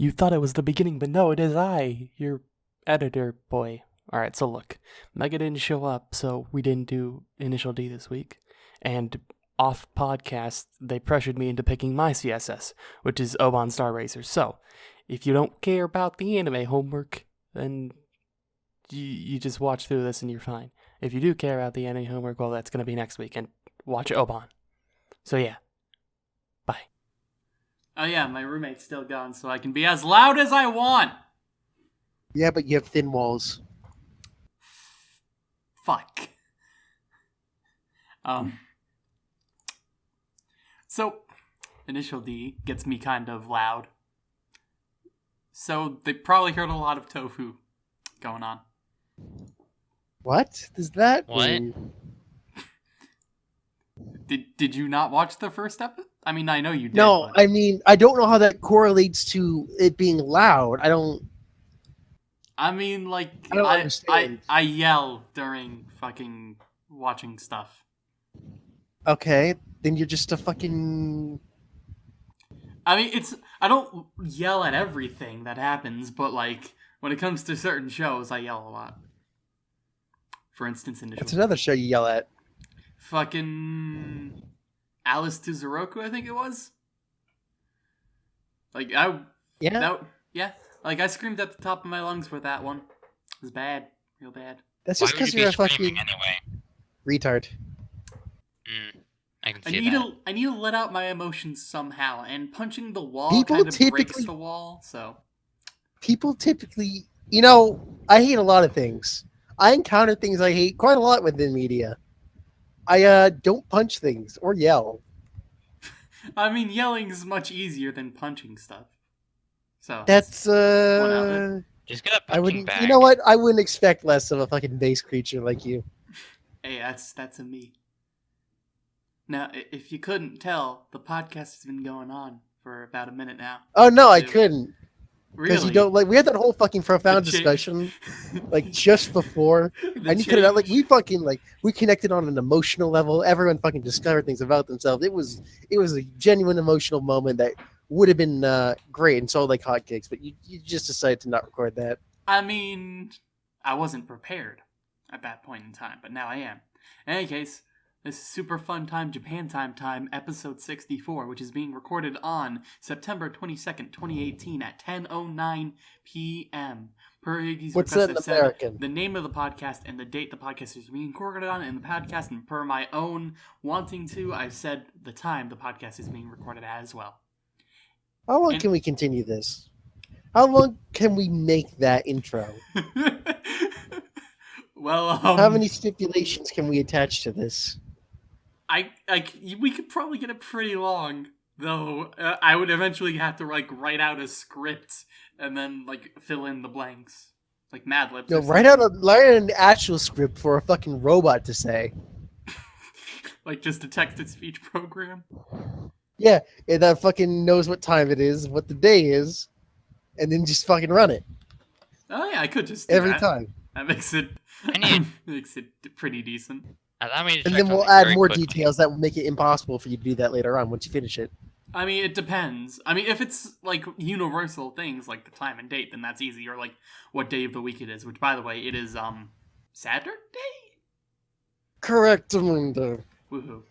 You thought it was the beginning, but no, it is I, your editor boy. Alright, so look. Mega didn't show up, so we didn't do Initial D this week. And off podcast, they pressured me into picking my CSS, which is Oban Star Racer. So, if you don't care about the anime homework, then you just watch through this and you're fine. If you do care about the anime homework, well, that's going to be next week, and watch Oban. So yeah, bye. Oh yeah, my roommate's still gone, so I can be as loud as I want. Yeah, but you have thin walls. Fuck. So, Initial D gets me kind of loud. So, they probably heard a lot of tofu going on. What does that What? mean? Did you not watch the first episode? I mean, I know you did. No, but... I mean, I don't know how that correlates to it being loud. I don't understand. I yell during fucking watching stuff. Okay, then you're just a fucking... I mean, I don't yell at everything that happens, but like, when it comes to certain shows, I yell a lot. For instance, Initial That's another show you yell at. Fucking Alice to Zoroku, I think it was. Like, yeah. Like, I screamed at the top of my lungs for that one. It was bad. Real bad. That's Why just would because you you're a be fucking screaming anyway? retard. I can see that. I need to let out my emotions somehow, and punching the wall People kind of breaks typically- the wall, so... People typically... You know, I hate a lot of things. I encounter things I hate quite a lot within media. I don't punch things or yell. I mean, yelling is much easier than punching stuff. So... That's, Just get a I punching wouldn't... bag. You know what? I wouldn't expect less of a fucking base creature like you. Hey, that's a me. Now, if you couldn't tell, the podcast has been going on for about a minute now. Oh, no, I Dude. couldn't. Because Really? you don't like. We had that whole fucking profound The cha- discussion, like just before, and you could have like we fucking like we connected on an emotional level. Everyone fucking discovered things about themselves. It was a genuine emotional moment that would have been great and sold like hotcakes. But you just decided to not record that. I mean, I wasn't prepared at that point in time, but now I am. In any case, this is Super Fun Time Japan Time, episode 64, which is being recorded on September 22nd, 2018 at 10:09 p.m. Per Iggy's What's request, that in I've said American? the name of the podcast and the date the podcast is being recorded on in the podcast, and per my own wanting to, I've said the time the podcast is being recorded at as well. How long can we continue this? How long can we make that intro? Well, How many stipulations can we attach to this? we could probably get it pretty long, though. I would eventually have to like write out a script and then like fill in the blanks, like Mad Libs. No, write out an actual script for a fucking robot to say. Like just a text-to-speech program. Yeah, that fucking knows what time it is, what the day is, and then just fucking run it Oh yeah, I could just do every that. time. That makes it I need- makes it pretty decent. Allow me to And check then we'll something add very more quickly. details that will make it impossible for you to do that later on once you finish it. I mean, it depends. I mean, if it's like universal things like the time and date, then that's easy. Or like what day of the week it is. Which, by the way, it is Saturday. Correct, Amanda. Woohoo!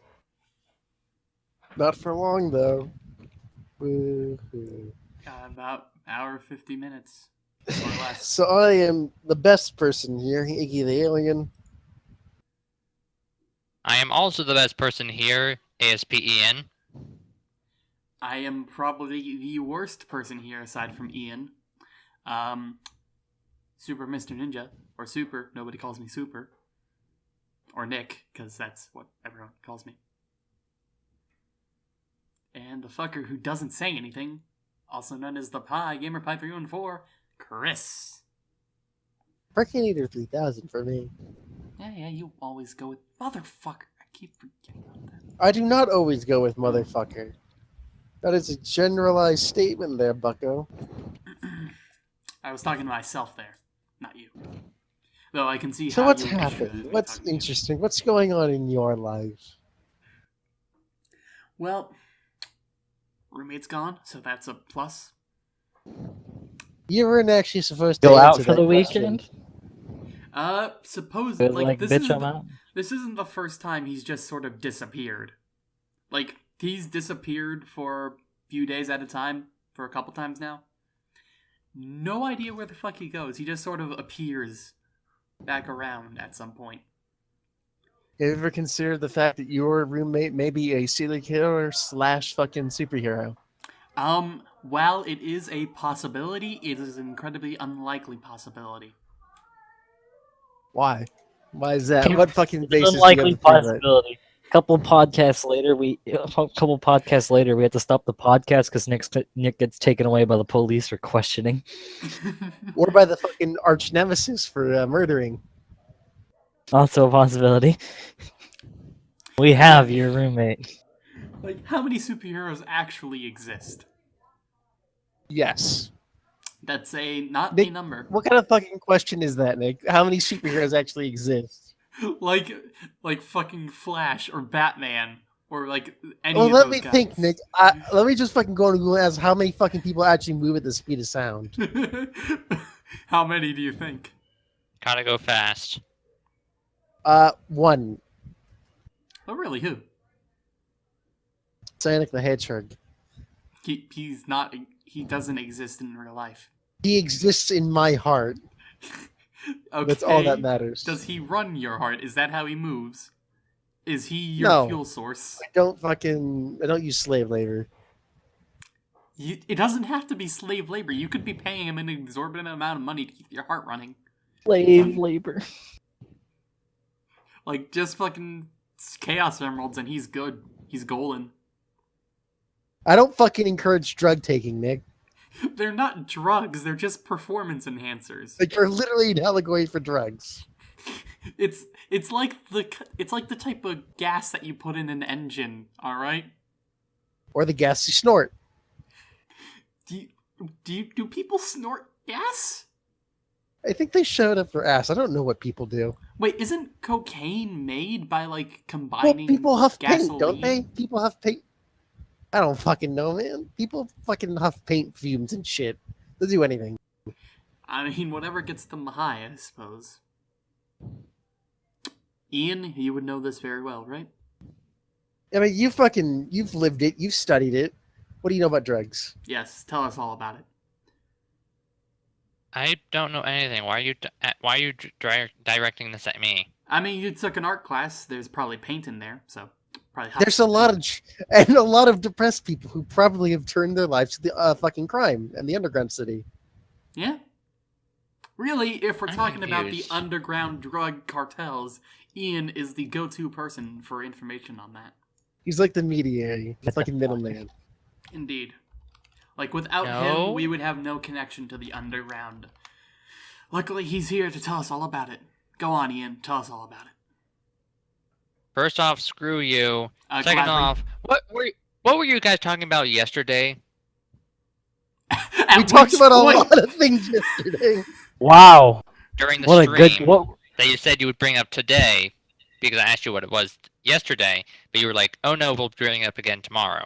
Not for long, though. Woohoo. About hour 50 minutes or less. So I am the best person here, Iggy the Alien. I am also the best person here, ASPEN. I am probably the worst person here aside from Ian. Super Mr. Ninja. Or Super. Nobody calls me Super. Or Nick, because that's what everyone calls me. And the fucker who doesn't say anything, also known as the Pie, GamerPie314, Chris. Perkinator 3000 for me. Yeah, you always go with motherfucker. I keep forgetting about that. I do not always go with motherfucker. That is a generalized statement there, bucko. I was talking to myself there, not you. Though I can see So how what's you should happened? be What's talking to me. interesting? What's going on in your life? Well, roommate's gone, so that's a plus. You weren't actually supposed to Go out answer for that the question. weekend? Suppose It was like like, this bitch, isn't I'm out. this isn't the first time he's just sort of disappeared. Like he's disappeared for a few days at a time for a couple times now. No idea where the fuck he goes. He just sort of appears back around at some point. Have you ever considered the fact that your roommate may be a serial killer / fucking superhero? While it is a possibility, it is an incredibly unlikely possibility. Why? Why is that? Can't- What fucking It's basis an do you have unlikely to prove it? possibility. A couple podcasts later, we had to stop the podcast because Nick gets taken away by the police for questioning. Or by the fucking arch nemesis for murdering. Also a possibility. We have your roommate. Like, how many superheroes actually exist? Yes. That's not Nick, a number. What kind of fucking question is that, Nick? How many superheroes actually exist? like fucking Flash or Batman or like any Well, of let those me guys. think, Nick. Let me just fucking go to Google and ask how many fucking people actually move at the speed of sound. How many do you think? Gotta go fast. One. Oh, really? Who? Sonic the Hedgehog. He's not. He doesn't exist in real life. He exists in my heart. Okay. That's all that matters. Does he run your heart? Is that how he moves? Is he your No. fuel source? I don't use slave labor. It doesn't have to be slave labor. You could be paying him an exorbitant amount of money to keep your heart running. Slave labor. Like, just fucking Chaos Emeralds and he's good. He's golden. I don't fucking encourage drug taking, Nick. They're not drugs, they're just performance enhancers. Like, you're literally an allegory for drugs. It's like the type of gas that you put in an engine, alright? Or the gas you snort. Do people snort gas? I think they showed up for ass. I don't know what people do. Wait, isn't cocaine made by like Well, combining people huff gasoline? paint, don't they? People huff paint. I don't fucking know, man. People fucking huff paint fumes and shit. They'll do anything. I mean, whatever gets them high, I suppose. Ian, you would know this very well, right? I mean, you've lived it. You've studied it. What do you know about drugs? Yes, tell us all about it. I don't know anything. Why are you directing this at me? I mean, you took an art class. There's probably paint in there, so probably. There's a lot of depressed people who probably have turned their lives to the fucking crime and the underground city. Yeah. Really, if we're I'm talking about the confused. underground drug cartels, Ian is the go-to person for information on that. He's like the mediator, the fucking middleman. Indeed. Like, without No. him, we would have no connection to the underground. Luckily, he's here to tell us all about it. Go on, Ian. Tell us all about it. First off, screw you. Second Gladly. off, what were you guys talking about yesterday? At We talked which about point- a lot of things yesterday. Wow. During the What a stream good... What? that you said you would bring up today, because I asked you what it was yesterday, but you were like, "Oh no, we'll bring it up again tomorrow."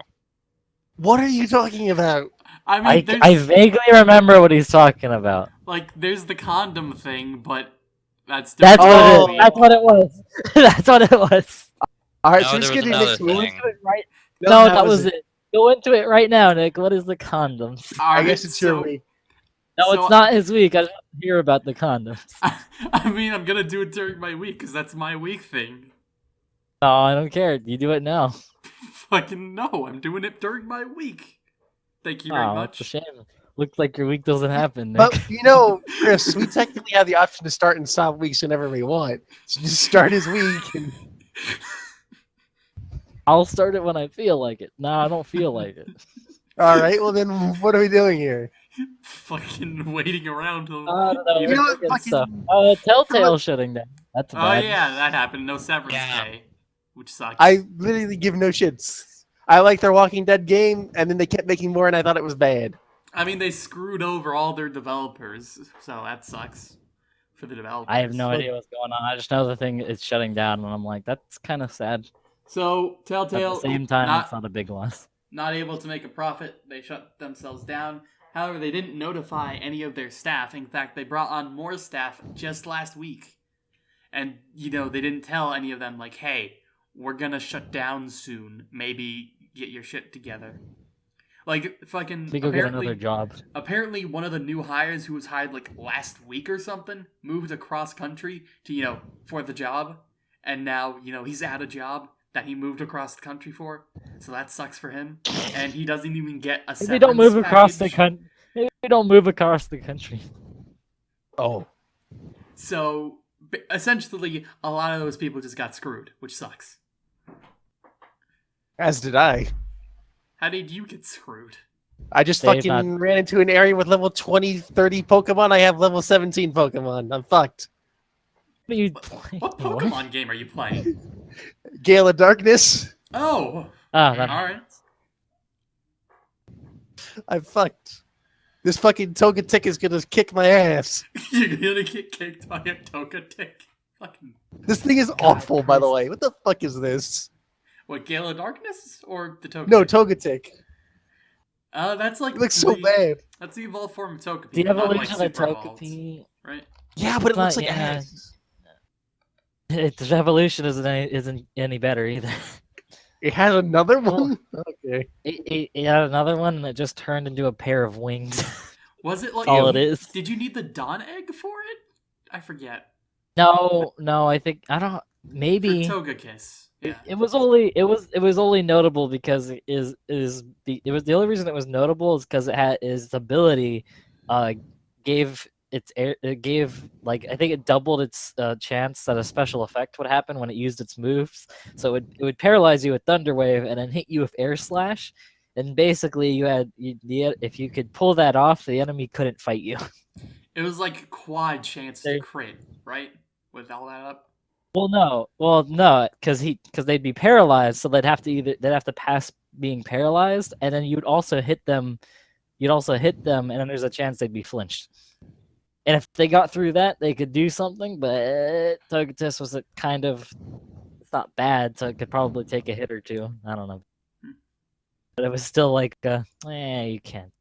What are you talking about? I mean, there's, I vaguely remember what he's talking about. like, there's the condom thing, but that's That's different. what it is. That's what it was. That's what it was. All right, No, so there just was getting another into Go thing. into it right. No, that was it. it. Go into it right now, Nick. What is the condoms? I guess it's your week. No, So- it's not his week. I just want to hear about the condoms. I mean, I'm gonna do it during my week, because that's my week thing. No, I don't care. You do it now. Fucking no, I'm doing it during my week. Thank you very Oh, much. it's a shame. Looks like your week doesn't happen, Nick. But, you know, Chris, we technically have the option to start and stop weeks whenever we want. So just start his week. And... I'll start it when I feel like it. No, I don't feel like it. All right, well then, what are we doing here? Fucking waiting around till. I don't know. You know what, Good fucking- stuff. Telltale shutting down. That's Oh bad. yeah, that happened. No severance Yeah. pay, which sucks. I literally give no shits. I like their Walking Dead game, and then they kept making more, and I thought it was bad. I mean, they screwed over all their developers, so that sucks for the developers. I have no idea what's going on. I just know the thing is shutting down, and I'm like, that's kind of sad. So At Telltale, the same time, not, it's not a big loss. not able to make a profit. They shut themselves down. However, they didn't notify any of their staff. In fact, they brought on more staff just last week. And, they didn't tell any of them, like, hey, we're gonna shut down soon. Maybe get your shit together. Like, fucking, We go get another job. Apparently, one of the new hires who was hired, like, last week or something, moved across country to, for the job. And now, he's at a job that he moved across the country for. So that sucks for him. And he doesn't even get a severance Maybe don't move across the package. country. Maybe don't move across the country. Oh. So, essentially, a lot of those people just got screwed, which sucks. As did I. How did you get screwed? I just They've fucking ran into an area with level 20, 30 Pokemon. I have level 17 Pokemon. I'm fucked. What are you playing? What Pokemon game are you playing? Gale of Darkness. Oh! That Alright. I'm fucked. This fucking Togetic is gonna kick my ass. You're gonna get kicked by a Togetic. Fucking... This thing is awful, by the way. What the fuck is this? What, Gale of Darkness? Or the Togetic? No, Togetic. That's like... It looks so bad. That's the evolved form of Togepi. The not evolution like of super evolved, Togepi. right? Yeah, but it looks Not like yet. ass. Its evolution isn't any better either. It had another one? Okay. It had another one and it just turned into a pair of wings. Was it like... All it is. Did you need the Dawn Egg for it? I forget. No, I think I don't. For Maybe Togekiss. Yeah. it was only notable because it was the only reason it was notable is because it had its ability, gave it gave like I think it doubled its chance that a special effect would happen when it used its moves. So it would paralyze you with Thunder Wave and then hit you with Air Slash. And basically, if you could pull that off, the enemy couldn't fight you. It was like quad chance to crit, right? With all that up. Well, no, because they'd be paralyzed, so they'd have to pass being paralyzed, and then you'd also hit them, and then there's a chance they'd be flinched. And if they got through that, they could do something. But Togetis was it's not bad, so it could probably take a hit or two. I don't know, but it was still like, you can't.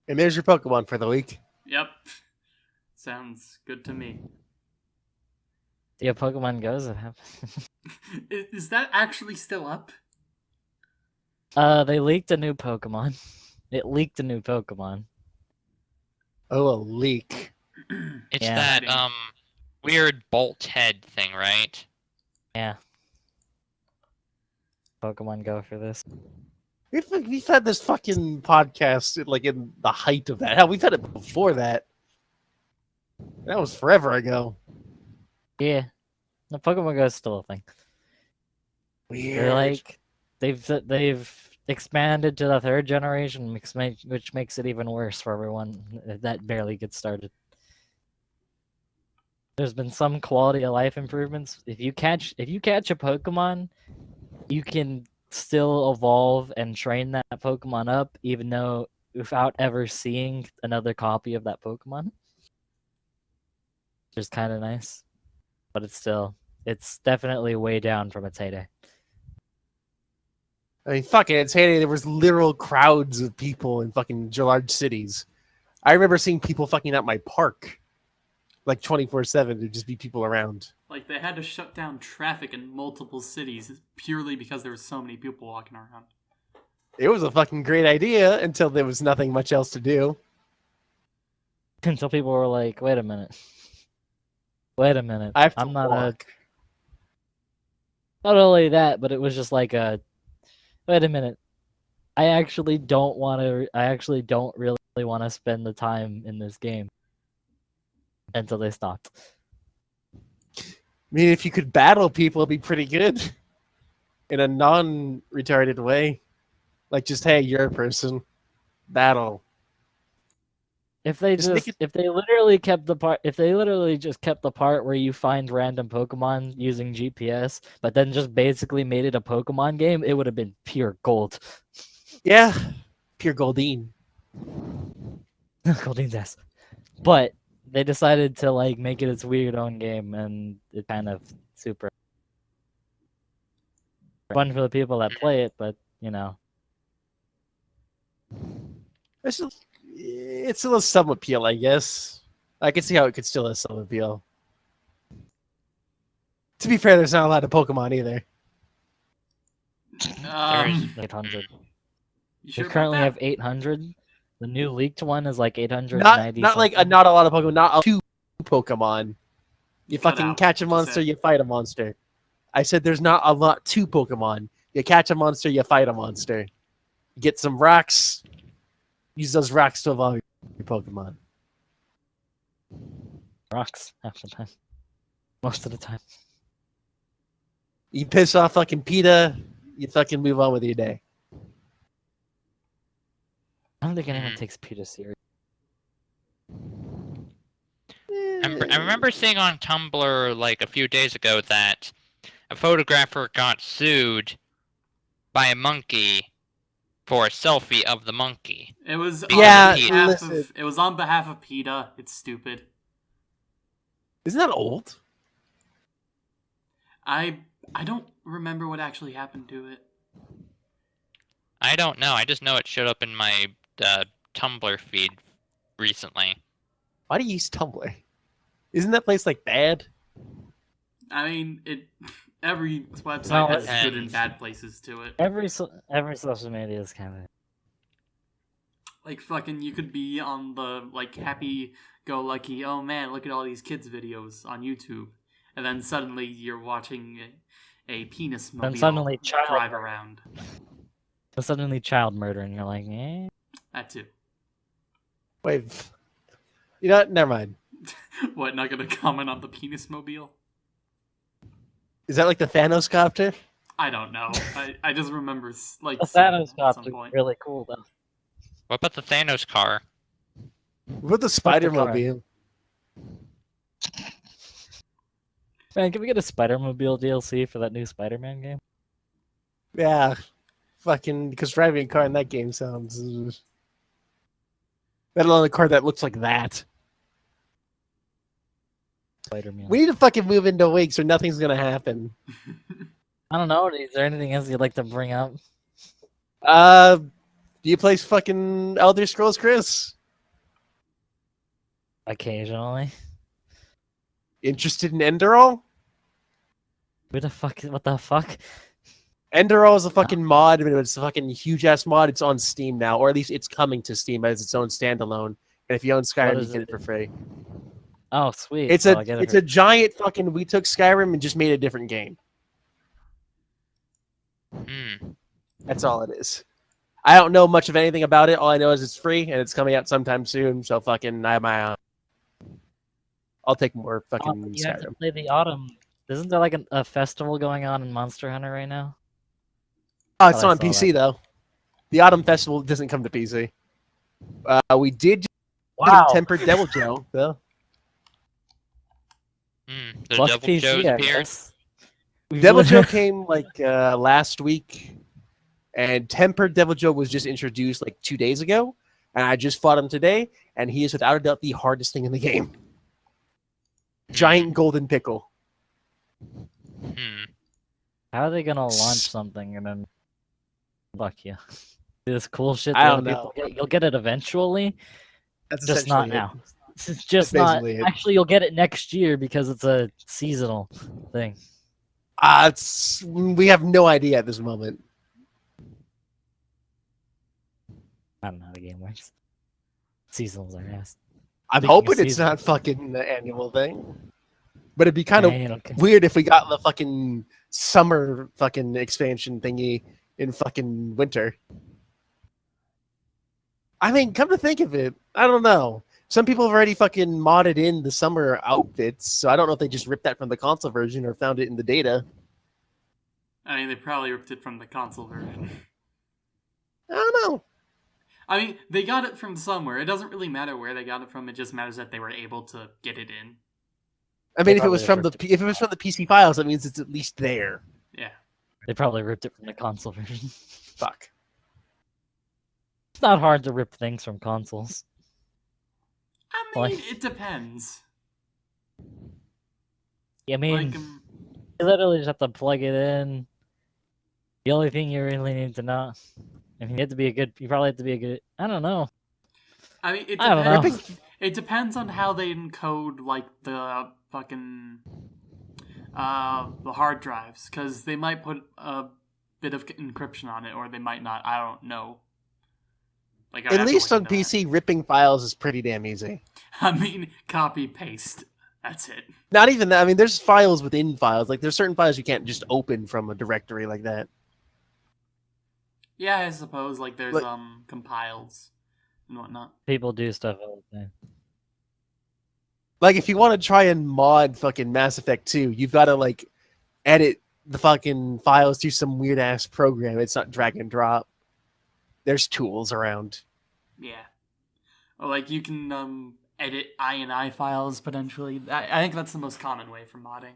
And there's your Pokemon for the week. Yep. Sounds good to me. Yeah, Pokemon Go's it happened. Is that actually still up? They leaked a new Pokemon. It leaked a new Pokemon. Oh, a leak. It's Yeah. that weird bolt head thing, right? Yeah. Pokemon Go for this. We've had this fucking podcast like in the height of that. Hell, we've had it before that. That was forever ago. Yeah. The Pokemon Go is still a thing. Weird. They're like they've expanded to the third generation, which makes it even worse for everyone that barely gets started. There's been some quality of life improvements. If you catch a Pokemon, you can still evolve and train that Pokemon up, even though without ever seeing another copy of that Pokemon. Which is kind of nice, but it's definitely way down from its heyday. I mean, fucking, it's heyday. There was literal crowds of people in fucking large cities. I remember seeing people fucking at my park, like 24/7. There'd just be people around. Like, they had to shut down traffic in multiple cities purely because there were so many people walking around. It was a fucking great idea until there was nothing much else to do. Until people were like, "Wait a minute, wait a minute." I have to I'm not walk. Not only that, but it was just like wait a minute. I actually don't really want to spend the time in this game. Until they stopped. I mean, if you could battle people, it'd be pretty good. In a non-retarded way. Like, just, hey, you're a person. Battle. If they Just make if they literally just kept the part where you find random Pokemon using GPS, but then just basically made it a Pokemon game, it would have been pure gold. Yeah. Pure Goldine. Goldine's ass. But they decided to like make it its weird own game, and it kind of super fun for the people that play it, but you know. It's still a some appeal, I guess. I can see how it could still have some appeal. To be fair, there's not a lot of Pokemon either. There's 800. You sure We about currently that? have 800. The new leaked one is like 890. Not like not a lot of Pokemon, not two Pokemon. You Cut fucking out catch a what you monster, said. you fight a monster. I said there's not a lot to Pokemon. You catch a monster, you fight a monster. You get some rocks, use those rocks to evolve your Pokemon. Rocks half the time. Most of the time. You piss off fucking PETA, you fucking move on with your day. I don't think anyone takes PETA serious. I remember seeing on Tumblr like a few days ago that a photographer got sued by a monkey for a selfie of the monkey. It was Yeah, it was on behalf of PETA. It's stupid. Isn't that old? I don't remember what actually happened to it. I don't know. I just know it showed up in my Tumblr feed recently. Why do you use Tumblr? Isn't that place like bad? I mean, every website No, has it good and ends. bad places to it. Every social media is kind of. Like fucking, you could be on the like happy-go-lucky, oh man, look at all these kids videos on YouTube, and then suddenly you're watching a penis mobile suddenly child drive murder. around. So suddenly child murder, and you're like, eh. That too. Wait, you know what? Never mind. What? Not gonna comment on the penis mobile? Is that like the Thanos copter? I don't know. I just remember like The seeing Thanos it at some copter point. really cool though. What about the Thanos car? What the Spider car? Mobile? Man, can we get a Spider-Mobile DLC for that new Spider-Man game? Yeah, fucking because driving a car in that game sounds. Let alone a car that looks like that. Spider-Man. We need to fucking move into a week so nothing's gonna happen. I don't know. Is there anything else you'd like to bring up? Do you play fucking Elder Scrolls, Chris? Occasionally. Interested in Enderal? What the fuck? What the fuck? Enderal is a fucking mod, but it's a fucking huge ass mod. It's on Steam now, or at least it's coming to Steam as its own standalone. And if you own Skyrim, you is get it? it for free. Oh, sweet. It's So a I get it it's for- a giant fucking. We took Skyrim and just made a different game. Hmm. That's all it is. I don't know much of anything about it. All I know is it's free and it's coming out sometime soon. So fucking, I have my. I'll take more fucking you have to Skyrim. play the autumn. Isn't there like a festival going on in Monster Hunter right now? Oh, it's I not on saw PC though. The Autumn Festival doesn't come to PC. We did Wow. Tempered Devil Joe though. The Plus Devil PC, Joe's I appeared. guess. We've Devil Joe literally- came like last week, and Tempered Devil Joe was just introduced like 2 days ago, and I just fought him today, and he is without a doubt the hardest thing in the game. Giant golden pickle. Hmm. How are they gonna launch something and then fuck you? This cool shit I that don't other people get. You'll get it eventually, That's just not essentially it. now. It's just That's not. basically it. Actually, you'll get it next year because it's a seasonal thing. We have no idea at this moment. I don't know how the game works. Seasonals are ass. I'm Speaking of hoping it's season- not fucking the annual thing. But it'd be kind of Yeah, you don't care. weird if we got the fucking summer fucking expansion thingy in fucking winter. I mean, come to think of it, I don't know. Some people have already fucking modded in the summer outfits, so I don't know if they just ripped that from the console version or found it in the data. I mean, they probably ripped it from the console version. I don't know. I mean, they got it from somewhere. It doesn't really matter where they got it from. It just matters that they were able to get it in. I mean, if it probably was from the ripped if it was from the PC files, that means it's at least there. Yeah. They probably ripped it from the console version. Fuck. It's not hard to rip things from consoles. I mean, Like- it depends. I mean, Like, you literally just have to plug it in. The only thing you really need to know, I mean, you have to be a good. You probably have to be a good. I don't know. I mean, I don't know. It depends on how they encode like the fucking the hard drives, because they might put a bit of encryption on it, or they might not. I don't know. Like, At least on PC, ripping files is pretty damn easy. I mean, copy paste. That's it. Not even that. I mean, there's files within files. Like, there's certain files you can't just open from a directory like that. Yeah, I suppose. Like, there's compiles and whatnot. People do stuff all the time. Like, if you want to try and mod fucking Mass Effect 2, you've got to, like, edit the fucking files to some weird-ass program. It's not drag and drop. There's tools around. Yeah. Or, like, you can edit INI files, potentially. I think that's the most common way for modding.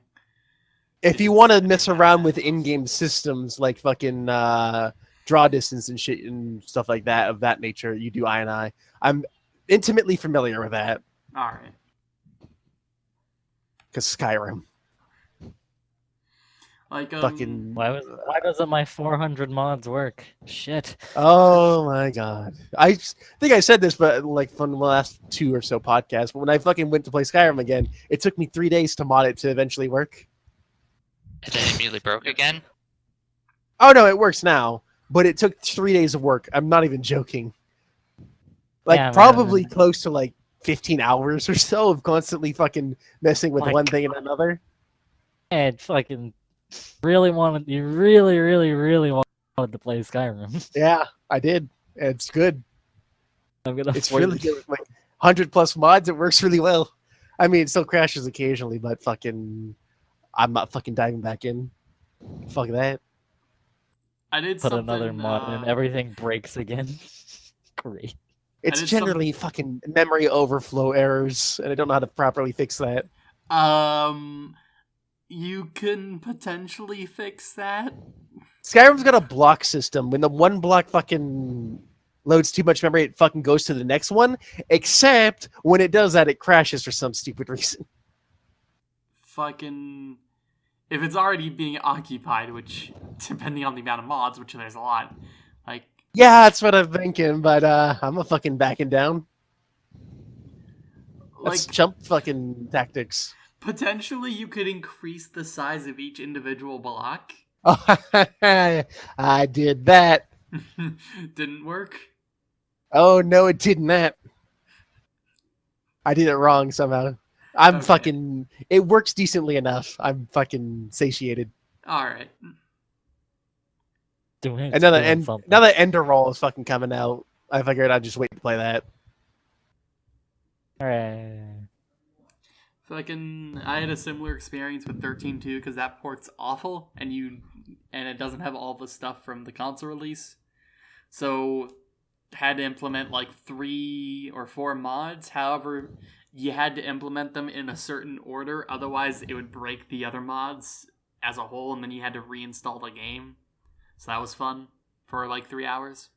If you want to mess around with in-game systems, like fucking draw distance and shit and stuff like that, of that nature, you do INI. I'm intimately familiar with that. All right. Because Skyrim. Like, fucking... Why doesn't my 400 mods work? Shit. Oh my god. I think I said this, but like from the last 2 or so podcasts, but when I fucking went to play Skyrim again, it took me 3 days to mod it to eventually work. And then it immediately broke again? Oh no, it works now, but it took 3 days of work. I'm not even joking. Like, yeah, probably man. close to like 15 hours or so of constantly fucking messing with one thing and another. And fucking really wanted, you really, really, really wanted to play Skyrim. Yeah, I did. It's good. It's really good. Like 100+ mods, it works really well. I mean, it still crashes occasionally, but fucking, I'm not fucking diving back in. Fuck that. I did put another mod in, everything breaks again. Great. It's generally fucking memory overflow errors, and I don't know how to properly fix that. You can potentially fix that. Skyrim's got a block system. When the one block fucking loads too much memory, it fucking goes to the next one. Except when it does that, it crashes for some stupid reason. Fucking... If it's already being occupied, which, depending on the amount of mods, which there's a lot, like... Yeah, that's what I'm thinking, but I'm a fucking backing down. That's like, jump fucking tactics. Potentially, you could increase the size of each individual block. Oh, I did that. Didn't work? Oh, no, it didn't that. I did it wrong somehow. I'm fucking... It works decently enough. I'm fucking satiated. Alright. Now that Ender Roll is fucking coming out, I figured I'd just wait to play that. Alright. Fucking, I had a similar experience with 13.2 because that port's awful, and it doesn't have all the stuff from the console release. So, had to implement like 3 or 4 mods. However, you had to implement them in a certain order, otherwise it would break the other mods as a whole, and then you had to reinstall the game. So that was fun for like 3 hours.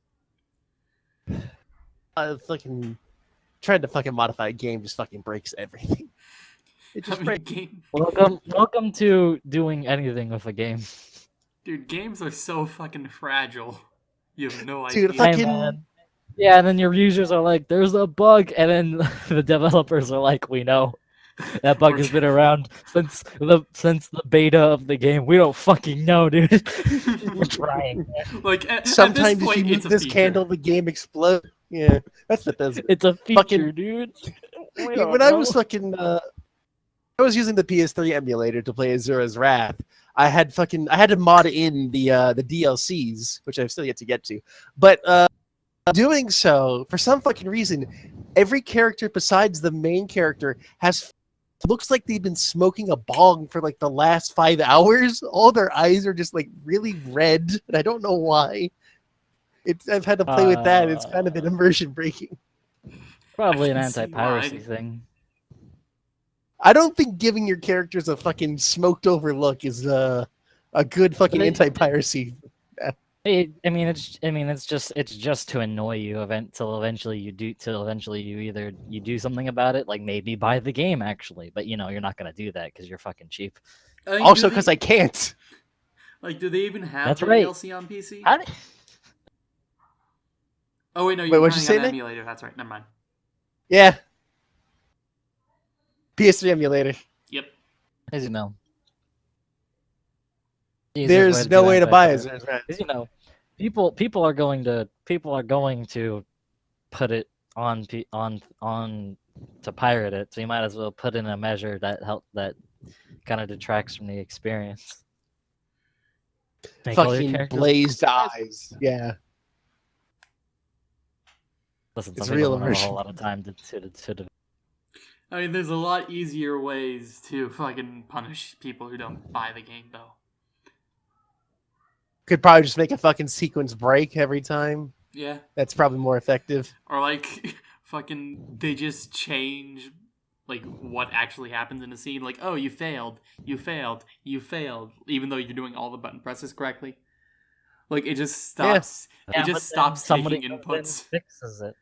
Fucking trying to fucking modify a game just fucking breaks everything. It just breaks. Welcome to doing anything with a game. Dude, games are so fucking fragile. You have no idea. Dude, fucking... Yeah, and then your users are like, there's a bug, and then the developers are like, we know. That bug has been around since the beta of the game. We don't fucking know, dude. We're trying. Like sometimes at this point, if you move this candle, the game explodes. Yeah, that's what does it. It's a feature, dude. When I was fucking, I was using the PS3 emulator to play Azura's Wrath. I had to mod in the DLCs, which I've still yet to get to, but doing so for some fucking reason, every character besides the main character looks like they've been smoking a bong for like the last 5 hours. All their eyes are just like really red, and I don't know why. I've had to play with that. It's kind of an immersion breaking. Probably an anti-piracy thing. I don't think giving your characters a fucking smoked over look is a good fucking anti-piracy. I mean, it's just to annoy you till eventually you either do something about it, like maybe buy the game actually, but you're not gonna do that because you're fucking cheap. I mean, also, because I can't. Like, do they even have That's the right. DLC on PC? How did... Oh wait, no, you're running on emulator. That's right. Never mind. Yeah. PS3 emulator. Yep. As you know. Easiest There's to no do way to buy it. anti-pirate. As you know, people are going to put it on to pirate it, so you might as well put in a measure that kind of detracts from the experience. Make all your Fucking characters blazed eyes. Yeah. Listen, It's some people real don't have a immersion. whole lot of time to I mean, there's a lot easier ways to fucking punish people who don't buy the game, though. Could probably just make a fucking sequence break every time. Yeah. That's probably more effective. Or, like, fucking, they just change, like, what actually happens in a scene. Like, oh, you failed, even though you're doing all the button presses correctly. Like, it just stops, Yeah, it but just then stops somebody taking goes in and inputs. fixes it.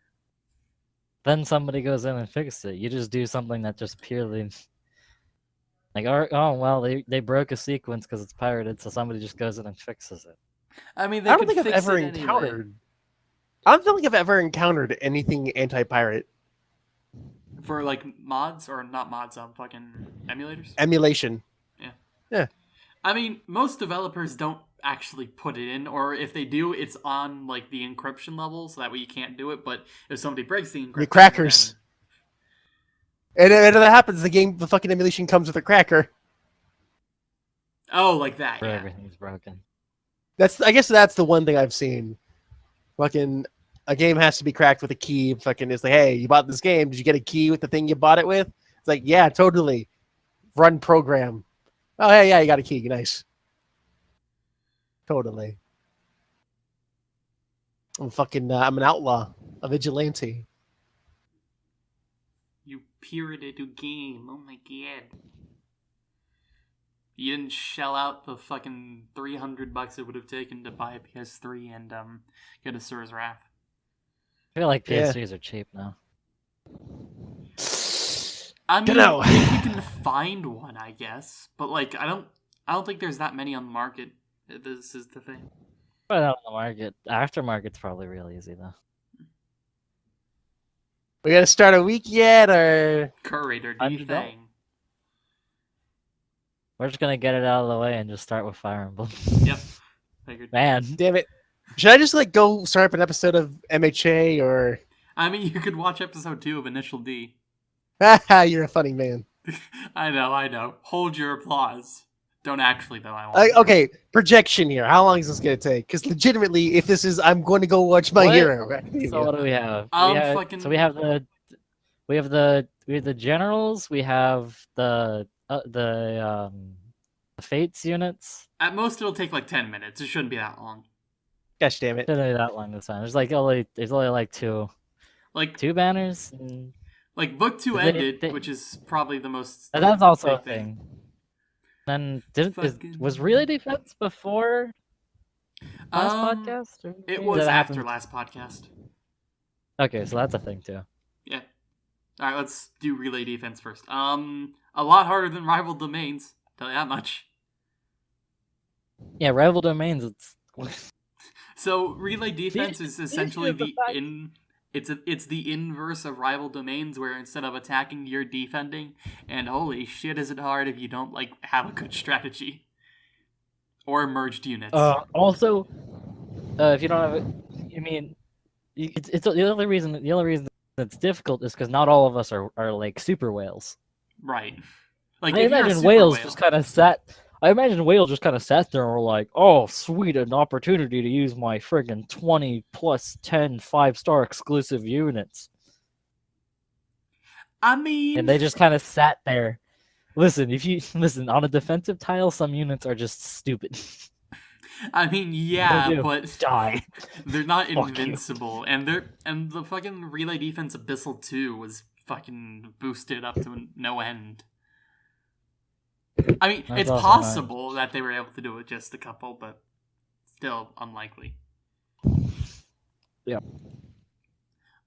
Then somebody goes in and fixes it. You just do something that just purely like, oh well, they broke a sequence because it's pirated, so somebody just goes in and fixes it. I mean, they I don't could think I've fix ever it anyway. encountered. I don't feel like I've ever encountered anything anti-pirate. For, like, mods, or not mods, fucking emulators? Emulation. I mean, most developers don't actually put it in, or if they do, it's on, like, the encryption level, so that way you can't do it, but if somebody breaks the encryption... The crackers. And if that happens, the fucking emulation comes with a cracker. Oh, like that, Where yeah. everything's broken. I guess that's the one thing I've seen. Fucking a game has to be cracked with a key. Fucking it's like, hey, you bought this game. Did you get a key with the thing you bought it with? It's like, yeah, totally. Run program. Oh, hey, yeah, you got a key. Nice. Totally. I'm an outlaw, a vigilante. You pirated a game, oh my god. You didn't shell out the fucking $300 it would have taken to buy a PS3 and get a Sur's Wrath. I feel like Yeah. PS3s are cheap now. I mean, Dunno. if you can find one, I guess. But, like, I don't think there's that many on the market. This is the thing. But out on the market, aftermarket's probably real easy though. We gotta start a week yet, or Curator, do you $100. think? We're just gonna get it out of the way and just start with Fire Emblem. Yep. Figured. Man, damn it, should I just like go start up an episode of MHA or? I mean, you could watch episode 2 of Initial D. Haha, you're a funny man. I know. Hold your applause. Don't actually, though. I won't. Okay, projection here. How long is this gonna take? Because legitimately, if this is, I'm going to go watch My What? Hero. so what do we have? Fucking- So we have the generals. We have the Fates units. At most, it'll take like 10 minutes. It shouldn't be that long. Gosh damn it! Shouldn't be that long this time. There's only like two Like, banners. And Book 2 They- ended, they- which is probably the most. that's also a big thing. thing. Then was Fucking- Relay Defense before last podcast? Or It did was after happen? last podcast. Okay, so that's a thing too. Yeah. All right, let's do Relay Defense first. A lot harder than Rival Domains. Tell you that much. Yeah, Rival Domains. It's So Relay Defense is essentially the the fact- it's the inverse of Rival Domains, where instead of attacking, you're defending. And holy shit, is it hard if you don't like have a good strategy or merged units. also, if you don't have it, I mean, it's the only reason it's difficult is because not all of us are like super whales. Right. Like I if you're a imagine super whales whale- just kind of sat. I imagine whales just kind of sat there and were like, "Oh, sweet, an opportunity to use my friggin' 20 plus 10 5-star exclusive units." I mean, And they just kind of sat there. Listen, if you listen on a defensive tile, some units are just stupid. yeah, do. but Die. they're not Fuck you. invincible, and the fucking Relay Defense Abyssal 2 was fucking boosted up to no end. I mean, That's it's also possible that they were able to do it with just a couple, but still unlikely. Yeah.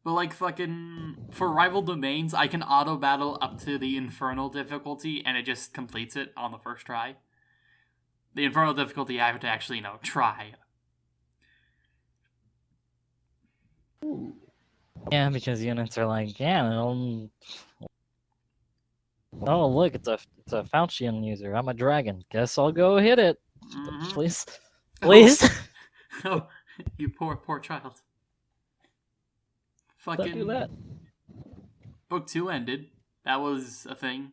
But like fucking for Rival Domains, I can auto battle up to the Infernal difficulty, and it just completes it on the first try. The Infernal difficulty, I have to actually, try. Yeah, because units are like, yeah, oh look, it's a Faucian user. I'm a dragon. Guess I'll go hit it. Mhm. Please, please. Oh, you poor child. Don't Fucking do that. book 2 ended. That was a thing.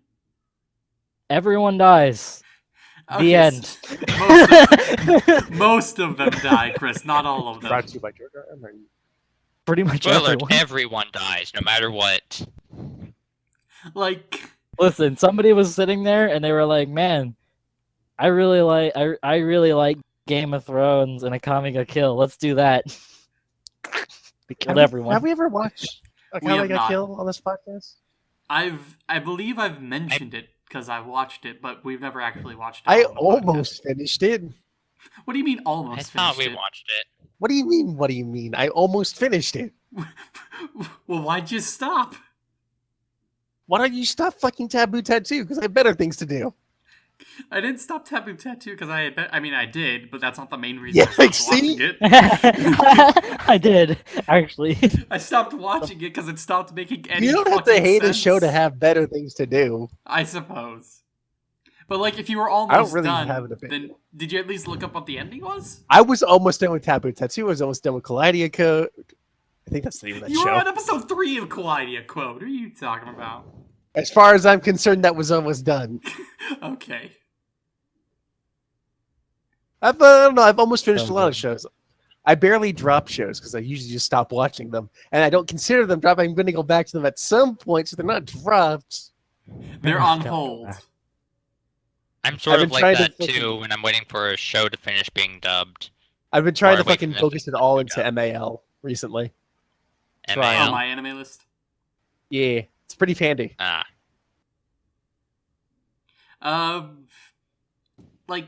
Everyone dies. Okay, The end. Most of them die, Chris. Not all of them. Brought to you by George R. R. Martin. Pretty much Spoiler: everyone. everyone dies, no matter what. Like, Listen, somebody was sitting there and they were like, "Man, I really like Game of Thrones and Akame ga Kill. Let's do that." They killed everyone. Have we ever watched We have Akame ga not. Kill on this podcast? I believe I've mentioned it because I watched it, but we've never actually watched it. I on the podcast. almost finished it. What do you mean almost I thought finished we it? watched it. What do you mean? What do you mean? I almost finished it. Well, why'd you stop? Why don't you stop fucking Taboo Tattoo? Because I have better things to do. I didn't stop Taboo Tattoo because I mean I did, but that's not the main reason Yeah, I stopped see? watching it. I did actually. I stopped watching it because it stopped making any You don't have to fucking hate sense. a show to have better things to do. I suppose. But like, if you were I don't almost really done, have an opinion. then did you at least look up what the ending was? I was almost done with Taboo Tattoo. I was almost done with Kaleidia Code. I think that's the name of that You show. were on episode 3 of Kaleidia Quote. What are you talking about? As far as I'm concerned, that was almost done. Okay. I don't know. I've almost finished a lot of Okay. shows. I barely drop shows because I usually just stop watching them, and I don't consider them dropped. I'm going to go back to them at some point, so they're not dropped. They're on Don't go hold. back. I'm sort I've of been like trying to that fucking- too when I'm waiting for a show to finish being dubbed. I've been trying Or to wait fucking for focus Netflix it all to into pick up. MAL recently. On Trial. my anime list. Yeah, it's pretty handy. Ah, Like,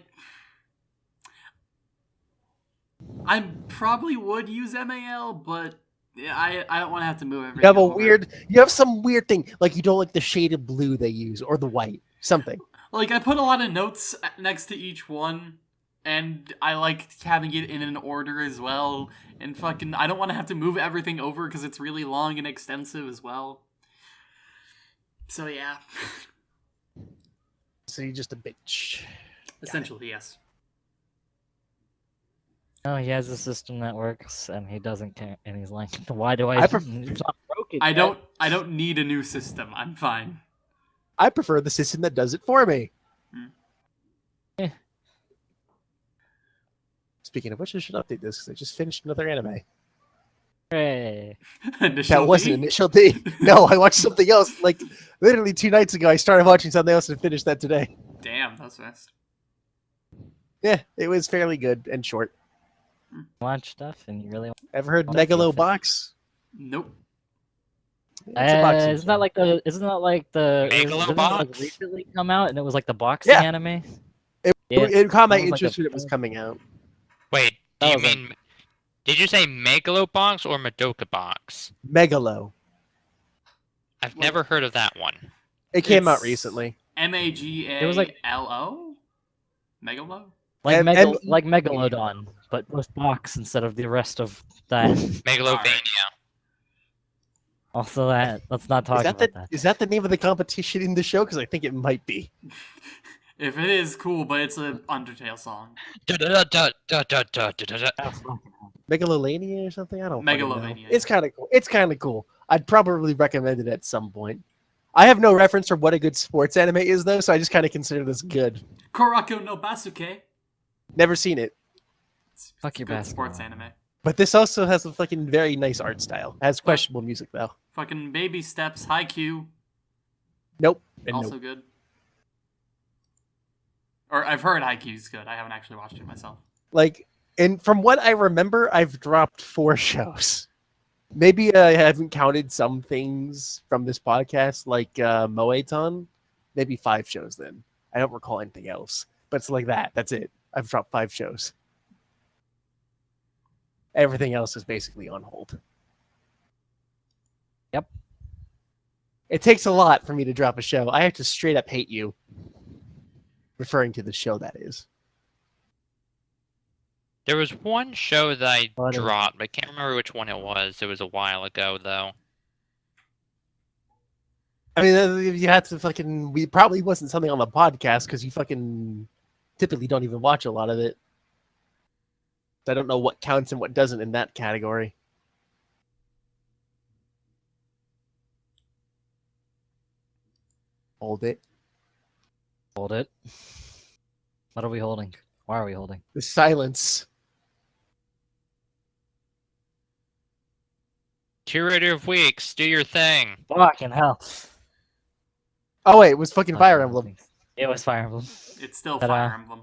I probably would use MAL, but I don't want to have to move everything. You have a over. you have some weird thing, like you don't like the shade of blue they use or the white, something. Like, I put a lot of notes next to each one, and I like having it in an order as well. And fucking, I don't want to have to move everything over because it's really long and extensive as well. So yeah, So you're just a bitch. essentially yes. No, he has a system that works, and he doesn't care. And he's like, "Why do I I? pref- It's not broken. I yet." don't need a new system. I'm fine. I prefer the system that does it for me. Eh. Speaking of which, I should update this because I just finished another anime. Hooray. Initial That wasn't D? Initial D. No, I watched something else. Like literally 2 nights ago, I started watching something else and finished that today. Damn, that's fast. Yeah, it was fairly good and short. Watch stuff, and you really. Ever heard Oh, that's good. Megalobox? Nope. It's a boxing Isn't that show. like the? Isn't that like the? Didn't it, like Megalobox? recently come out, and it was like the boxing Yeah. anime. It caught my that was like interest a- when it was coming out. wait. Do That you was like- mean? Did you say Megalobox or Madoka Box? Megalo. I've never heard of that one. It came out It's- recently. MAGALO? It was like- Megalo? Like And- like Megalodon, but with box instead of the rest of that. Megalovania. Also, let's not talk Is that, about the, that. is that the name of the competition in the show? Because I think it might be. If it is, cool, but it's an Undertale song. Da-da-da-da-da-da-da-da-da. Megalolania or something? I don't fucking know. Megalovania, It's kind of cool. It's kind of cool. I'd probably recommend it at some point. I have no reference for what a good sports anime is, though, so I just kind of consider this good. Korako no Basuke. Never seen it. It's Fuck your good basketball. sports anime. But this also has a fucking very nice art style. It has questionable music, though. Fucking Baby Steps, Haikyuu, Nope. And also nope. good. Or I've heard Haikyuu's good. I haven't actually watched it myself. Like, and from what I remember, I've dropped 4 shows. Maybe I haven't counted some things from this podcast, like Moeton. Maybe 5 shows then. I don't recall anything else. But it's like that. That's it. I've dropped 5 shows. Everything else is basically on hold. Yep. It takes a lot for me to drop a show. I have to straight up hate you. Referring to the show, that is. There was one show that I What is- dropped, but I can't remember which one it was. It was a while ago, though. I mean, you had to fucking. We probably wasn't something on the podcast because you fucking typically don't even watch a lot of it. So I don't know what counts and what doesn't in that category. Hold it. Hold it. What are we holding? Why are we holding? The silence. Curator of Weeks, do your thing. Fucking hell. Oh wait, it was fucking Fire Emblem. It was Fire Emblem. It's still Ta-da. Fire Emblem.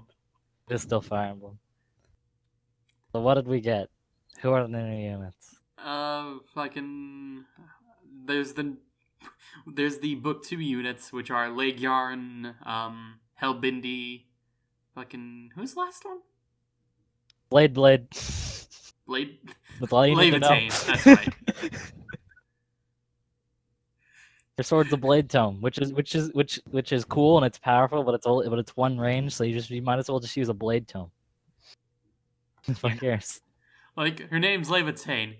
It's still Fire Emblem. So what did we get? Who are the new units? Fucking. There's the book 2 units, which are Leegyarn, Hellbindi, fucking. Who's the last one? Blade. Blade. That's all you need to know. Levitain, that's right. Your sword's a blade tome, which is cool and it's powerful, but it's one range, so you might as well just use a blade tome. Who cares? Like, her name's Levitain.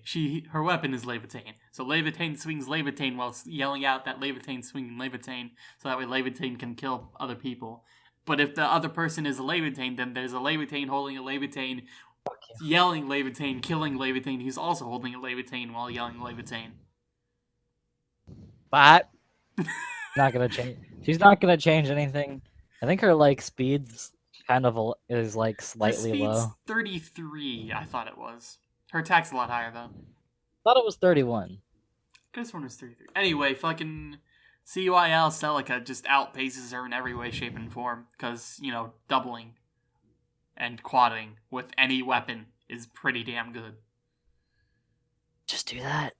Her weapon is Levitain. So Levitain swings Levitain while yelling out that Levitain's swinging Levitain, so that way Levitain can kill other people. But if the other person is a Levitain, then there's a Levitain holding a Levitain, yelling Levitain, killing Levitain, who's also holding a Levitain while yelling Levitain. But Not gonna change. She's not gonna change anything. I think her like speed's kind of is like Her slightly speed's low. 33, I thought it was. Her attack's a lot higher, though. Thought it was 31. This one was 33. Anyway, fucking CYL Celica just outpaces her in every way, shape, and form. Because, doubling and quadding with any weapon is pretty damn good. Just do that.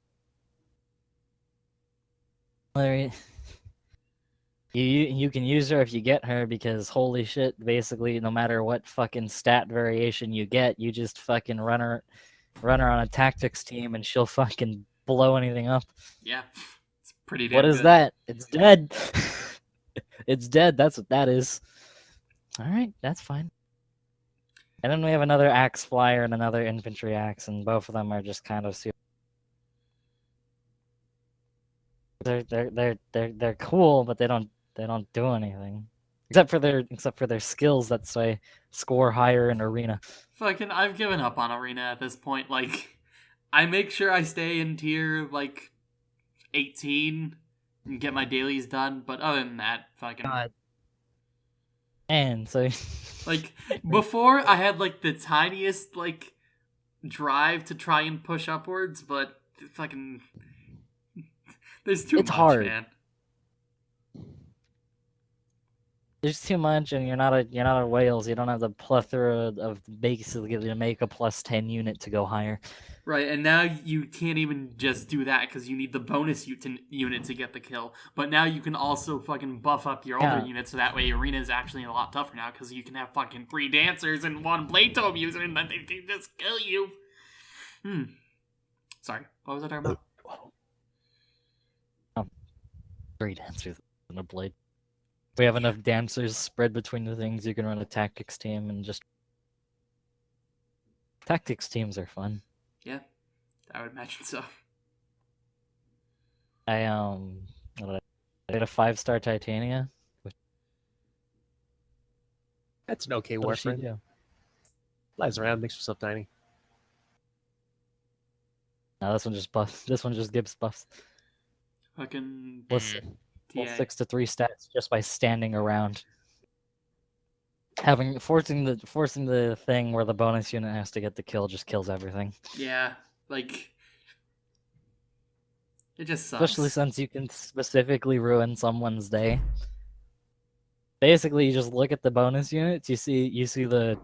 Larry, you can use her if you get her because holy shit, basically no matter what fucking stat variation you get, you just fucking run her on a tactics team and she'll fucking blow anything up. Yeah, it's pretty damn What is good. that? It's dead. It's dead. That's what that is. All right, that's fine. And then we have another axe flyer and another infantry axe, and both of them are just kind of super. They're cool, but they don't do anything except for their skills that say score higher in arena. Fucking, I've given up on Arena at this point. Like, I make sure I stay in tier, 18 and get my dailies done, but other than that, fucking... God. And so Like, before, I had, the tiniest, drive to try and push upwards, but fucking... There's too It's much, hard. man. there's too much, and you're not a Wales. You don't have the plethora of basically to make a +10 unit to go higher. Right, and now you can't even just do that because you need the bonus unit to get the kill. But now you can also fucking buff up your older unit so that way Arena is actually a lot tougher now because you can have fucking 3 dancers and 1 blade tome user and then they can just kill you. Sorry, what was I talking about? 3 dancers and a blade. We have enough dancers spread between the things. You can run a tactics team and just... Tactics teams are fun. Yeah, I would imagine so. I did a 5-star Titania. that's an okay What does she warframe. do? Flies around, makes herself tiny. No, this one just buffs. This one just gives buffs. Fucking Plus TA. 6 to 3 stats just by standing around. Forcing the thing where the bonus unit has to get the kill just kills everything. Yeah, it just sucks. Especially since you can specifically ruin someone's day. Basically, you just look at the bonus units. You see the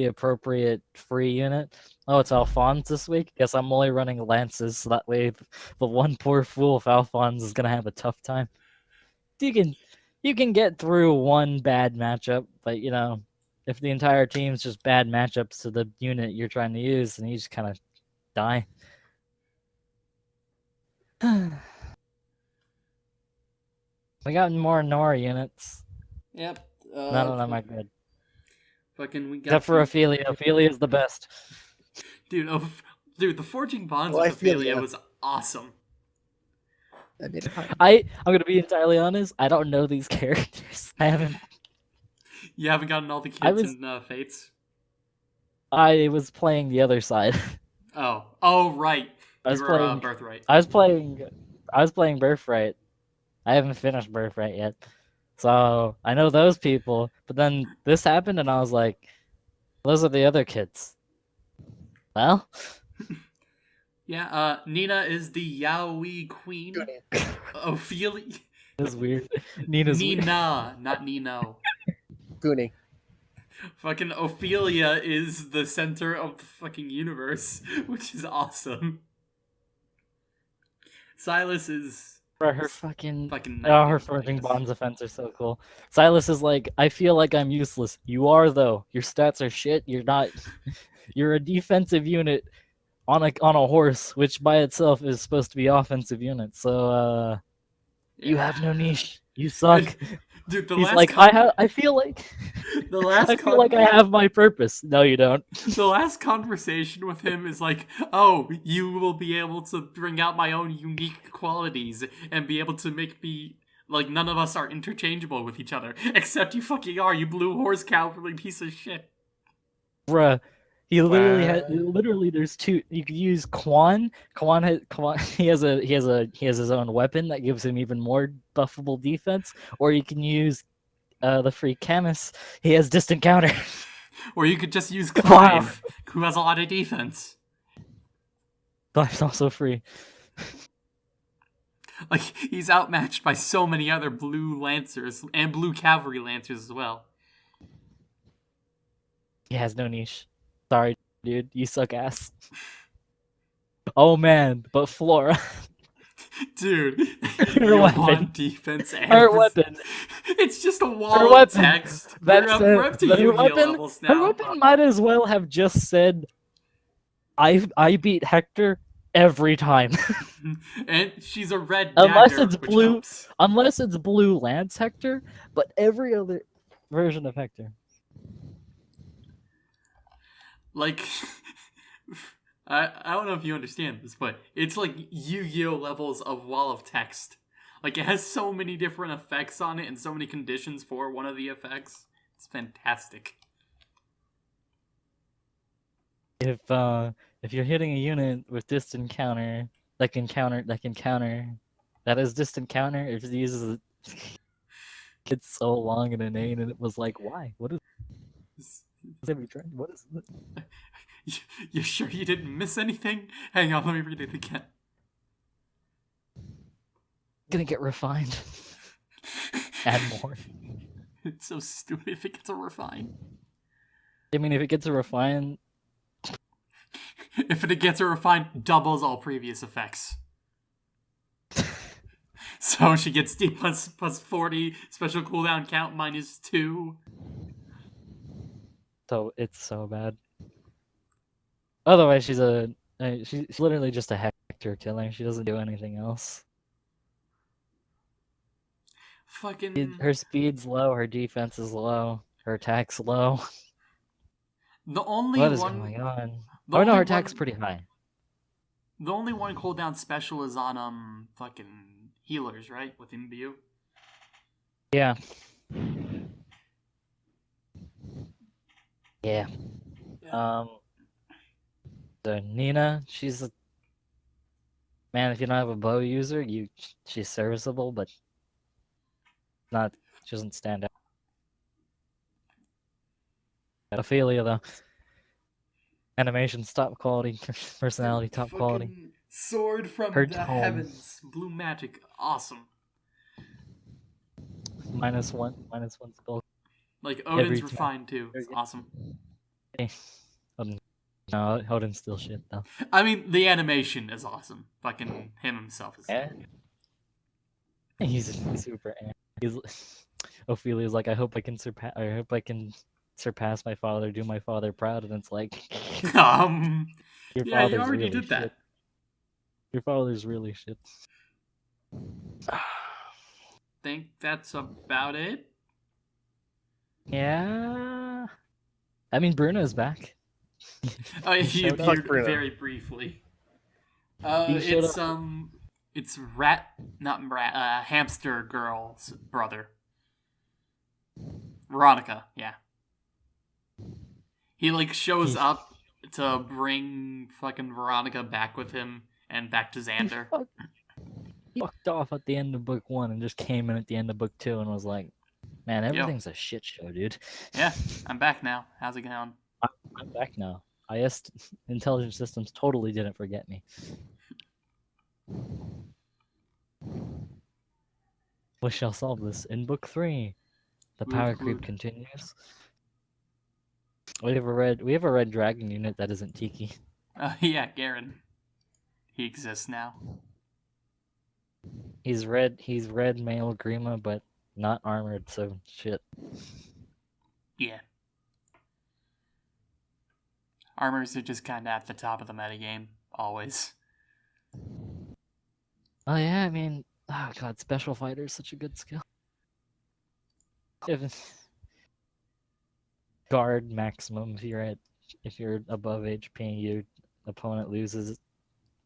appropriate free unit. Oh, it's Alphonse this week. Guess I'm only running lances, so that way the one poor fool of Alphonse is gonna have a tough time. You can get through one bad matchup, but if the entire team's just bad matchups to the unit you're trying to use, then you just kind of die. We got more Nora units. Yep. None of them are good. Fucking we got Except for Ophelia. Ophelia's the best. dude. Dude, the forging bonds Well, with Ophelia Ophelia. was awesome. I mean, I'm gonna be entirely honest. I don't know these characters. I haven't. You haven't gotten all the I kids was- in Fates. I was playing the other side. Oh, right. I was You were playing. Birthright. I was playing Birthright. I haven't finished Birthright yet, so I know those people. But then this happened, and I was like, "Those are the other kids." Well, Yeah. Nina is the Yaoi queen. Ophelia. this is weird. Nina's weird. Nina, not Nino. Goonie. Fucking Ophelia is the center of the fucking universe, which is awesome. Silas is For her fucking. fucking. Oh, her forging bonds offense are so cool. Silas is like, I feel like I'm useless. You are though. Your stats are shit. You're not. You're a defensive unit on a horse, which by itself is supposed to be offensive unit. So you have no niche. You suck. Dude, He's like, I feel like the last I feel like I have my purpose. No, you don't. The last conversation with him is like, oh, you will be able to bring out my own unique qualities and be able to make me like none of us are interchangeable with each other, except you fucking are, you blue horse cowardly piece of shit. Bruh. He literally there's two. You could use Quan. Quan he has his own weapon that gives him even more buffable defense, or you can use the free Camus. He has distant counter. Or you could just use Clive, who has a lot of defense. Clive's also free. Like, he's outmatched by so many other blue lancers and blue cavalry lancers as well. He has no niche. Sorry, dude. You suck ass. Oh man, but Flora. Dude, Her you weapon. want defense and Her weapon. It's just a Her wall of weapon. text. That's We're up to her Yu-Gi-Oh weapon. levels Her now. weapon might as well have just said, "I beat Hector every time." And she's a red Unless dagger, it's which blue. helps. Unless it's Blue Lance Hector, but every other version of Hector. Like, I don't know if you understand this, but it's like Yu-Gi-Oh levels of wall of text. Like, it has so many different effects on it and so many conditions for one of the effects. It's fantastic. If you're hitting a unit with distant counter that is distant counter, if it uses it's so long in a name, and it was like, why? What is what is it? You sure you didn't miss anything? Hang on, let me read it again. Gonna get refined. Add more. It's so stupid if it gets a refine. I mean, if it gets a refine, If it gets a refine, doubles all previous effects. So she gets D plus 40, special cooldown count -2. so it's so bad. Otherwise, she's literally just a Hector killer. She doesn't do anything else. Fucking... Her speed's low, her defense is low, her attack's low. The only What is one... going on? the Oh no, only her attack's one- pretty high. The only one cooldown special is on, fucking healers, right? With Imbue. Yeah. Yeah. So Nina, she's a man. If you don't have a bow user, she's serviceable, but she doesn't stand out. Ophelia though, animation's top quality, personality top quality. Fucking sword from Her the tone. heavens. Blue magic. Awesome. -1 spell. Like, Every Odin's time. refined too. It's awesome. No, Odin's still shit though. I mean, the animation is awesome. Fucking him himself is... Yeah. He's super. He's Ophelia's like, I hope I can surpass my father, do my father proud, and it's like, Yeah, your you father's already really did that. shit. Your father's really shit. Think that's about it? Yeah. I mean, Bruno's back. Oh, he showed up. appeared Fuck Bruno. very briefly. He showed It's up. it's hamster girl's brother. Veronica, yeah. He like shows up to bring fucking Veronica back with him and back to Xander. He fucked off at the end of book 1 and just came in at the end of book 2 and was like, "Man, everything's a shit show, dude." Yeah, I'm back now. How's it going? I'm back now. IS intelligence systems totally didn't forget me. We shall solve this in book 3. The power Woot creep woot. continues. We have a red dragon unit that isn't Tiki. Yeah, Garen. He exists now. He's red male Grima, but not armored, so shit. Yeah. Armors are just kind of at the top of the metagame, always. Oh yeah, I mean, oh god, special fighter is such a good skill. Guard maximum if you're above HP, your opponent loses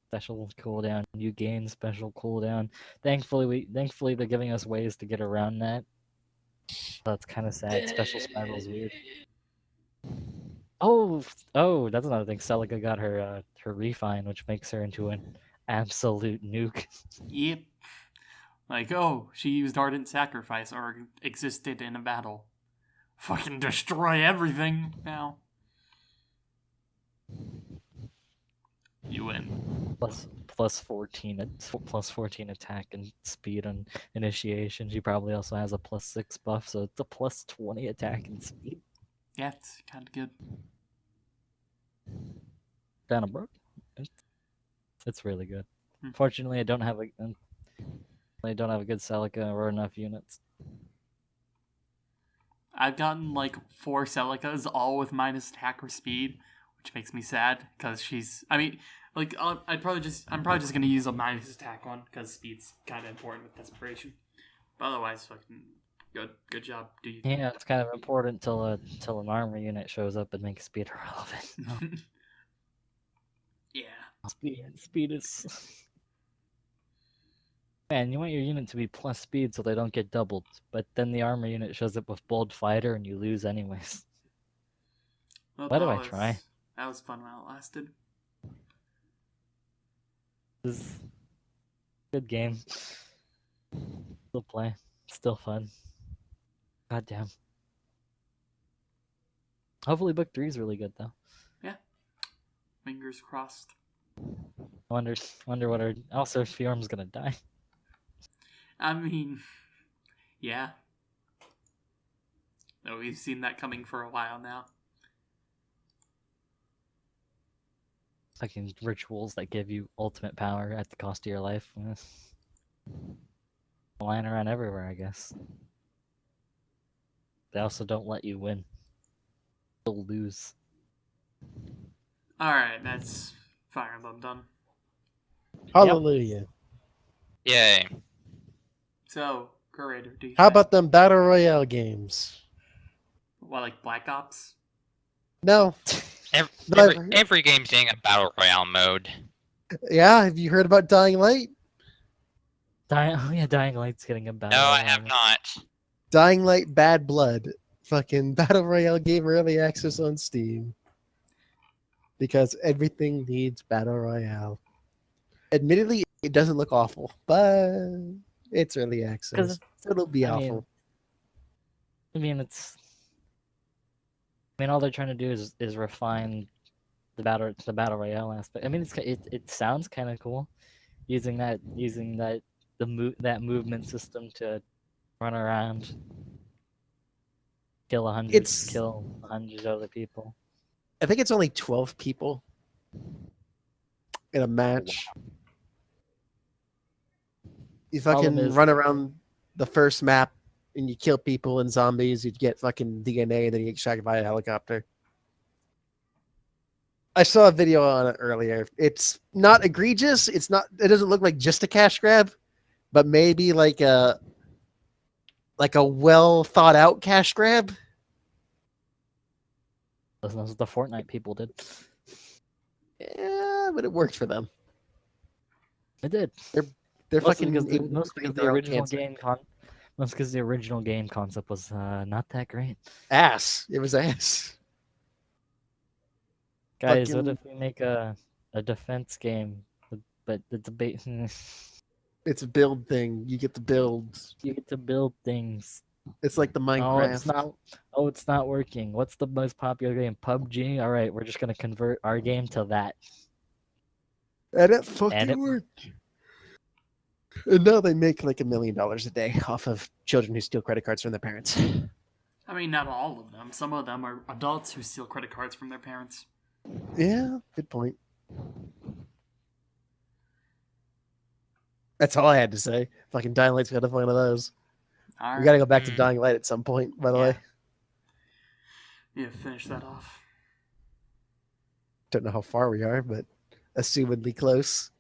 special cooldown, you gain special cooldown. Thankfully they're giving us ways to get around that. That's kind of sad. Special spiral's weird. Oh, that's another thing. Celica got her refine, which makes her into an absolute nuke. Yep. Like, oh, she used Ardent Sacrifice or existed in a battle. Fucking destroy everything now. You win. Plus 14 attack and speed on initiation. She probably also has a plus 6 buff, so it's a plus 20 attack and speed. Yeah, it's kind of good. Dannabrook. It's really good. Hmm. Fortunately, I don't have a good Celica or enough units. I've gotten like 4 Celicas, all with minus attack or speed, which makes me sad because she's. I mean, like I'm probably just gonna use a minus attack one because speed's kind of important with desperation. But otherwise, fucking good job, dude. Yeah, it's kind of important till an armor unit shows up and makes speed irrelevant. Yeah. Speed is. Man, you want your unit to be plus speed so they don't get doubled, but then the armor unit shows up with bold fighter and you lose anyways. Well, Why do I try? That was fun while it lasted. This is a good game. Still play. Still fun. Goddamn. Hopefully book 3 is really good though. Yeah. Fingers crossed. Wonder what our also Fjorm's gonna die. I mean, yeah. No, we've seen that coming for a while now. Fucking rituals that give you ultimate power at the cost of your life. Lying around everywhere, I guess. They also don't let you win. You'll lose. Alright, that's Fire Emblem done. Hallelujah. Yay. So, Curator, do you How think- about them Battle Royale games? What, like Black Ops? No. Every game's getting a battle royale mode. Yeah, have you heard about Dying Light? Dying Light's getting a battle. No, I royale. have not. Dying Light Bad Blood. Fucking Battle Royale game early access on Steam. Because everything needs Battle Royale. Admittedly, it doesn't look awful, but it's early access. So it'll be awful. I mean, all they're trying to do is refine the battle royale aspect. I mean, it sounds kind of cool, using that movement system to run around, kill 100 other people. I think it's only 12 people in a match. You fucking run around the first map and you kill people and zombies, you get fucking DNA and then you get shot by a helicopter. I saw a video on it earlier. It's not egregious. It doesn't look like just a cash grab, but maybe like a well thought out cash grab. That's what the Fortnite people did. Yeah, but it worked for them. It did. They're Mostly fucking because the, able to mostly create because the their own original cancer. mostly because the original game concept was not that great. Ass. It was ass. Guys, what Fucking- if we make a defense game, but the debate It's a build thing. You get to build. you get to build things. It's like the Oh, Minecraft. it's not. Oh, it's not working. What's the most popular game? PUBG. All right, we're just gonna convert our game to that. And it fucking And it- worked. And now they make like $1 million a day off of children who steal credit cards from their parents. I mean, not all of them. Some of them are adults who steal credit cards from their parents. Yeah, good point. That's all I had to say. Fucking Dying Light's got to find one of those. All right. We got to go back to Mm. Dying Light at some point, by the way. Yeah, finish that off. Don't know how far we are, but assumedly close.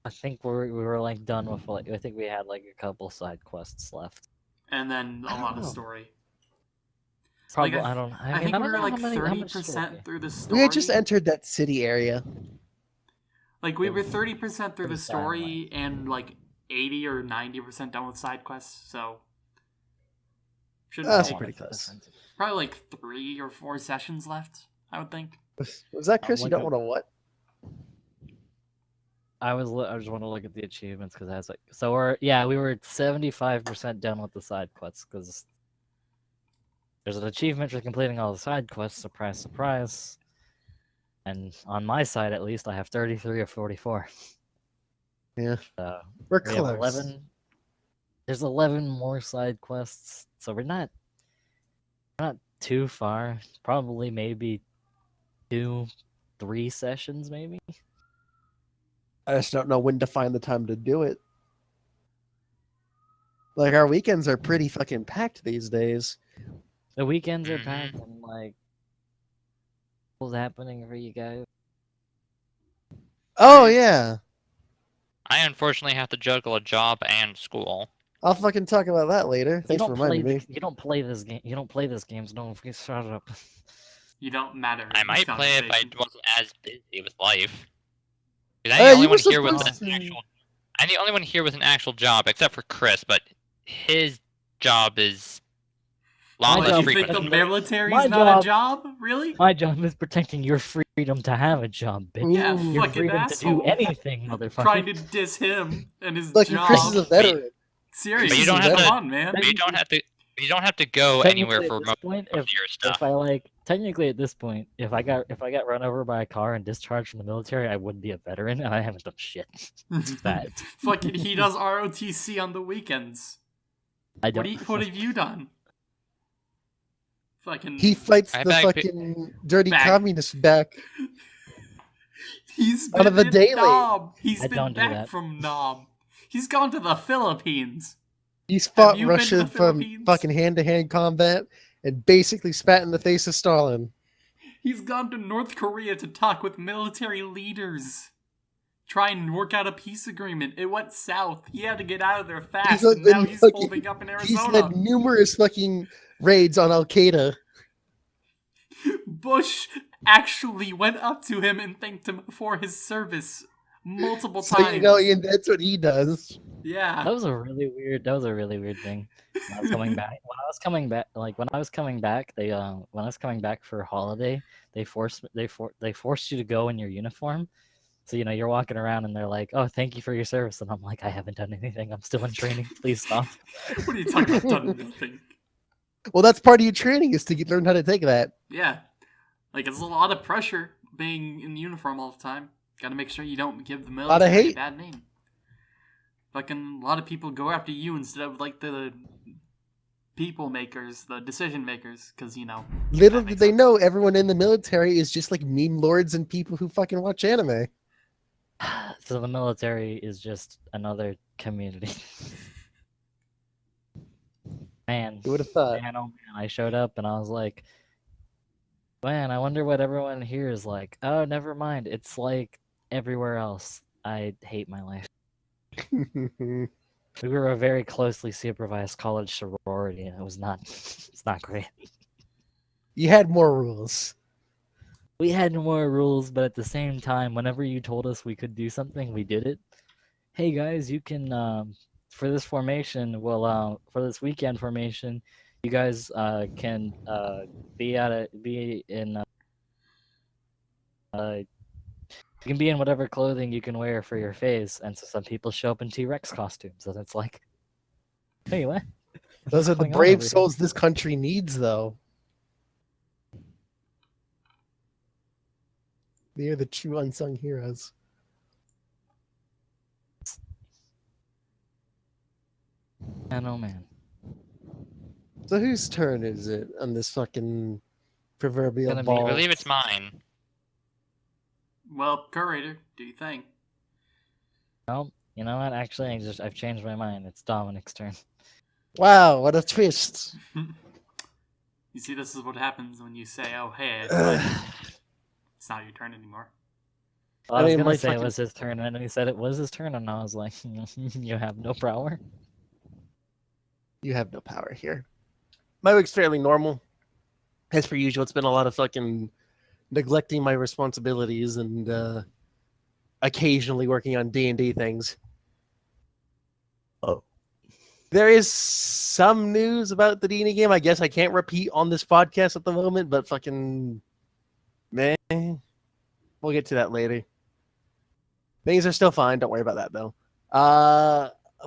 I think we were like done with like I think we had like a couple side quests left. And then a I lot don't of know. story. Probably Like, I don't. I mean, think I we don't were know like how much 30% story. through the story. We had just entered that city area. Like, we were 30% through the Pretty story and like 80 or 90% done with side quests, so. Shouldn't That's take pretty close. probably like 3 or 4 sessions left, I would think. Was that Chris? You like don't a- want to what? I just want to look at the achievements because that's like we were 75% done with the side quests because there's an achievement for completing all the side quests. Surprise, surprise. And on my side, at least, I have 33 or 44. Yeah. So We're we have close. 11. There's 11 more side quests, so we're not too far. Probably maybe 2, 3 sessions, maybe. I just don't know when to find the time to do it. Like, our weekends are pretty fucking packed these days. The weekends are Mhm. packed, and like, what's happening for you guys? Oh, yeah. I unfortunately have to juggle a job and school. I'll fucking talk about that later. You Thanks for don't play. reminding me. You don't play this game. You don't play this game. So don't shut up. You don't matter. I in might this play if I conversation. wasn't as busy with life. 'Cause I'm the only you one were here with supposed an to- actual. I'm the only one here with an actual job, except for Chris. But his job is long My What, less job- you think frequent. the military's My not a job- job? Really? My job is protecting your freedom to have a job, bitch. Yeah, Ooh. Your fucking freedom asshole. to do anything, motherfucker. Trying to diss him and his Fucking job. Chris is a veteran. Seriously, But you don't have come to- on, man. But you don't have to. You don't have to go Technically, anywhere at for this most point, of your stuff. if I like technically at this point, if I got run over by a car and discharged from the military, I would be a veteran, and I haven't done shit. It's bad. Fucking, he does ROTC on the weekends. I What, don't. what have you done? Fucking. He fights I the back- fucking dirty Back. communist back. He's out been of the in daily. Nam. He's I been don't do back that. from Nam. He's gone to the Philippines. He's fought you been to Russia the from Philippines? fucking hand-to-hand combat and basically spat in the face of Stalin. He's gone to North Korea to talk with military leaders. Try and work out a peace agreement. It went south. He had to get out of there fast, He's and now been he's fucking- holding up in He's Arizona. led numerous fucking raids on Al-Qaeda. Bush actually went up to him and thanked him for his service multiple So times. you know, Ian, that's what he does. Yeah. That was a really weird. That was a really weird thing. When I was coming back, when I was coming back, when I was coming back for holiday, they forced you to go in your uniform. So you're walking around and they're like, "Oh, thank you for your service," and I'm like, "I haven't done anything. I'm still in training. Please stop." What are you talking about? Done nothing. Well, that's part of your training is to learn how to take that. Yeah. Like, it's a lot of pressure being in uniform all the time. Gotta make sure you don't give the Lot of military a hate. bad name. Fucking a lot of people go after you instead of, like, the people makers, the decision makers, because, Little That did makes they sense. know everyone in the military is just like meme lords and people who fucking watch anime. So the military is just another community. Man, Who would have thought? man, oh man, I showed up and I was like, man, I wonder what everyone here is like. Oh, never mind. It's like everywhere else. I hate my life. We were a very closely supervised college sorority, and it's not great. You had more rules. we had more rules, but at the same time, whenever you told us we could do something, we did it. Hey guys, you can for this formation, for this weekend formation, you guys can be in you can be in whatever clothing you can wear for your phase, and so some people show up in T-Rex costumes, and it's like, hey, what? Those What's are the going on brave over here? souls this country needs, though. They are the true unsung heroes. Man, oh man. So whose turn is it on this fucking proverbial Gonna be- I ball? believe it's mine. Well, curator, do you think? No, you know what? Actually, I've changed my mind. It's Dominic's turn. Wow, what a twist! You see, this is what happens when you say, "Oh, hey, it's not your turn anymore." Well, I was mean, gonna my say it fucking- was his turn, and then he said it was his turn, and I was like, you have no power. You have no power here. My week's fairly normal. As per usual, it's been a lot of fucking neglecting my responsibilities and occasionally working on D&D things. Oh. There is some news about the D&D game. I guess I can't repeat on this podcast at the moment, but fucking... man, we'll get to that later. Things are still fine. Don't worry about that, though.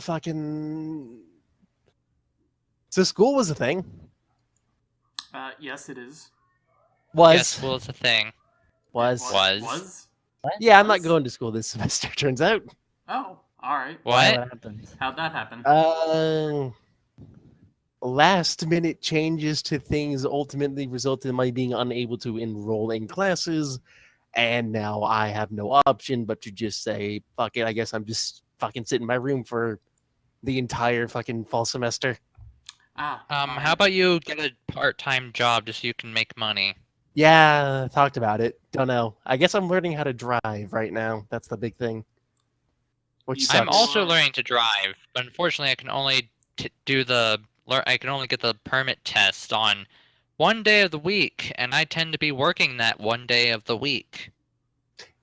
Fucking... So school was a thing. Yes, it is. Was. Yes, well, it's a thing. Was. Was? Yeah, I'm Was? not going to school this semester, turns out. Oh, all right. Why, What? happened? How'd that happen? Last minute changes to things ultimately resulted in my being unable to enroll in classes, and now I have no option but to just say, fuck it, I guess I'm just fucking sitting in my room for the entire fucking fall semester. all right. How about you get a part-time job just so you can make money? Yeah, talked about it. Don't know. I guess I'm learning how to drive right now. That's the big thing. Which You- sucks. I'm also learning to drive, but unfortunately, I can only I can only get the permit test on one day of the week, and I tend to be working that one day of the week.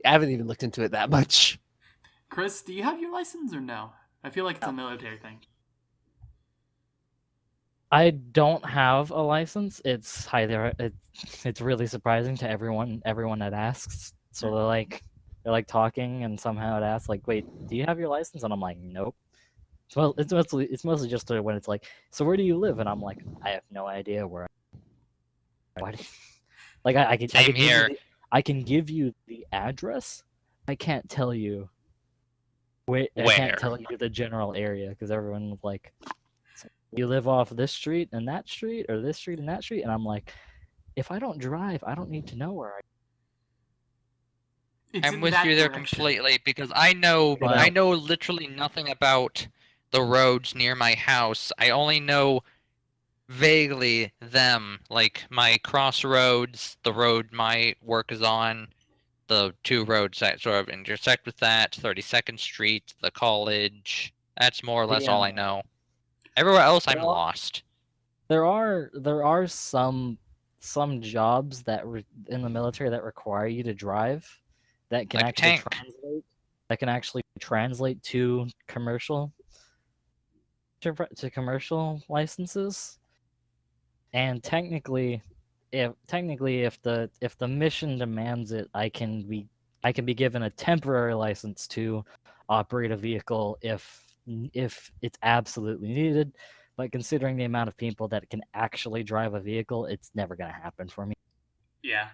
I haven't even looked into it that much. Chris, do you have your license or no? I feel like it's a military thing. I don't have a license. It's it's really surprising to everyone that asks. So they're like talking, and somehow it asks like, "Wait, do you have your license?" And I'm like, "Nope." Well, it's mostly just when it's like, "So where do you live?" And I'm like, "I have no idea where." Why? Like I can Same here. I can give you the address. I can't tell you where. I Where? can't tell you the general area because everyone's like, you live off this street and that street, or this street and that street, and I'm like, if I don't drive, I don't need to know where I. It's I'm in with that you there direction. completely because I know literally nothing about the roads near my house. I only know vaguely them, like my crossroads, the road my work is on, the two roads that sort of intersect with that, 32nd Street, the college. That's more or less all I know. Everywhere else, I'm Well, lost. There are some jobs in the military that require you to drive that can Like a actually tank. translate to commercial licenses. And technically if the mission demands it, I can be given a temporary license to operate a vehicle if it's absolutely needed. But considering the amount of people that can actually drive a vehicle, it's never going to happen for me. Yeah.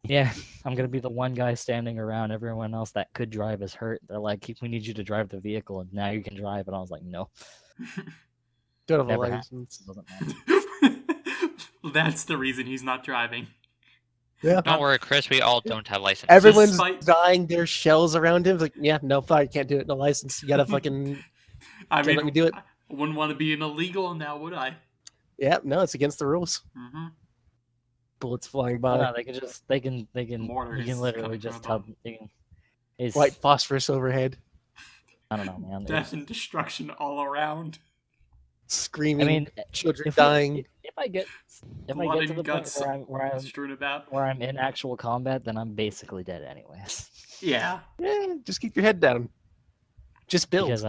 Yeah, I'm going to be the one guy standing around. Everyone else that could drive is hurt. They're like, we need you to drive the vehicle, and now you can drive. And I was like, no. Don't have a Never license. Doesn't matter. Well, that's the reason he's not driving. Yeah. Don't worry, Chris. We all don't have licenses. Everyone's Despite- dying their shells around him. It's like, yeah, no, fine, can't do it. No license. You gotta fucking... I Can't mean, let me do it. I wouldn't want to be an illegal now, would I? Yeah, no, it's against the rules. Mm-hmm. Bullets flying by. No, they can just they can Mortars you can literally coming just from tell above. they can, it's, White phosphorus overhead. I don't know, man. Death and destruction all around. Screaming. I mean, Children if dying. We, if I get Blood to and the point guts where strewn about. I'm in actual combat, then I'm basically dead anyways. Yeah. Yeah, just keep your head down. Just build. Because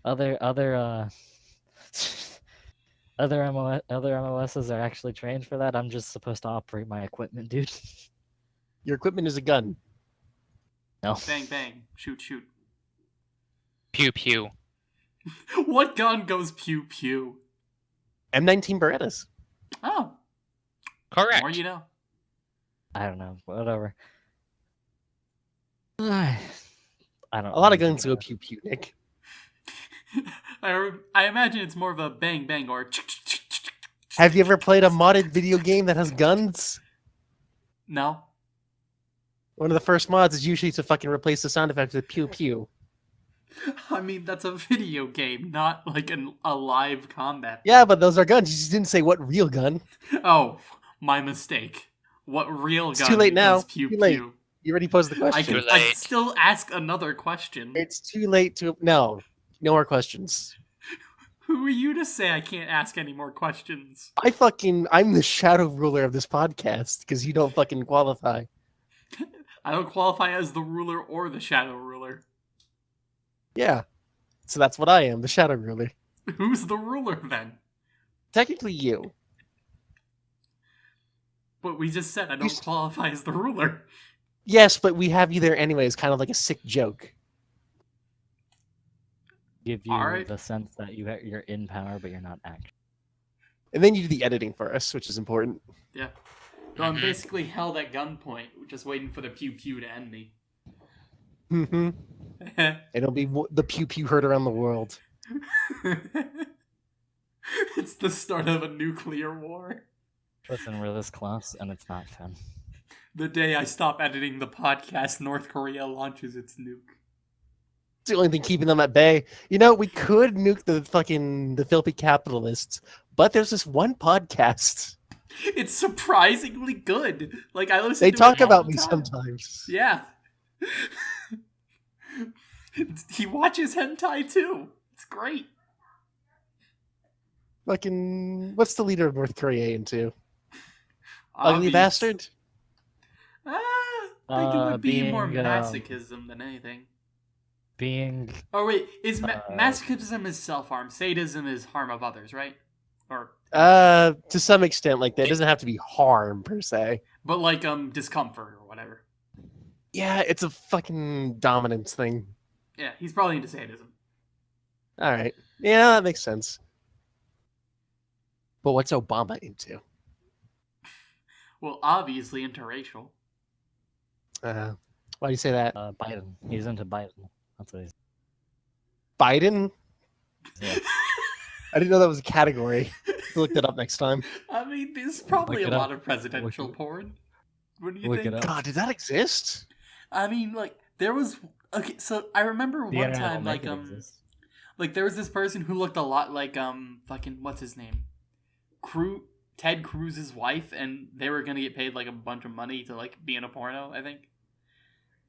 other other MOSs are actually trained for that. I'm just supposed to operate my equipment, dude. Your equipment is a gun. No. Bang, bang. Shoot, shoot. Pew pew. What gun goes pew pew? M19 Berettas. Oh, Correct. more you know. I don't know. Whatever. I don't. A lot of really guns know. go pew pew, Nick. I imagine it's more of a bang bang or. Have you ever played a modded video game that has guns? No. One of the first mods is usually to fucking replace the sound effect with pew pew. I mean, that's a video game, not like a live combat. Yeah, but those are guns. You just didn't say what real gun. Oh, my mistake. What real It's gun too late now. does pew Too late. pew? You already posed the I question. could Too late. I'd still ask another question. It's too late to... No. No more questions. Who are you to say I can't ask any more questions? I'm the shadow ruler of this podcast because you don't fucking qualify. I don't qualify as the ruler or the shadow ruler. Yeah. So that's what I am, the shadow ruler. Who's the ruler then? Technically you. But we just said I You don't s- qualify as the ruler. Yes, but we have you there anyways, kind of like a sick joke. Give you Alright. the sense that you're in power, but you're not actually. And then you do the editing for us, which is important. Yeah. So I'm basically held at gunpoint, just waiting for the pew pew to end me. Mm-hmm. It'll be the pew pew heard around the world. It's the start of a nuclear war. Listen, we're this close, and it's not fun. The day I stop editing the podcast, North Korea launches its nuke. It's the only thing keeping them at bay. You know, we could nuke the filthy capitalists, but there's this one podcast. It's surprisingly good. Like I listen They to talk it all about the me time. sometimes. Yeah. He watches hentai too. It's great. Fucking, what's the leader of North Korea into? Ugly Obvious. bastard? I think it would be more being, masochism than anything. Being Oh wait, is masochism is self-harm, sadism is harm of others, right? Or To some extent, like that. It doesn't have to be harm per se. but like discomfort or whatever. Yeah, it's a fucking dominance thing. Yeah, he's probably into sadism. All right. Yeah, that makes sense. But what's Obama into? Well, obviously interracial. Why do you say that? Biden. He's into Biden. That's what he's. Biden? Yeah. I didn't know that was a category. Look it up next time. I mean, there's probably Look a it lot up. of presidential Look it- porn. What do you Look think? it up. God, did that exist? I mean, like there was okay. So I remember The one internet will time, make like it exist. like there was this person who looked a lot like fucking what's his name, Ted Cruz's wife, and they were gonna get paid like a bunch of money to like be in a porno.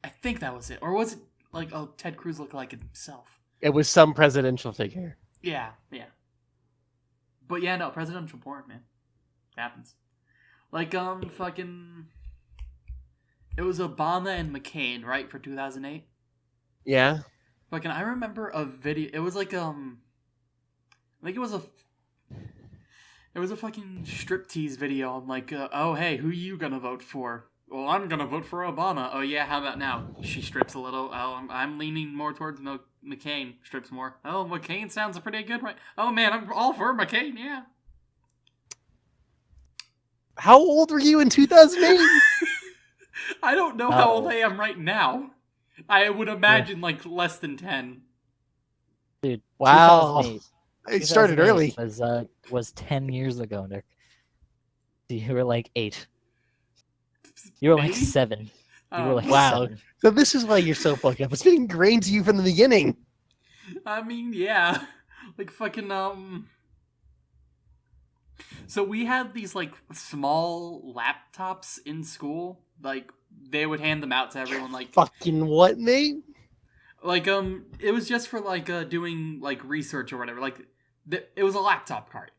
I think that was it, or was it like Ted Cruz looked like himself? It was some presidential figure. Yeah, yeah. But yeah, no, presidential porn, man, happens. Like fucking, it was Obama and McCain, right, for 2008. Yeah. Fucking, I remember a video. It was like I think it was a fucking striptease video. I'm like, oh hey, who you gonna vote for? Well, I'm gonna vote for Obama. Oh yeah, how about now? She strips a little. Oh, I'm leaning more towards McCain. Strips more. Oh, McCain sounds pretty good, right? Oh man, I'm all for McCain. Yeah. How old were you in 2008? I don't know how Oh. old I am right now. I would imagine like less than 10. Dude, Wow. 2008. It started early. 2008 was 10 years ago, Nick. You were like 8. You were like Maybe? 7. You were like Wow. 7. So this is why you're so fucked up. It's been ingrained to you from the beginning. I mean, yeah. Like fucking So we had these like small laptops in school. Like they would hand them out to everyone like Fucking what, mate? like it was just for like doing like research or whatever. Like it was a laptop cart.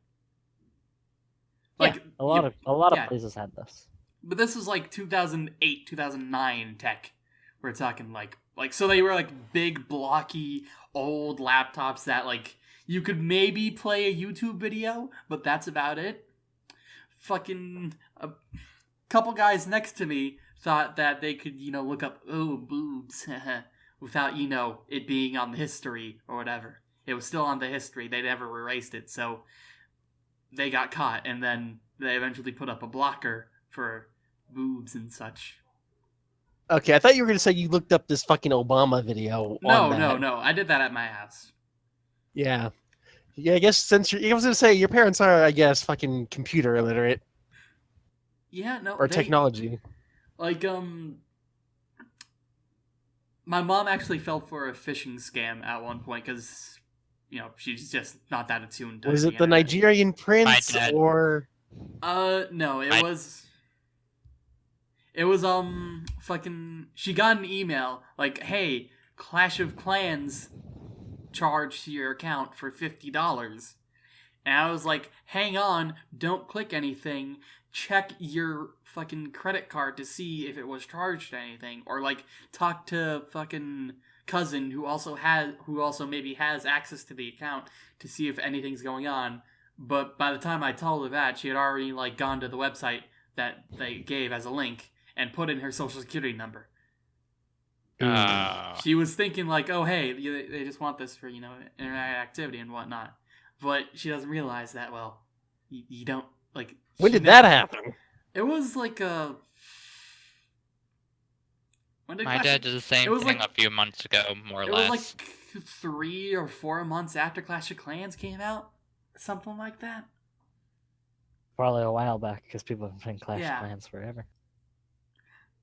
A lot of Yeah. places had this. But this was like 2008, 2009 tech. We're talking like so they were like big blocky old laptops that like you could maybe play a YouTube video, but that's about it. Fucking a couple guys next to me thought that they could, look up boobs without, it being on the history or whatever. It was still on the history. They never erased it, so they got caught, and then they eventually put up a blocker for boobs and such. Okay, I thought you were going to say you looked up this fucking Obama video. No. I did that at my house. Yeah. Yeah, I guess since I was going to say your parents are, I guess, fucking computer illiterate. Yeah, no. Or technology. Like, my mom actually fell for a phishing scam at one point because, she's just not that attuned to Was the it the internet. Nigerian prince or... No, it was... It was, fucking... She got an email, like, hey, Clash of Clans charged to your account for $50. And I was like, hang on, don't click anything, check your fucking credit card to see if it was charged to anything, or, like, talk to fucking cousin who also maybe has access to the account to see if anything's going on. But by the time I told her that, she had already, like, gone to the website that they gave as a link and put in her social security number. She was thinking like, oh, hey, they just want this for, internet activity and whatnot. But she doesn't realize that, well, you don't, like... When did that happen? It was like My dad did the same thing like, a few months ago, more or less. It was like 3 or 4 months after Clash of Clans came out. Something like that. Probably a while back, because people have been playing Clash of Clans forever.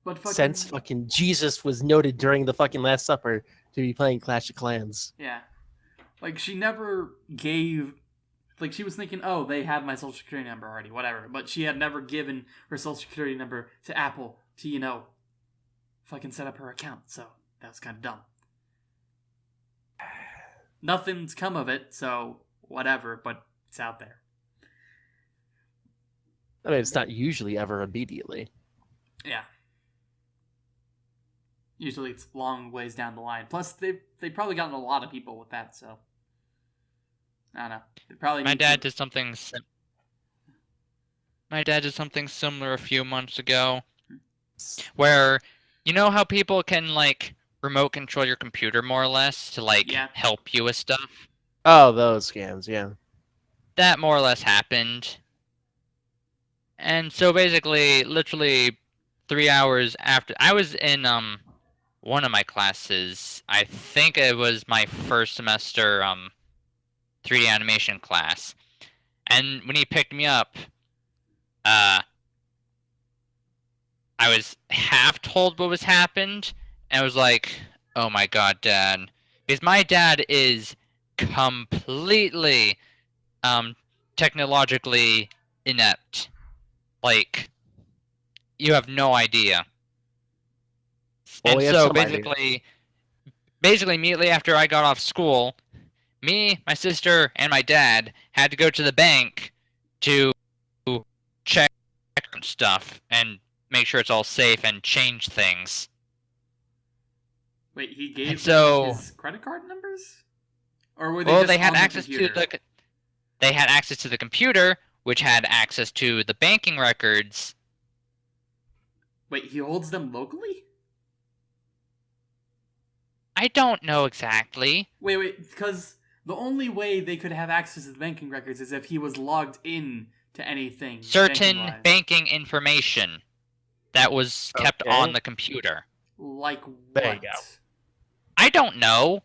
But Since fucking Jesus was noted during the fucking Last Supper to be playing Clash of Clans. Yeah. Like, she never gave... Like, she was thinking, oh, they have my social security number already, whatever. But she had never given her social security number to Apple to, fucking set up her account. So, that was kind of dumb. Nothing's come of it, so whatever, but it's out there. I mean, it's not usually ever immediately. Yeah. Usually it's long ways down the line. Plus, they've probably gotten a lot of people with that, so... I don't know. They probably My dad did something similar a few months ago, where you know how people can like remote control your computer more or less to like help you with stuff. Oh, those scams, yeah. That more or less happened, and so basically, literally 3 hours after I was in one of my classes, I think it was my first semester 3D animation class, and when he picked me up, I was half told what was happened, and I was like, oh my god, Dad. Because my dad is completely technologically inept. Like, you have no idea. Well, and so basically immediately after I got off school, me, my sister, and my dad had to go to the bank to check stuff and make sure it's all safe and change things. Wait, he gave his credit card numbers? Or were they just they had on access the computer? They had access to the computer, which had access to the banking records. Wait, he holds them locally? I don't know exactly. Wait, because the only way they could have access to the banking records is if he was logged in to anything. Certain banking information that was kept on the computer. Like what? There you go. I don't know.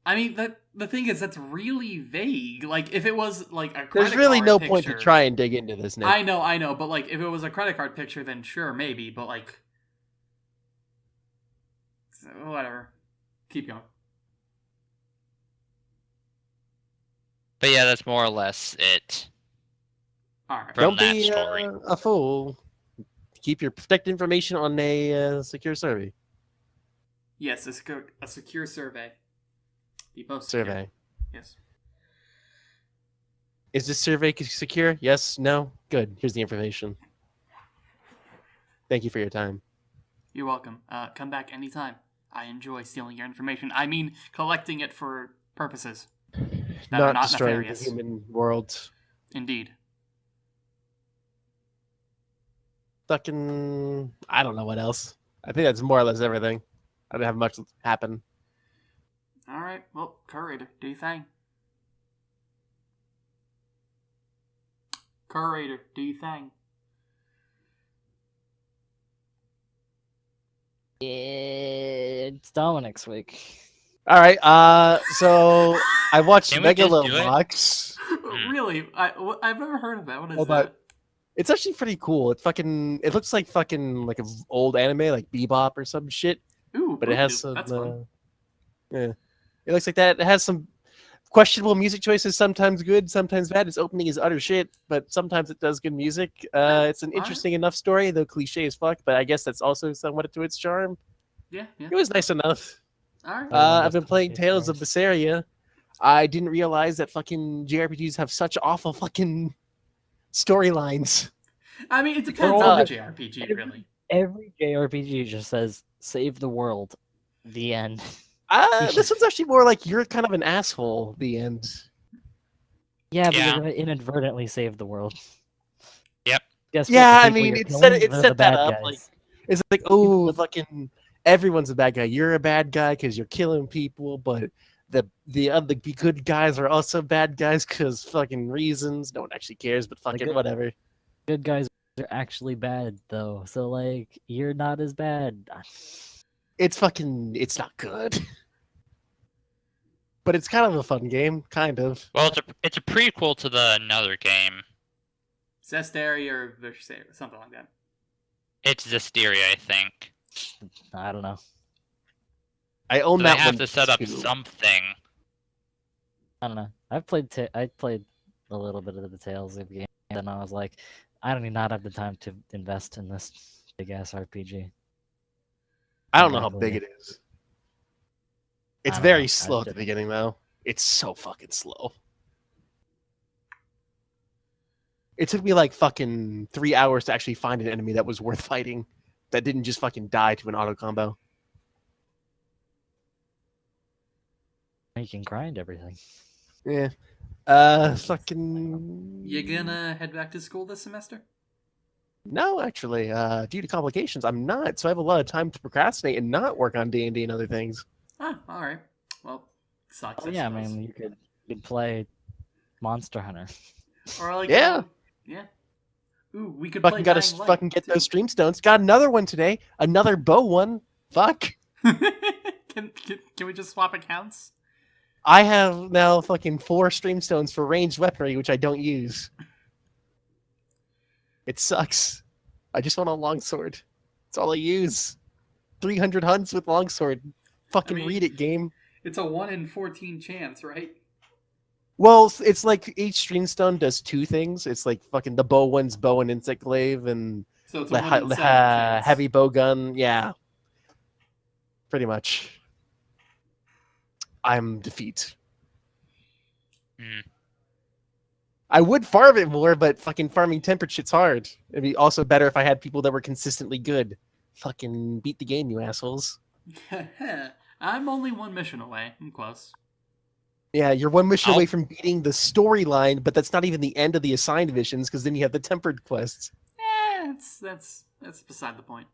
I mean, the thing is, that's really vague. Like, if it was, like, a credit There's really card no picture, point to try and dig into this, Nick. I know, but, like, if it was a credit card picture, then sure, maybe, but, like... Whatever. Keep going. But yeah, that's more or less it. Alright. Don't be a fool. Keep your protected information on a secure survey. Yes, a secure survey. Be most Survey. Yes. Is this survey secure? Yes? No? Good. Here's the information. Thank you for your time. You're welcome. Come back anytime. I enjoy stealing your information. I mean, collecting it for purposes that are Not not destroying nefarious. the human world. Indeed. Fucking... I don't know what else. I think that's more or less everything. I didn't have much happen. All right. Well, curator, do your thing. Curator, do your thing. It's Dominic's week. All right. So I watched Can we just do it? Megalobox. Really? I've never heard of that. What is Hold on. that? It's actually pretty cool. It looks like fucking like an old anime, like Bebop or some shit. Ooh, But it has some. that's fun. Yeah, it looks like that. It has some questionable music choices. Sometimes good, sometimes bad. Its opening is utter shit, but sometimes it does good music. It's an interesting enough story, though cliche as fuck. But I guess that's also somewhat to its charm. Yeah. It was nice enough. All right. I've been playing Tales of Berseria. I didn't realize that fucking JRPGs have such awful fucking storylines. I mean, it depends on the JRPG, really. Every JRPG just says "save the world," the end. This one's actually more like you're kind of an asshole. The end. Yeah, but Yeah. you're gonna inadvertently save the world. Yep. Guess what? Yeah, The I people mean, you're it killing, set they're the that bad up, guys. like, it's like, oh, fucking everyone's a bad guy. You're a bad guy because you're killing people, but the other good guys are also bad guys because fucking reasons. No one actually cares, but fucking good- whatever. Good guys are actually bad though, so like you're not as bad. It's not good. But it's kind of a fun game, kind of. Well, it's a prequel to another game. Zesteria or Versailles, something like that. It's Zestiria, I think. I don't know. I own So that they have one to set up too. something. I don't know. I played a little bit of the Tales of game, and I was like, I do not have the time to invest in this big ass RPG. I don't know how Exactly. big it is. It's I don't very know. slow I at the didn't- beginning, though. It's so fucking slow. It took me like fucking 3 hours to actually find an enemy that was worth fighting, that didn't just fucking die to an auto combo. You can grind everything. Yeah. Fucking. You gonna head back to school this semester? No, actually, due to complications, I'm not. So I have a lot of time to procrastinate and not work on D&D and other things. Ah, all right. Well, sucks. Oh, yeah, I mean, you could play Monster Hunter. Or like Yeah. yeah. Ooh, we could play Fucking gotta Dying Light, fucking get too. those stream stones. Got another one today. Another bow one. Fuck. can we just swap accounts? I have now fucking 4 stream stones for ranged weaponry, which I don't use. It sucks. I just want a longsword. That's all I use. 300 hunts with longsword. Fucking mean- read it, game. It's a 1 in 14 chance, right? Well, it's like each stream stone does 2 things. It's like fucking the bow one's bow and insect glaive, and So it's a the 1 in 7 chance. heavy bow gun. Yeah. Pretty much. I'm defeat. Hmm. I would farm it more, but fucking farming tempered shit's hard. It'd be also better if I had people that were consistently good. Fucking beat the game, you assholes. I'm only 1 mission away. I'm close. Yeah, you're 1 mission I'll- away from beating the storyline, but that's not even the end of the assigned missions, because then you have the tempered quests. That's beside the point.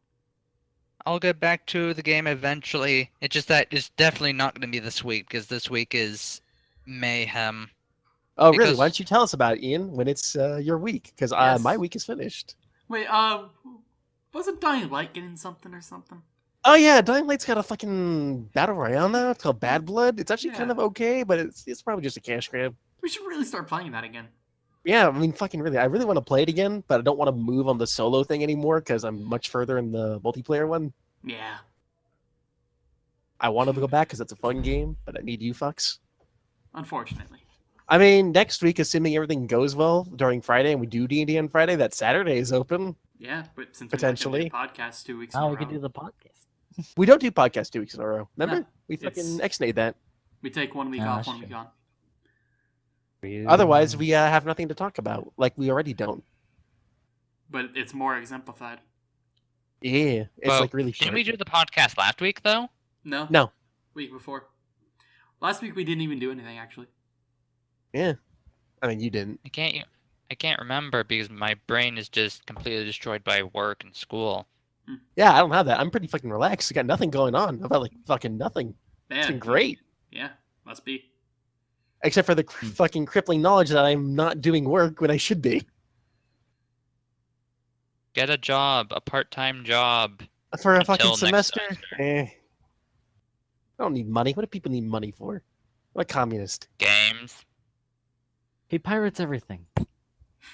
I'll get back to the game eventually. It's just that it's definitely not going to be this week because this week is mayhem. Oh, really? Because- Why don't you tell us about it, Ian, when it's your week? Because Yes. my week is finished. Wait, wasn't Dying Light getting something or something? Oh, yeah, Dying Light's got a fucking battle royale now. It's called Bad Blood. It's actually kind Yeah. of okay, but it's probably just a cash grab. We should really start playing that again. Yeah, I mean, fucking really. I really want to play it again, but I don't want to move on the solo thing anymore because I'm much further in the multiplayer one. Yeah. I want to go back because it's a fun game, but I need you fucks. Unfortunately. I mean, next week, assuming everything goes well during Friday and we do D&D on Friday, that Saturday is open. Yeah, but since Potentially. we have to do podcast 2 weeks in Now a we row, can do the podcast. We don't do podcast 2 weeks in a row. Remember? No, We it's- fucking ex-nate that. we take 1 week Yeah, off, that's 1 week true. on. Otherwise, we have nothing to talk about, like we already don't. But it's more exemplified. Yeah, it's But like really didn't short. we do the podcast last week though? No. No. Week before. Last week we didn't even do anything, actually. Yeah, I mean you didn't. I can't remember because my brain is just completely destroyed by work and school. Yeah, I don't have that. I'm pretty fucking relaxed. I got nothing going on. I've got like fucking nothing. It's Man, been great. Yeah, must be. Except for the fucking crippling knowledge that I'm not doing work when I should be. Get a job, a part-time job. For a Until fucking next semester? semester. I don't need money. What do people need money for? I'm a communist. Games. He pirates everything.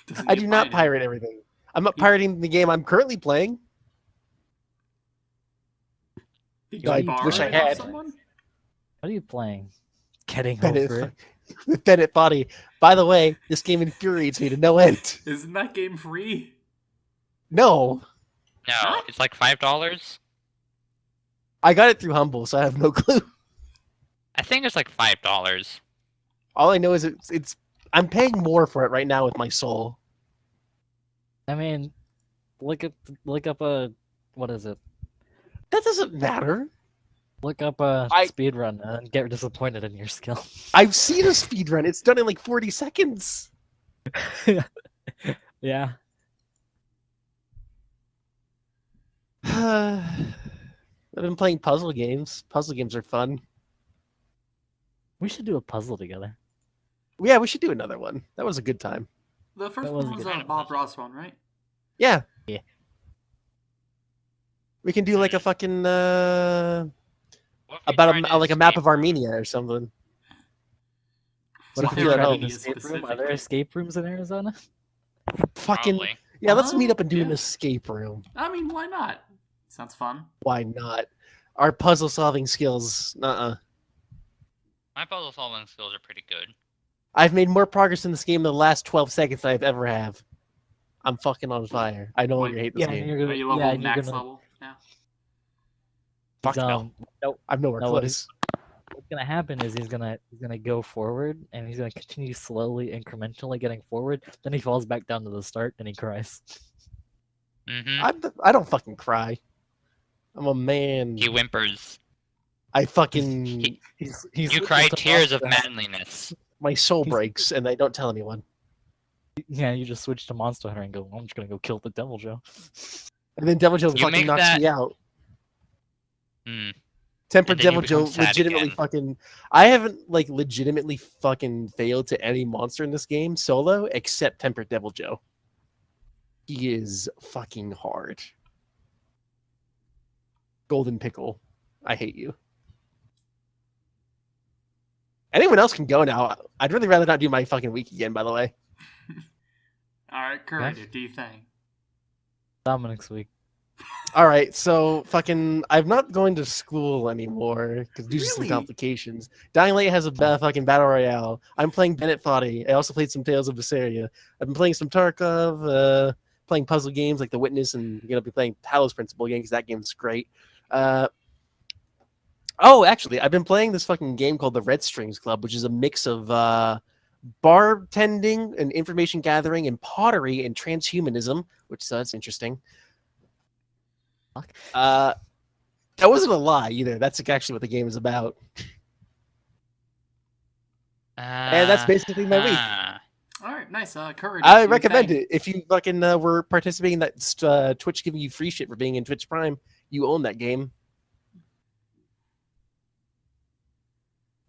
Doesn't I get do not mine. pirate everything. I'm not pirating the game I'm currently playing. Did No, I you borrow wish I it off had. someone? What are you playing? Getting Bennett, over it. with Bennett Body. By the way, this game infuriates me to no end. Isn't that game free? No. No, Huh? it's like $5. I got it through Humble, so I have no clue. I think it's like $5. All I know is it's I'm paying more for it right now with my soul. I mean, look up a what is it? That doesn't matter. Look up a I- speedrun and get disappointed in your skill. I've seen a speedrun. It's done in like 40 seconds. Yeah. I've been playing puzzle games. Puzzle games are fun. We should do a puzzle together. Yeah, we should do another one. That was a good time. The first That was one a was good on Bob Ross one, right? Yeah. Yeah. We can do like a fucking What if we about try to like a map escape of Armenia or something. What if Why we not? try Oh, an escape room? Are there escape rooms in Arizona? Fucking Probably. yeah. Let's meet up and do an Yeah. escape room. I mean, why not? Sounds fun. Why not? Our puzzle solving skills. My puzzle solving skills are pretty good. I've made more progress in this game in the last 12 seconds than I've ever have. I'm fucking on fire. I no longer hate this Yeah, game. you're Are gonna. you level Yeah, and you're max gonna. level now? Fuck no. Nope. I'm nowhere No, what close. What's gonna happen is he's gonna go forward and he's gonna continue slowly, incrementally getting forward. Then he falls back down to the start and he cries. Mm-hmm. I don't fucking cry. I'm a man. He whimpers. I fucking He's You cry tears of manliness. my soul he's- breaks and I don't tell anyone. Yeah, you just switch to Monster Hunter and go. I'm just gonna go kill the Devil Joe. And then Devil Joe You fucking make knocks that- me out. Hmm. Tempered And then Devil you Joe become sad legitimately again. fucking. I haven't like legitimately fucking failed to any monster in this game solo except Tempered Devil Joe. He is fucking hard. Golden Pickle, I hate you. Anyone else can go now. I'd really rather not do my fucking week again, by the way. All right, Courage, what do you think? Dominic's week. All right, so fucking, I'm not going to school anymore because due to some Really? complications. Dying Light has a fucking battle royale. I'm playing Bennett Foddy. I also played some Tales of Berseria. I've been playing some Tarkov, playing puzzle games like The Witness, and gonna be playing Talos Principle again because that game's great. Oh, actually, I've been playing this fucking game called the Red Strings Club, which is a mix of bartending and information gathering and pottery and transhumanism, which that's interesting. That wasn't a lie either. That's actually what the game is about. And that's basically my week. Ah. All right, nice. Courage. I recommend it. If you fucking were participating in that Twitch giving you free shit for being in Twitch Prime, you own that game.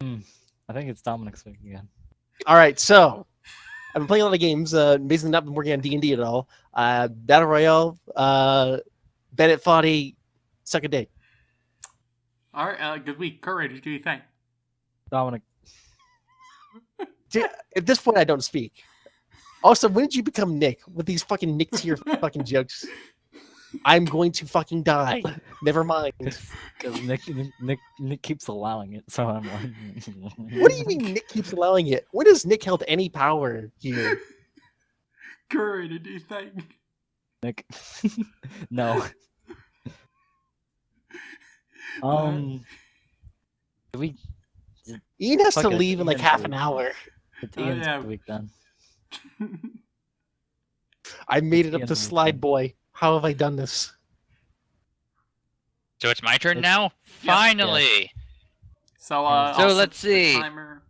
I think it's Dominic's week again. All right, so I've been playing a lot of games. Basically not been working on D&D at all. Battle Royale, Bennett Foddy, suck a dick. All right, good week. Courage, what do you think? Dominic. Dude, at this point, I don't speak. Also, when did you become Nick with these fucking Nick tier fucking jokes? I'm going to fucking die. Never mind. Because Nick keeps allowing it, so I'm like. What do you mean Nick keeps allowing it? When has Nick held any power here? Courage, what do you think? Nick? No. Do we? Ian has Fuck to it, leave in like Ian half should. an hour. It's Oh, Ian's yeah. week then. I made it It's up Ian's to week Slide then. Boy. How have I done this? So it's my turn It's- now? Finally! So, So I'll let's set the see. timer.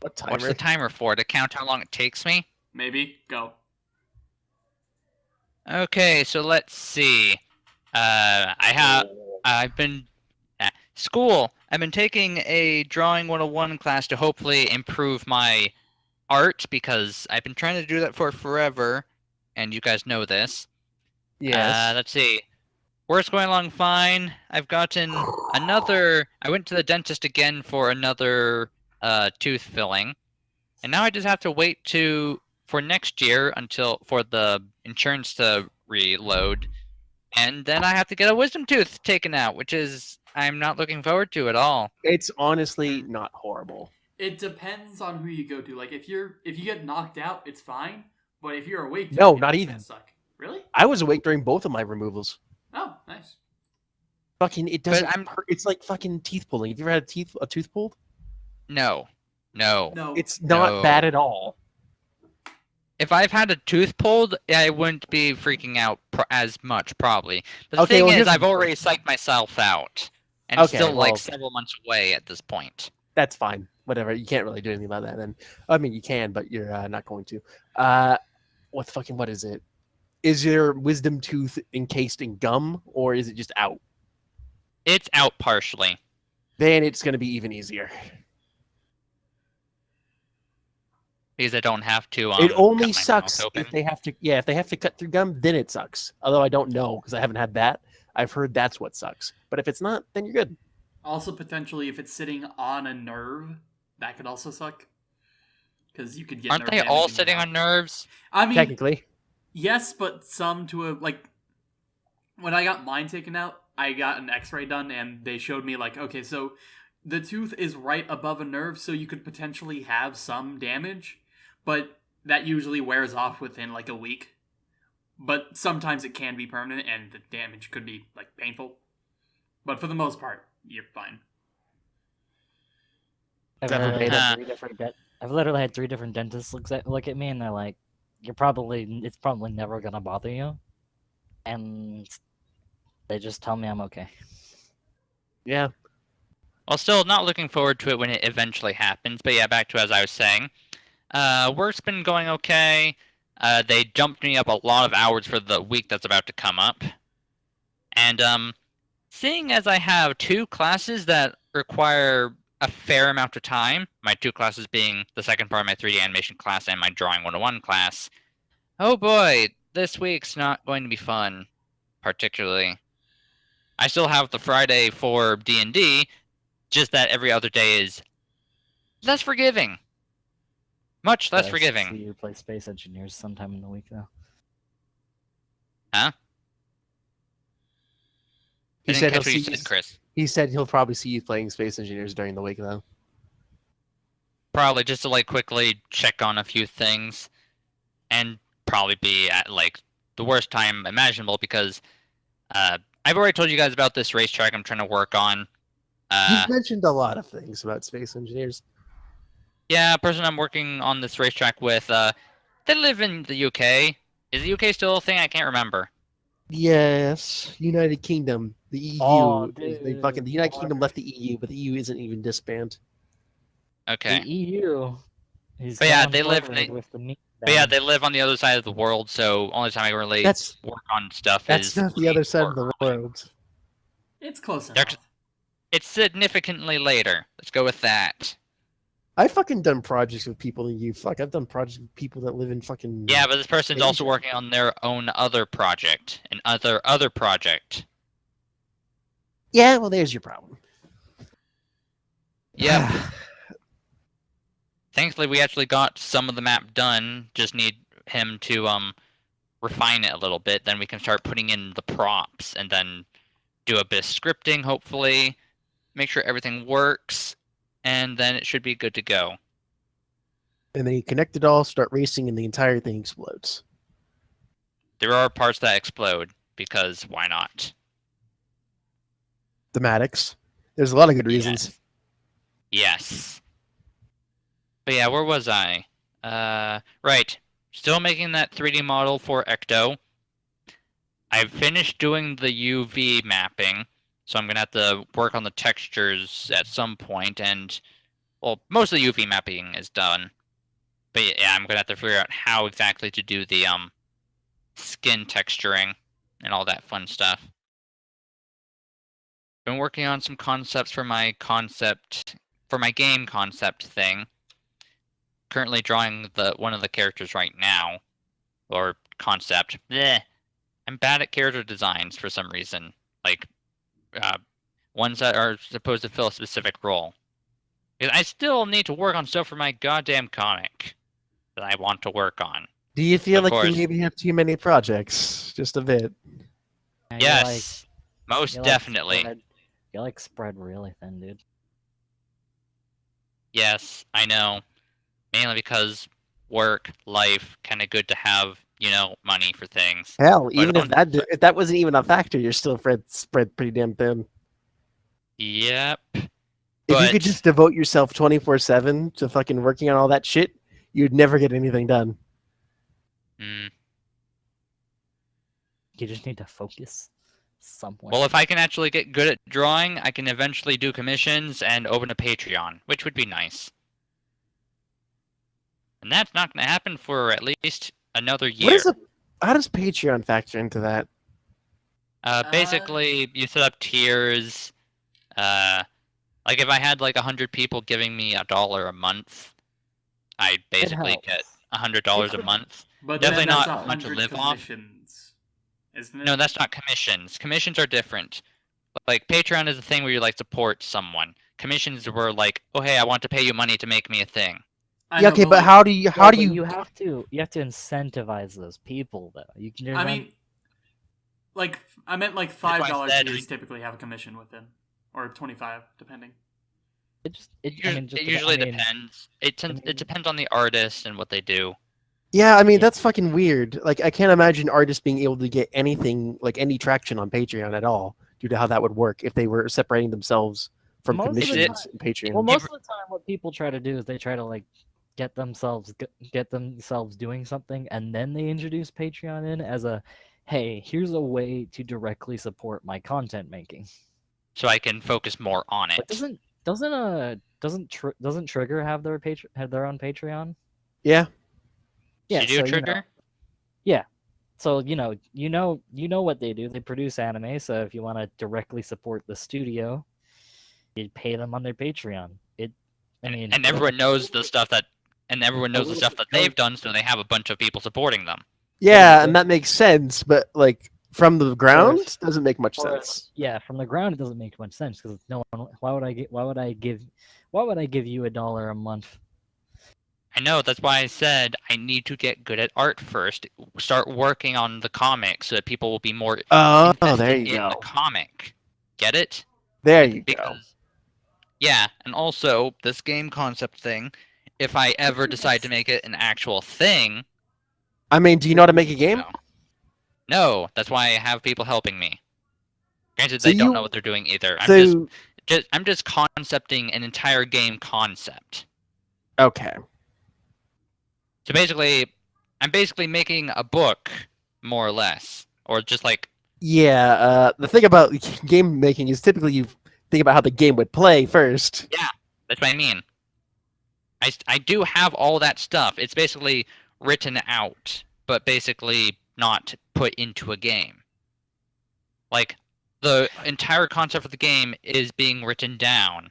What timer? What's the timer for? To count how long it takes me? Maybe. Go. Okay, so let's see. I've been school. I've been taking a drawing 101 class to hopefully improve my art because I've been trying to do that for forever, and you guys know this. Yes. Let's see. Work's going along fine. I've gotten another. I went to the dentist again for another tooth filling, and now I just have to wait for next year until for the insurance to reload, and then I have to get a wisdom tooth taken out, which is I'm not looking forward to at all. It's honestly not horrible. It depends on who you go to. Like, if you get knocked out, it's fine. But if you're awake, No, dude, not it's even. gonna suck. Really? I was awake during both of my removals. Oh, nice. Fucking, it doesn't I'm- hurt. It's like fucking teeth pulling. Have you ever had a tooth pulled? No. No. It's not No. bad at all. If I've had a tooth pulled, I wouldn't be freaking out as much, probably. The Okay, thing well, is, here's I've the- already psyched myself out, and it's Okay, still like well- several months away at this point. That's fine. Whatever. You can't really do anything about that then. I mean, you can, but you're not going to. What is it? Is your wisdom tooth encased in gum, or is it just out? It's out partially. Then it's going to be even easier. Because I don't have to. It only cut my sucks mouth open. if they have to. Yeah, if they have to cut through gum, then it sucks. Although I don't know because I haven't had that. I've heard that's what sucks. But if it's not, then you're good. Also, potentially, if it's sitting on a nerve, that could also suck. Because you could get. Aren't nerve they damage all in your sitting mouth. on nerves? I mean, Technically, yes, but some to a like. When I got mine taken out, I got an X-ray done, and they showed me like, okay, so the tooth is right above a nerve, so you could potentially have some damage, but that usually wears off within like a week. But sometimes it can be permanent, and the damage could be like painful. But for the most part, you're fine. I've Never literally made had it. three different I've literally had 3 different dentists look at me, and they're like, it's probably never gonna bother you, and they just tell me I'm okay. yeah. Well, still not looking forward to it when it eventually happens. But yeah, back to as I was saying. Work's been going okay. They jumped me up a lot of hours for the week that's about to come up. And seeing as I have 2 classes that require a fair amount of time, my 2 classes being the second part of my 3D animation class and my drawing 101 class, oh boy, this week's not going to be fun, particularly. I still have the Friday for D&D, just that every other day is less forgiving. Much less See forgiving. you play Space Engineers sometime in the week, though. Huh? He I said didn't he'll catch what you see. said, Chris. He said he'll probably see you playing Space Engineers during the week, though. Probably just to like quickly check on a few things, and probably be at like the worst time imaginable because I've already told you guys about this racetrack I'm trying to work on. You've mentioned a lot of things about Space Engineers. Yeah, person I'm working on this racetrack with, they live in the UK. Is the UK still a thing? I can't remember. Yes, United Kingdom, the EU. Oh, The United Kingdom left the EU, but the EU isn't even disbanded. Okay. The EU. But yeah, they live- they- with the meat. But yeah, they live on the other side of the world, so only time I can really That's work on stuff that's is not the other side of the world. It's close They're- enough. It's significantly later. Let's go with that. I've fucking done projects with people in EU. Fuck, I've done projects with people that live in fucking. Yeah, but this person's also Asia. working on their own other project, an other project. Yeah, well, there's your problem. Yep. Thankfully, we actually got some of the map done. Just need him to refine it a little bit. Then we can start putting in the props, and then do a bit of scripting. Hopefully, make sure everything works, and then it should be good to go. And then you connect it all, start racing, and the entire thing explodes. There are parts that explode because why not? Thematics. There's a lot of good reasons. Yes. But yeah, where was I? Right. Still making that 3D model for Ecto. I've finished doing the UV mapping, so I'm gonna have to work on the textures at some point, and well, most of the UV mapping is done. But yeah, I'm gonna have to figure out how exactly to do the skin texturing and all that fun stuff. Been working on some concepts for my game concept thing. Currently drawing one of the characters right now, or concept. Bleh. I'm bad at character designs for some reason, like ones that are supposed to fill a specific role. I still need to work on stuff for my goddamn comic that I want to work on. Do you feel Of like course. you maybe have too many projects? Just a bit. Yeah, Yes, most you're definitely. You're spread really thin, dude. Yes, I know. Mainly because work, life, kind of good to have, money for things. Hell, But even if don't- if that wasn't even a factor, you're still spread pretty damn thin. Yep. If you could But- just devote yourself 24/7 to fucking working on all that shit, you'd never get anything done. Mm. You just need to focus somewhere. Well, if I can actually get good at drawing, I can eventually do commissions and open a Patreon, which would be nice. And that's not going to happen for at least another year. How does Patreon factor into that? Basically, you set up tiers. Like if I had like 100 people giving me $1 a month, I basically get $100 a month. But Definitely then that's not much to 100 live off. commissions, isn't it? No, that's not commissions. Commissions are different. Like Patreon is a thing where you like support someone. Commissions were like, oh hey, I want to pay you money to make me a thing. I Yeah, know, okay, but like, how do you you have to incentivize those people though. You can. I mean, like I meant like why I $5 said- tiers typically have a commission with them, or 25 depending. it It usually depends. It depends on the artist and what they do. Yeah, I mean, Yeah. that's fucking weird. Like, I can't imagine artists being able to get anything, like any traction on Patreon at all, due to how that would work if they were separating themselves from Most of the commissions and Patreon. Well, most of the time, what people try to do is they try to like get themselves doing something, and then they introduce Patreon in as a, hey, here's a way to directly support my content making. So I can focus more on it. But doesn't Trigger have their own Patreon? Yeah. Yeah, you do so, Trigger? So you know what they do. They produce anime. So if you want to directly support the studio, you pay them on their Patreon. And everyone knows the stuff that they've done, so they have a bunch of people supporting them. Yeah, and that makes sense, but like from the ground doesn't make much sense. Yeah, from the ground it doesn't make much sense because no one. Why would I give you $1 a month? I know, that's why I said I need to get good at art first. Start working on the comic so that people will be more Oh, invested there you in go. the comic. Get it? There you go. Because yeah, and also This game concept thing, if I ever decide to make it an actual thing, I mean, do you know how to make a game? no, that's why I have people helping me. Granted, So they don't you- know what they're doing either. So, I'm just concepting an entire game concept. okay. So basically, I'm basically making a book, more or less, or just like Yeah, the thing about game making is typically you think about how the game would play first. that's what I mean. I do have all that stuff. It's basically written out, but basically not put into a game. Like the entire concept of the game is being written down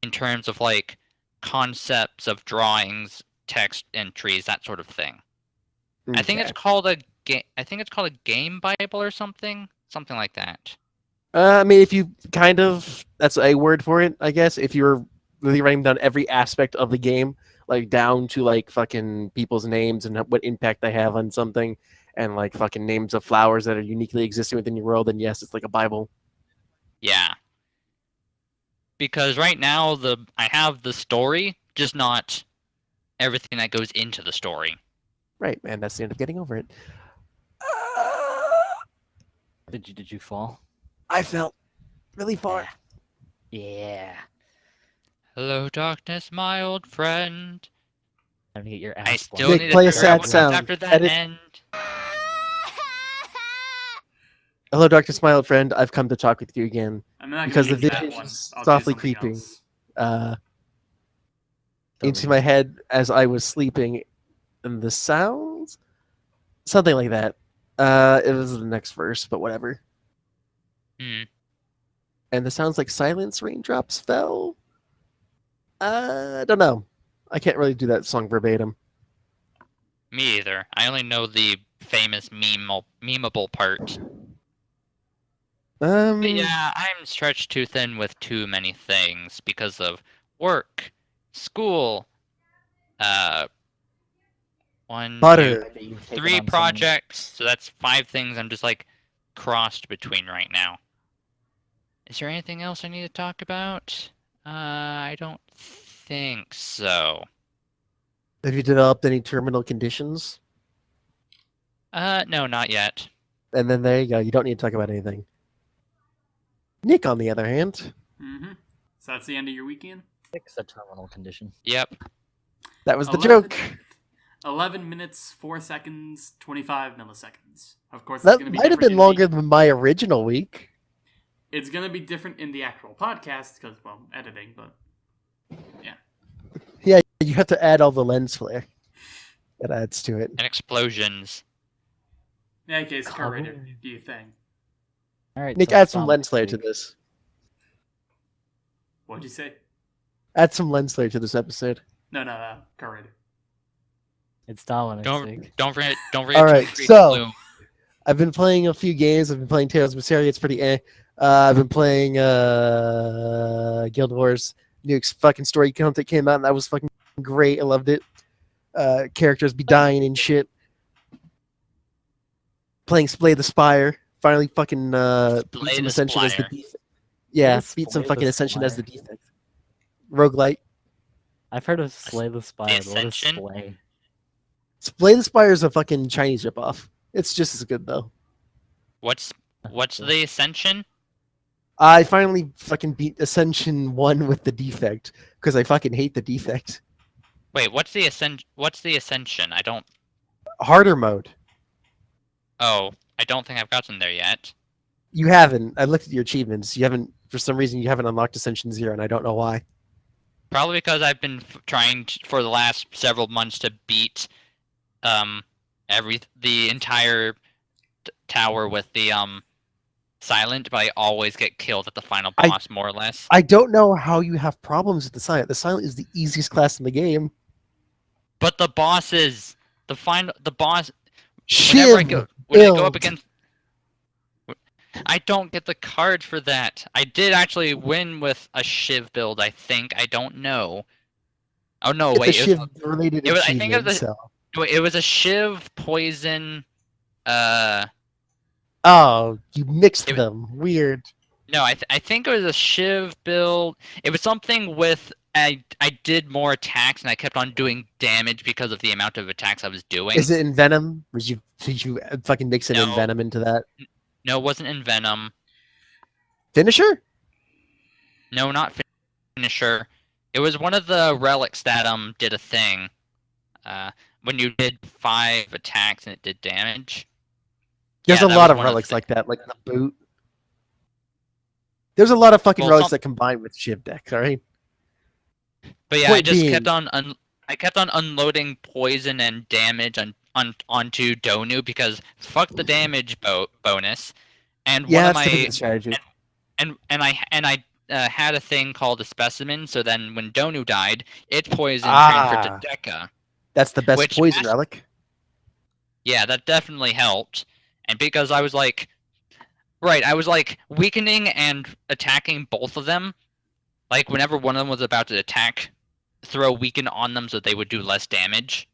in terms of like concepts of drawings, text entries, that sort of thing. I think it's called a game. I think it's called a game Bible or something like that. I mean, if you kind of, that's a word for it, I guess. If you're really writing down every aspect of the game, like down to like fucking people's names and what impact they have on something, and like fucking names of flowers that are uniquely existing within your world, then yes, it's like a Bible. Yeah. Because right now I have the story, just not everything that goes into the story. Right, and that's the end of getting over it. Did you fall? I felt really far. Yeah. Hello, darkness, my old friend. Time to get your ass. I still Nick, need play to a figure out sad what comes sound. after that Edit. end. Hello, Dr. Smile Friend. I've come to talk with you again. I'm not Because gonna the use that vision one. is I'll softly do something creeping. else. Into my head as I was sleeping, and the sounds, something like that. It was the next verse, but whatever. Hmm. And the sounds like silence raindrops fell. I don't know. I can't really do that song verbatim. Me either. I only know the famous memeable part. But yeah, I'm stretched too thin with too many things because of work, school, one, Butter. two, 3 projects. So that's 5 things I'm just like crossed between right now. Is there anything else I need to talk about? I don't think so. Have you developed any terminal conditions? No, not yet. And then there you go. You don't need to talk about anything. Nick, on the other hand, Mm-hmm. So that's the end of your weekend? Fix a terminal condition. Yep. that was the 11 joke. 11 minutes, 4 seconds, 25 milliseconds. Of course, it's That going to be might have different been in longer than my original week. It's going to be different in the actual podcast because, well, editing, but yeah. Yeah, you have to add all the lens flare. That adds to it. And explosions. In any case, Cover. Kurt, do you think? All right. Nick, so add it's some Dom's lens flare to week. this. What'd you say? Add some lens flare to this episode. No, Kurt. It's Dominic's Don't week. forget All to right, increase so- bloom. I've been playing a few games. I've been playing Tales of Berseria. It's pretty eh. I've been playing Guild Wars. New fucking story content came out, and that was fucking great. I loved it. Characters be dying and shit. Playing Splay the Spire. Finally fucking beat Splay some the Ascension as the Spire. defect. Yeah, Splay beat some the fucking Ascension as the Spire. defect. Roguelite. I've heard of Slay the Spire. What is Ascension? Slay? Splay the Spire is a fucking Chinese ripoff. It's just as good though. What's the Ascension? I finally fucking beat Ascension 1 with the defect because I fucking hate the defect. Wait, what's the Ascension? I don't. Harder mode. Oh, I don't think I've gotten there yet. You haven't. I looked at your achievements. You haven't, for some reason, you haven't unlocked Ascension 0, and I don't know why. Probably because I've been trying for the last several months to beat the entire tower with the silent, but I always get killed at the final boss, more or less. I don't know how you have problems with the Silent. The Silent is the easiest class in the game. But the bosses, the boss. Shiv When I go up build. against, I don't get the card for that. I did actually win with a Shiv build, I think. I don't know. Oh no, Get wait. the Shiv related it was- I think it achievement. was So. Wait, it was a Shiv poison. Oh, you mixed It- them. Weird. No, I think it was a Shiv build. It was something with I did more attacks and I kept on doing damage because of the amount of attacks I was doing. Is it in Venom? Did you fucking mix it in No. Venom into that? No, it wasn't in Venom. Finisher? No, not Finisher. It was one of the relics that did a thing. When you did 5 attacks and it did damage. There's Yeah, a that lot was of one relics the- like that, like the boot. There's a lot of fucking Well, relics some- that combine with Shiv decks, alright? But yeah, I Point just being- kept on I kept on unloading poison and damage onto Donu because fuck the damage bonus. And Yeah, one of that's typically my the strategy. and I had a thing called a specimen. So then when Donu died, its poison transferred to Deka. That's the best which poison has- relic. Yeah, that definitely helped. And because I was like, right, I was like weakening and attacking both of them. Like whenever one of them was about to attack, throw weaken on them so they would do less damage.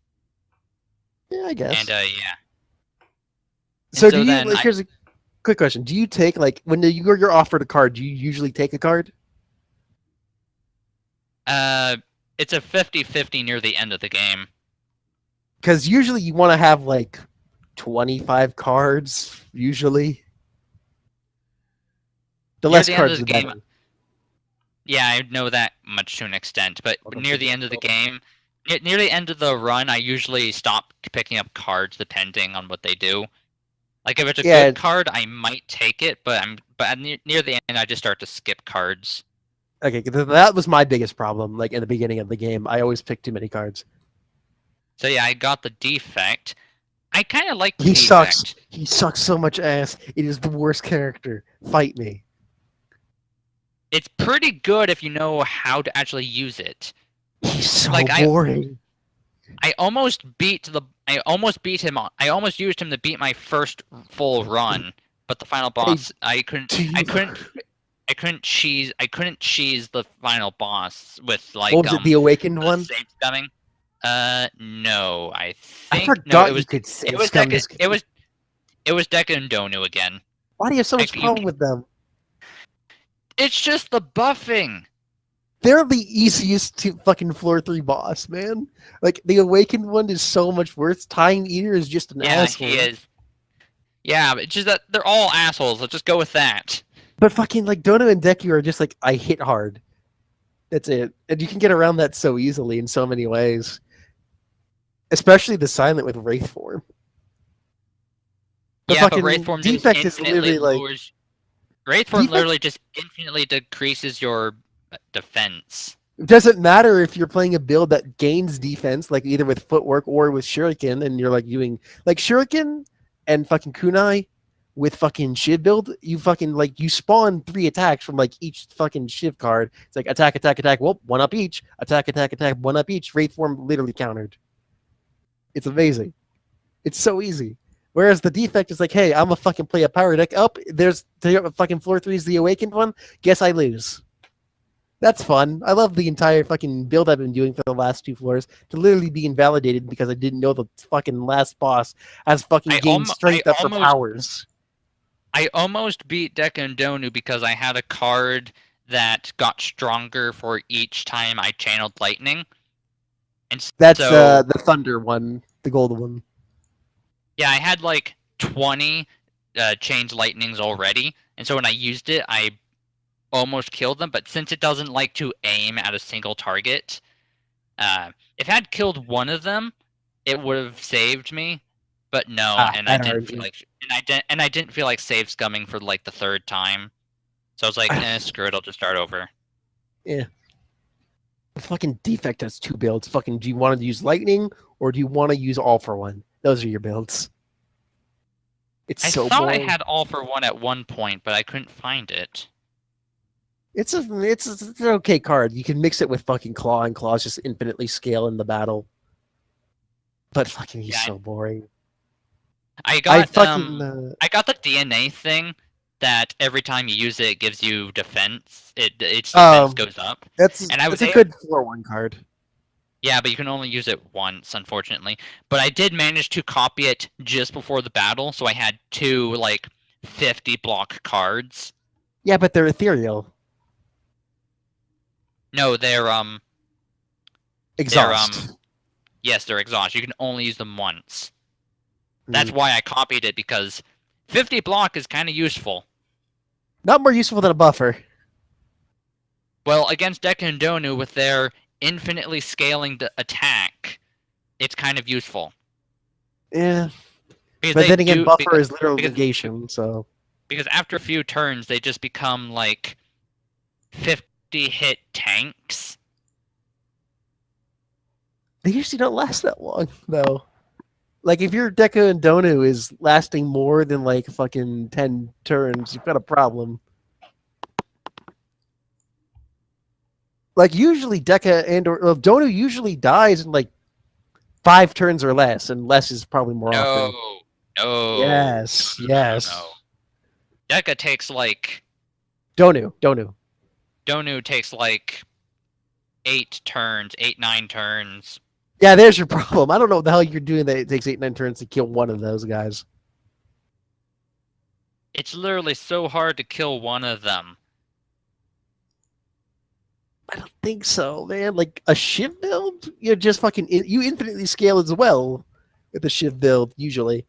Yeah, I guess. And yeah. so and do so you, then like, here's a quick question. Do you take, like, when you're offered a card, do you usually take a card? It's a 50-50 near the end of the game. Because usually you want to have, like, 25 cards, usually. The Near less the end cards, of the the game, better. Yeah, I know that much to an extent, but Welcome near to the the end of the world. game, near the end of the run, I usually stop picking up cards depending on what they do. Like if it's a Yeah, good card, I might take it, but near the end, I just start to skip cards. okay, that was my biggest problem. Like in the beginning of the game, I always picked too many cards. So yeah, I got the defect. I kind of like the He sucks. defect. He sucks so much ass. It is the worst character. Fight me. It's pretty good if you know how to actually use it. He's so Like boring. I almost beat him on. I almost used him to beat my first full run, but the final boss, I couldn't cheese the final boss with like What was it? The Awakened the one? save scumming. No, I I think no. forgot It was you could save it was scum Deca, this. it was Deca and Donu again. Why do you have so much Like, problem with them? It's just the buffing. They're the easiest to fucking floor 3 boss, man. Like the Awakened one is so much worse. Time Eater is just an Yeah, asshole. he is. Yeah, but it's just that they're all assholes. Let's just go with that. But fucking like Dono and Deku are just like I hit hard. That's it. And you can get around that so easily in so many ways. Especially the silent with Wraith form. The Yeah, but fucking Wraith form just defect is infinitely literally like lowers. Wraith form defect literally just infinitely decreases your defense. it doesn't matter if you're playing a build that gains defense, like either with footwork or with shuriken, and you're like doing like shuriken and fucking kunai with fucking shiv build, you fucking like you spawn 3 attacks from like each fucking shiv card. It's like attack, attack, attack, well, 1 up each, attack, attack, attack, 1 up each. Wraith form literally countered. It's amazing. It's so easy. Whereas the defect is like, hey, I'm gonna fucking play a power deck up. There's fucking floor 3 is the awakened one. Guess I lose. That's fun. I love the entire fucking build I've been doing for the last 2 floors to literally be invalidated because I didn't know the fucking last boss has fucking gained strength up for powers. I almost beat Deca and Donu because I had a card that got stronger for each time I channeled lightning. And That's so, the thunder one, the gold one. yeah, I had like 20 chained lightnings already, and so when I used it, I almost killed them. But since it doesn't like to aim at a single target, if I had killed one of them, it would have saved me. But no, and I didn't feel like, and I didn't feel like save scumming for like the 3rd time. So I was like, screw it, I'll just start over. Yeah. The fucking defect has 2 builds. Fucking, do you want to use lightning or do you want to use all for one? Those are your builds. It's so I thought boring. I had all for one at one point, but I couldn't find it. It's an okay card. You can mix it with fucking Claw, and Claw's just infinitely scale in the battle. But fucking, he's so boring. I got I got the DNA thing that every time you use it, it gives you defense. Its defense goes up. That's a good floor 1 card. Yeah, but you can only use it once, unfortunately. But I did manage to copy it just before the battle, so I had 2 like 50 block cards. Yeah, but they're ethereal. No, they're exhaust. Yes, they're exhaust. You can only use them once. That's why I copied it, because 50 block is kind of useful. Not more useful than a buffer. Well, against Deca and Donu, with their infinitely scaling attack, it's kind of useful. Yeah. Because but then again, buffer is literal negation, so... Because after a few turns, they just become, like, 50-hit tanks. They usually don't last that long, though. Like, if your Deca and Donu is lasting more than, like, fucking 10 turns, you've got a problem. Like, usually Deca or Donu usually dies in, like, 5 turns or less, and less is probably more often. No. Yes, yes. No. Deca takes, like... Donu. Donu takes, like, 8 turns, 8-9 turns. Yeah, there's your problem. I don't know what the hell you're doing that it takes 8-9 turns to kill one of those guys. It's literally so hard to kill one of them. I don't think so, man. Like, a Shiv build? You're just fucking... You infinitely scale as well with the Shiv build, usually.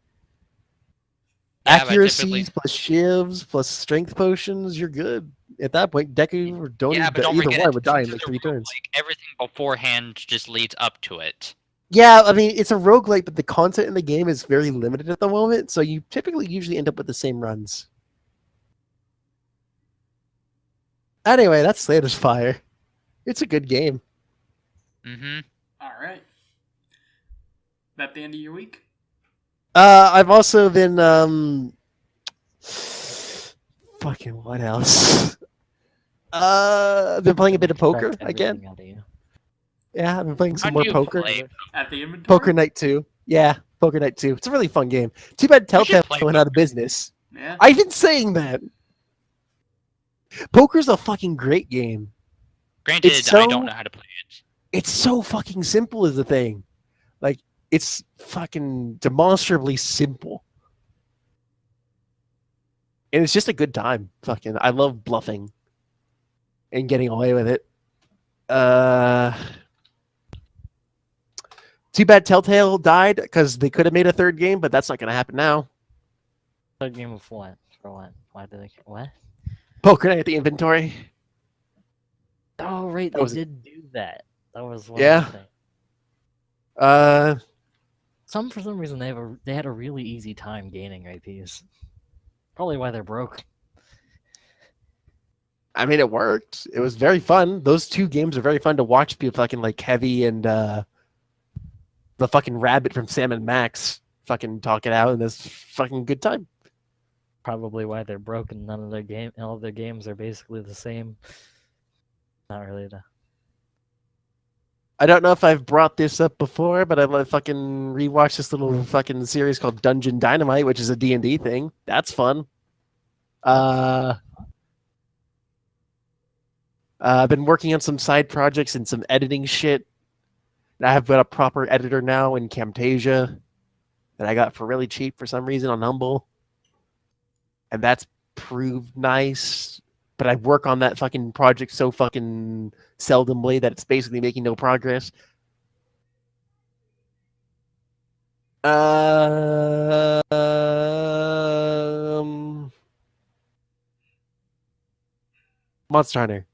Yeah, but Accuracy typically, plus shivs plus strength potions, you're good. At that point, Deku or don't yeah, but don't either forget, one would die in since like it's a 3 turns. roguelike, everything beforehand just leads up to it. Yeah, I mean, it's a roguelike, but the content in the game is very limited at the moment, so you typically usually end up with the same runs. Anyway, that's Slayer's Fire. It's a good game. Mm-hmm. All right. That the end of your week? I've also been fucking what else? I've been playing a bit of poker Expect again. everything out of you. Yeah, I've been playing some How more do you poker. play? At the inventory? Poker Night 2. Yeah, Poker Night 2. It's a really fun game. Too bad Telltale play went out of business. Yeah. I've been saying that. Poker's a fucking great game. Granted, It's I don't so- know how to play it. It's so fucking simple is the thing. Like, it's fucking demonstrably simple. And it's just a good time. Fucking, I love bluffing and getting away with it. Too bad Telltale died because they could have made a third game, but that's not going to happen now. Third game of what? For what? Why did they? What? Poker Night at the inventory. Oh, right, That they was- did do that. That was one Yeah. thing. For some reason they had a really easy time gaining IPs. Probably why they're broke. I mean, it worked. It was very fun. Those 2 games are very fun to watch. People fucking like Heavy and the fucking rabbit from Sam and Max fucking talk it out, and it's fucking good time. Probably why they're broke and all of their games are basically the same. Not really the I don't know if I've brought this up before, but I fucking rewatched this little fucking series called Dungeon Dynamite, which is a D&D thing. That's fun. I've been working on some side projects and some editing shit. And I have got a proper editor now in Camtasia that I got for really cheap for some reason on Humble. And that's proved nice. But I work on that fucking project so fucking seldomly that it's basically making no progress. Monster Hunter.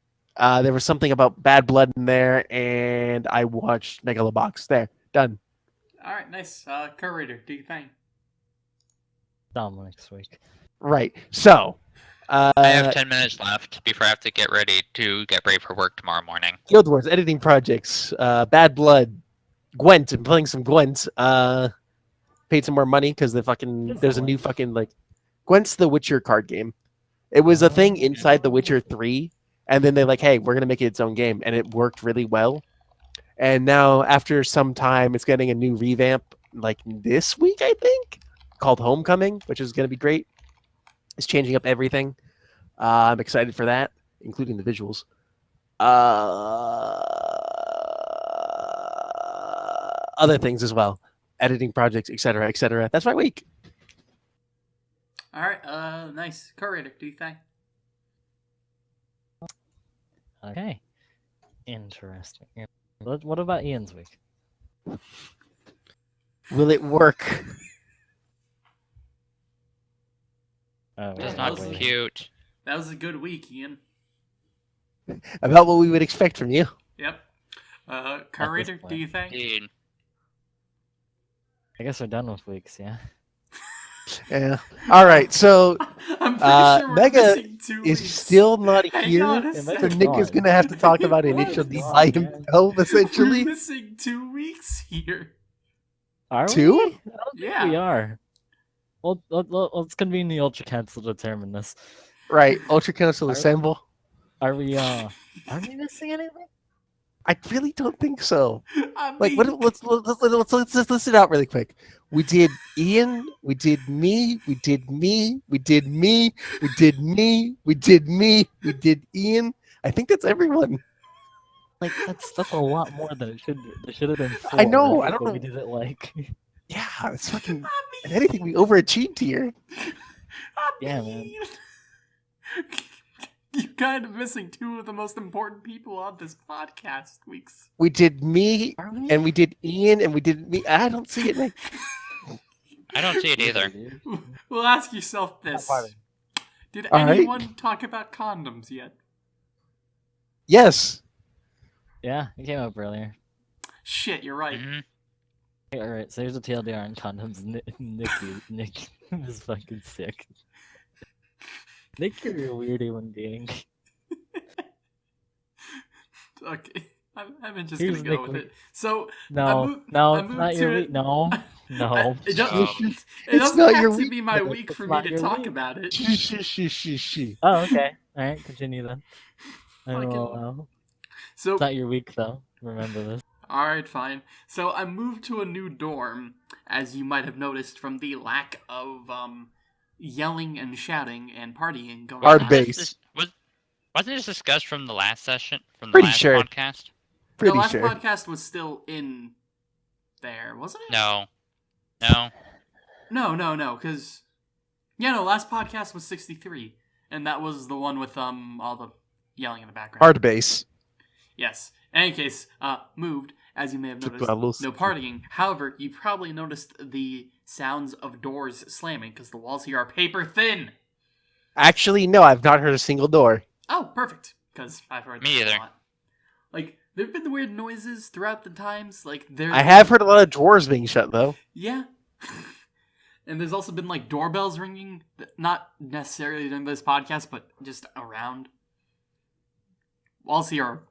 There was something about Bad Blood in there, and I watched Megalobox. There, done. All right, nice. Curator, do you think? Dominic's week. Right. So, I have 10 minutes left before I have to get ready to get ready for work tomorrow morning. Guild Wars editing projects. Bad Blood. Gwent. I'm playing some Gwent. Paid some more money because there's a new fucking like Gwent's the Witcher card game. It was a thing inside The Witcher 3, and then they're like, hey, we're gonna make it its own game, and it worked really well. And now after some time, it's getting a new revamp like this week, I think, called Homecoming, which is gonna be great. It's changing up everything. I'm excited for that, including the visuals. Other things as well, editing projects, etc., etc. That's my week. All right, nice. Curator, do you think? Okay. Interesting. What about Ian's week? Will it work? Oh, It's Yeah, not that was cute. That was a good week, Ian. About what we would expect from you. Yep. Curator, do point. you think? Dude, I guess we're done with weeks, yeah. Yeah. All right. So I'm pretty sure we're Mega missing 2 is weeks. still not Hang here. on a So second. Nick is gonna have to talk about Initial D by himself, We're essentially. missing 2 weeks here. Are 2? we? I don't think Yeah. we are. Well, let's convene the Ultra Council to determine this. Right. Ultra Council Are- assemble. Are we missing anything? I really don't think so. I Like, mean, let's just list it out really quick. We did Ian. We did me. We did me. We did me. We did me. We did me. We did Ian. I think that's everyone. Like that's a lot more than it should. There should have been 4. I know, I don't but We know. did it like. Yeah, it's fucking. I If mean, anything, we overachieved here. Yeah, man. You're kind of missing 2 of the most important people on this podcast weeks. We did me, Are we? and we did Ian, and we did me. I don't see it, Nick. I don't see it either. Dude. Well, ask yourself this: party. did All right. anyone talk about condoms yet? Yes. Yeah, it came up earlier. Shit, you're right. Mhm. Okay, all right, so here's a TLDR on condoms. Nick is fucking sick. Nick, you're a weird human being. Okay, I'm just Here's gonna go Nick with it. So No, I it's moved not your to week. No, no. It, No. it It's doesn't not have your to week, be my Nick. week for It's me not to your talk week. about it. She. Oh, okay. All right, continue then. I will Fucking- allow. So It's not your week though. Remember this. alright, fine. So I moved to a new dorm, as you might have noticed from the lack of yelling and shouting and partying going Hard on. base. Wasn't this discussed from the last session? From the Pretty last sure. podcast? Pretty the last sure. podcast was still in there, wasn't it? No. No. No, because last podcast was 63, and that was the one with all the yelling in the background. Hard base. Yes. In any case, moved, as you may have noticed. Carlos. No partying. However, you probably noticed the sounds of doors slamming because the walls here are paper thin. Actually, no, I've not heard a single door. Oh, perfect. Because I've heard Me this a either. lot. Like, there've been weird noises throughout the times. Like, there's I have heard a lot of drawers being shut, though. Yeah. And there's also been like doorbells ringing, not necessarily during this podcast, but just around. Walls here are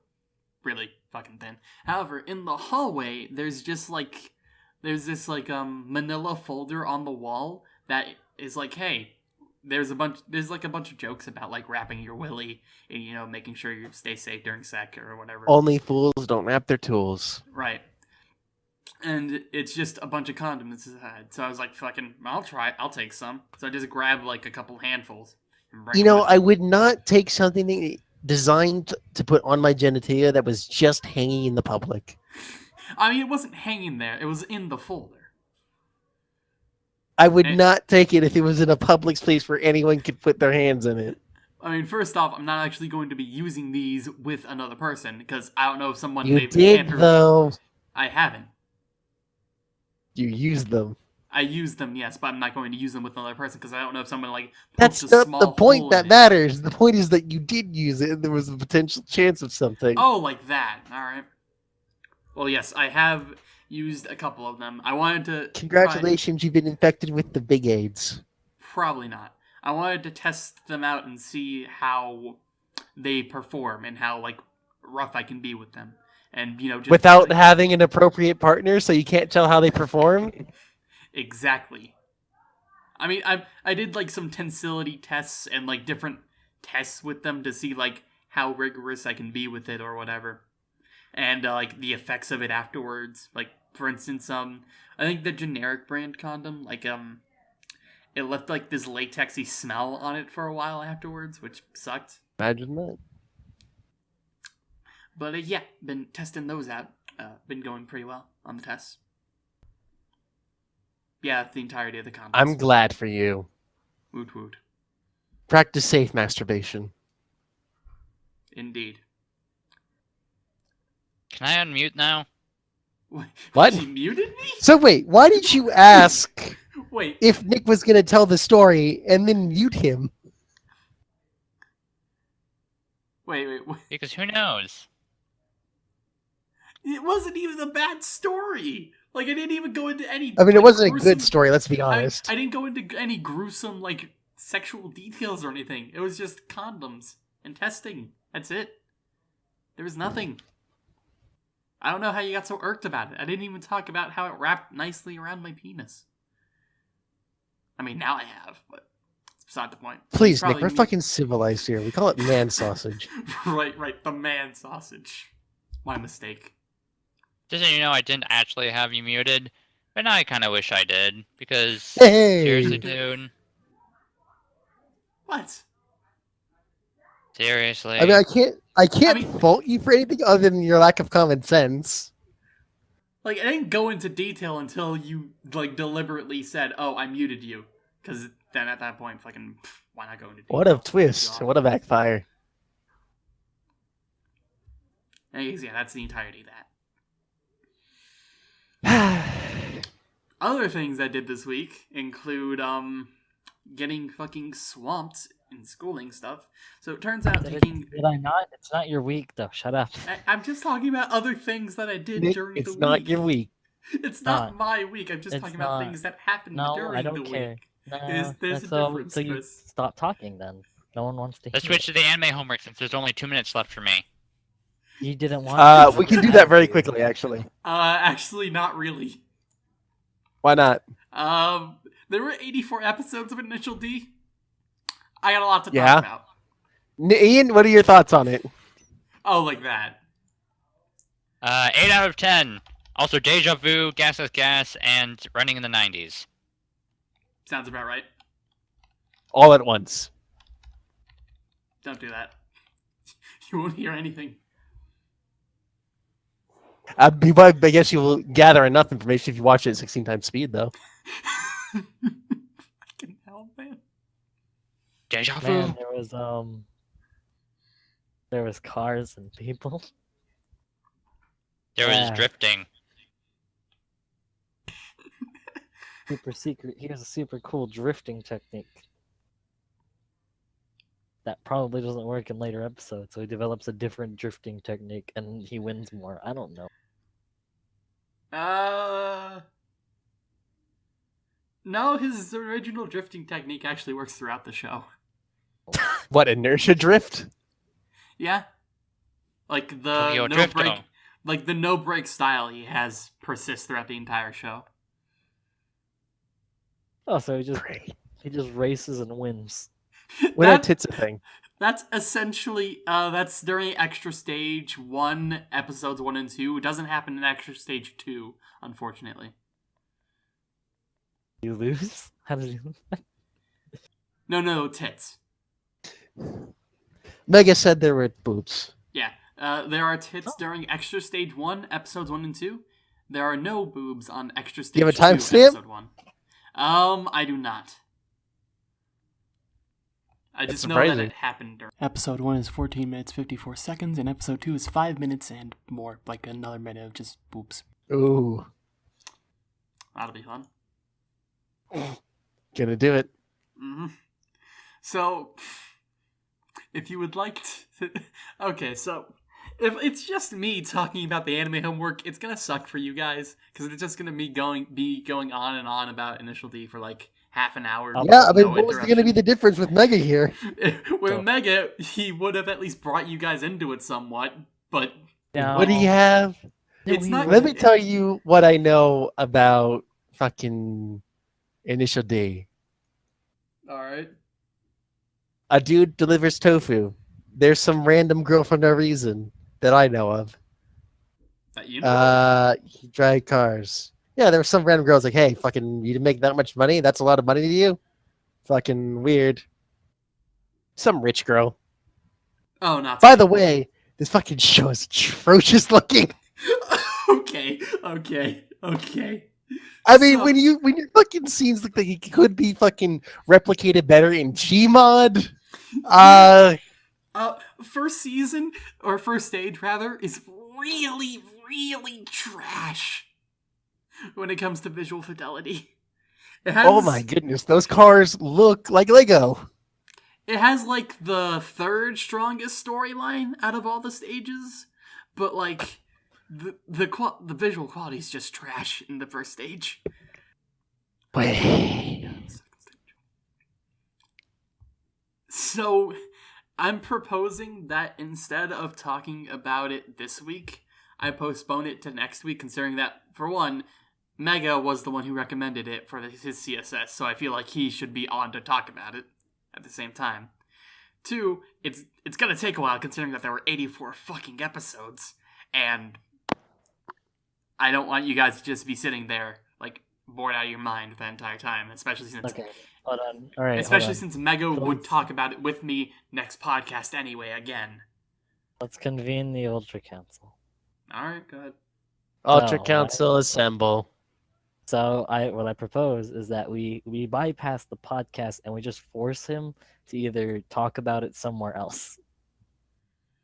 really fucking thin. However, in the hallway, there's this manila folder on the wall that is like, hey, there's a bunch of jokes about like wrapping your willy and making sure you stay safe during sec or whatever. Only fools don't wrap their tools. Right. And it's just a bunch of condoms inside. So I was like, fucking, I'll take some. So I just grabbed like a couple handfuls. And bring them with me. I would not take something designed to put on my genitalia that was just hanging in the public. I mean, it wasn't hanging there. It was in the folder. I would Eh. not take it if it was in a public space where anyone could put their hands in it. I mean, first off, I'm not actually going to be using these with another person because I don't know if someone You maybe did, tampered- though. I haven't. You used them. I used them, yes, but I'm not going to use them with another person because I don't know if someone like That's poked a not small the point hole that in it. matters. The point is that you did use it and there was a potential chance of something. Oh, like that. All right. Well, yes, I have used a couple of them. I wanted to Congratulations, you've been infected with the big AIDS. Probably not. I wanted to test them out and see how they perform and how like rough I can be with them, and just Without having an appropriate partner, so you can't tell how they perform? exactly. I mean, I did like some tensility tests and like different tests with them to see like how rigorous I can be with it or whatever, and like the effects of it afterwards. Like for instance, I think the generic brand condom, like it left like this latexy smell on it for a while afterwards, which sucked. Imagine that. But yeah, been testing those out. Been going pretty well on the tests. Yeah, the entirety of the condoms. I'm glad for you. Woot woot. Practice safe masturbation. Indeed. Can I unmute now? What? She muted me? So wait, why did you ask Wait. if Nick was going to tell the story and then mute him? Wait. Because who knows? It wasn't even a bad story. Like I didn't even go into any. I mean, it like, wasn't a gruesome- good story, let's be I mean, honest. I didn't go into any gruesome like sexual details or anything. It was just condoms and testing. That's it. There was nothing. I don't know how you got so irked about it. I didn't even talk about how it wrapped nicely around my penis. I mean, now I have, but it's beside the point. Please, Probably Nick, we're me- fucking civilized here. We call it man sausage. right, the man sausage. My mistake. Just so you know, I didn't actually have you muted, but now I kind of wish I did, because Hey! seriously, dude. What? Seriously. I mean, I can't mean- fault you for anything other than your lack of common sense. Like, I didn't go into detail until you, like, deliberately said, oh, I muted you. Because then at that point, fucking, why not go into detail? What a twist. What a backfire. Anyways, yeah, that's the entirety of that. I Other things I did this week include, getting fucking swamped in schooling stuff. So it turns out Did taking. I not? It's not your week, though. Shut up. I'm just talking about other things that I did Nick, during the it's week. not your week. It's not Not. my week. I'm just It's talking about not. things that happened No, during I don't the care. week. No, There's a so difference, you Chris. stop talking then. No one wants to Let's hear switch to the anime homework since there's only 2 minutes left for me. it. You didn't want to. We can do that very quickly, actually. Actually, not really. Why not? There were 84 episodes of Initial D. I got a lot to Yeah. talk about. Ian, what are your thoughts on it? Oh, like that. 8 out of 10. Also, Deja Vu, Gas is Gas, and Running in the 90s. Sounds about right. All at once. Don't do that. You won't hear anything. I guess you will gather enough information if you watch it at 16 times speed, though. Fucking hell, man. Deja Vu. Man, there was cars and people. There was Yeah. drifting. Super secret. Here's a super cool drifting technique. That probably doesn't work in later episodes, so he develops a different drifting technique and he wins more. I don't know. No, his original drifting technique actually works throughout the show. What, inertia drift? Yeah. Like Tokyo the no Drift break, Dome. like the no break style he has persists throughout the entire show. Oh, so Great. he just races and wins. When are That- tits a thing? That's essentially that's during Extra Stage 1, episodes 1 and 2. It doesn't happen in Extra Stage 2, unfortunately. You lose? How did you lose? No, tits. Mega said there were boobs. Yeah, there are tits during Extra Stage 1, episodes 1 and 2. There are no boobs on Extra Stage you have a 2, timestamp? episode 1. I do not. I That's just know that surprising. it happened during. Episode 1 is 14 minutes 54 seconds, and episode 2 is 5 minutes and more, like another minute of just boobs. Ooh. That'll be fun. Gonna do it. hmm So, if you would like to... Okay, so, if it's just me talking about the anime homework, it's gonna suck for you guys, because it's just gonna be going on and on about Initial D for like half an hour. Yeah, I mean, no what was going to be the difference with Mega here? With Mega, he would have at least brought you guys into it somewhat, but No. What do you have? it's not... Let me tell you what I know about fucking Initial D. Alright. A dude delivers tofu. There's some random girl for no reason that I know of. That you know. He drive cars. Yeah, there was some random girls like, hey, fucking, you didn't make that much money? That's a lot of money to you? Fucking weird. Some rich girl. Oh, not By the way, this fucking show is atrocious looking. okay. I mean, So- when your fucking scenes look like it could be fucking replicated better in Gmod. First season, or first stage rather, is really, really trash when it comes to visual fidelity. It has, oh my goodness, those cars look like Lego. It has like the third strongest storyline out of all the stages, but like the visual quality is just trash in the first stage. Wait. So, I'm proposing that instead of talking about it this week, I postpone it to next week, considering that, for one, Mega was the one who recommended it for his CSS, so I feel like he should be on to talk about it at the same time. Two, it's gonna take a while, considering that there were 84 fucking episodes, and I don't want you guys to just be sitting there, like, bored out of your mind the entire time, especially since... Okay, hold on. All right, Especially hold on. since Mega would Let's- talk about it with me next podcast anyway, again. Let's convene the Ultra Council. Alright, go ahead. Ultra No, Council assemble. So what I propose is that we bypass the podcast and we just force him to either talk about it somewhere else.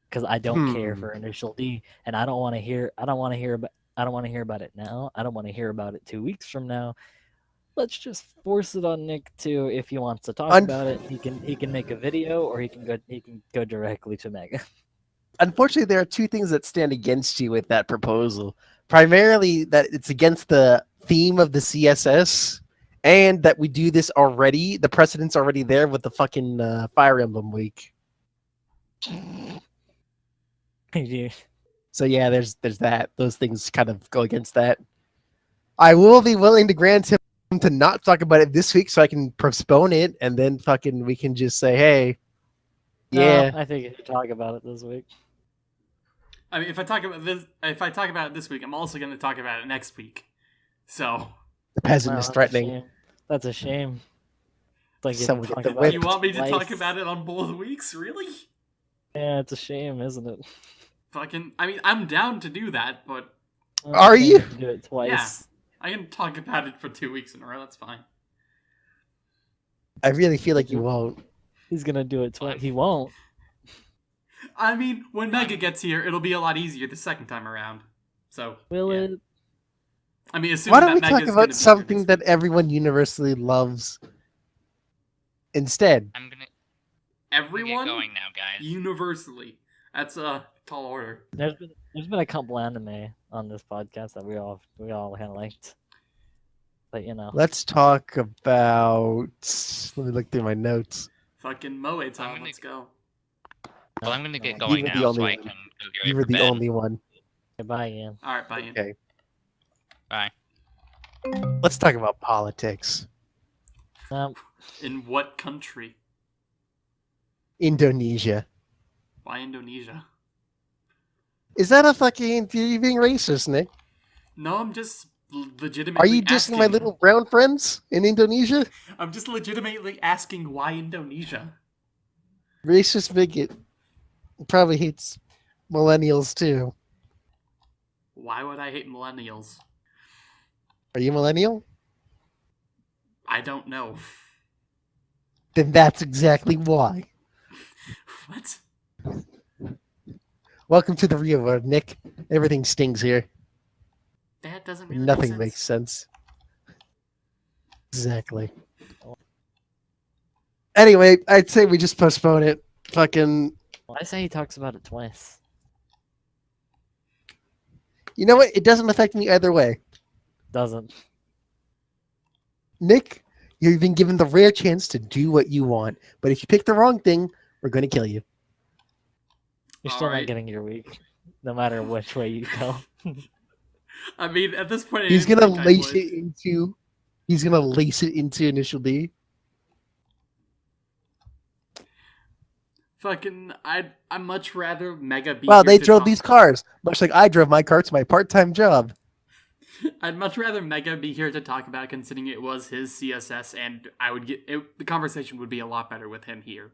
Because I don't care for Initial D, and I don't want to hear about it now. I don't want to hear about it 2 weeks from now. let's just force it on Nick too. If he wants to talk Un- about it, he can make a video, or he can go directly to Mega. Unfortunately, there are two things that stand against you with that proposal. Primarily, that it's against the theme of the CSS, and that we do this already. The precedent's already there with the fucking Fire Emblem week. Yeah. So yeah, there's that. Those things kind of go against that. I will be willing to grant him to not talk about it this week, so I can postpone it, and then fucking we can just say, hey, yeah. No, I think you should talk about it this week. I mean, if I talk about it this week, I'm also going to talk about it next week. So, The peasant Wow, is that's a threatening. shame. That's a shame. It's like you Someone can get talk the about whip. do you want me to talk twice. about it on both weeks? Really? Yeah, it's a shame, isn't it? Fucking, I mean, I'm down to do that, but Are Shame you? to do it twice? I can talk about it for 2 weeks in a row. That's fine. I really feel like you won't. He's gonna do it twice. He won't. I mean, when Mega gets here, it'll be a lot easier the second time around. So, Will yeah. it? I mean, assuming Why don't that we Mega's talk gonna about be here something this that week. everyone universally loves instead? I'm gonna Everyone get going now, guys. universally. That's a tall order. There's been a couple anime on this podcast that we all kind of liked, but you know. Let's talk about... Let me look through my notes. Fucking Moe time. gonna- Let's go. Well, I'm gonna get You going were the now only so I one. can go get You ready were for the bed. only one. Bye, Ian. All right, bye. Ian. Okay. Bye. Let's talk about politics. In what country? Indonesia. Why Indonesia? Is that a fucking... You being racist, Nick? No, I'm just legitimately. Are you dissing my asking. little brown friends in Indonesia? I'm just legitimately asking why Indonesia. Racist bigot. Probably hates millennials too. Why would I hate millennials? Are you millennial? I don't know. Then that's exactly why. What? Welcome to the real world, Nick. Everything stings here. That doesn't really Nothing make makes sense. Exactly. Anyway, I'd say we just postpone it. Fucking... Well, I say he talks about it twice. You know what? It doesn't affect me either way. Doesn't. Nick, you've been given the rare chance to do what you want. But if you pick the wrong thing, we're going to kill you. You're still Alright. not getting your week, no matter which way you go. I mean, at this point, I He's didn't going to think I lace would. it into... He's going to lace it into Initial D. Fucking, I'd much rather Mega be. Wow, here they to drove talk- these cars. Much like I drove my car to my part-time job. I'd much rather Mega be here to talk about, it, considering it was his CSS, and I would get the conversation would be a lot better with him here,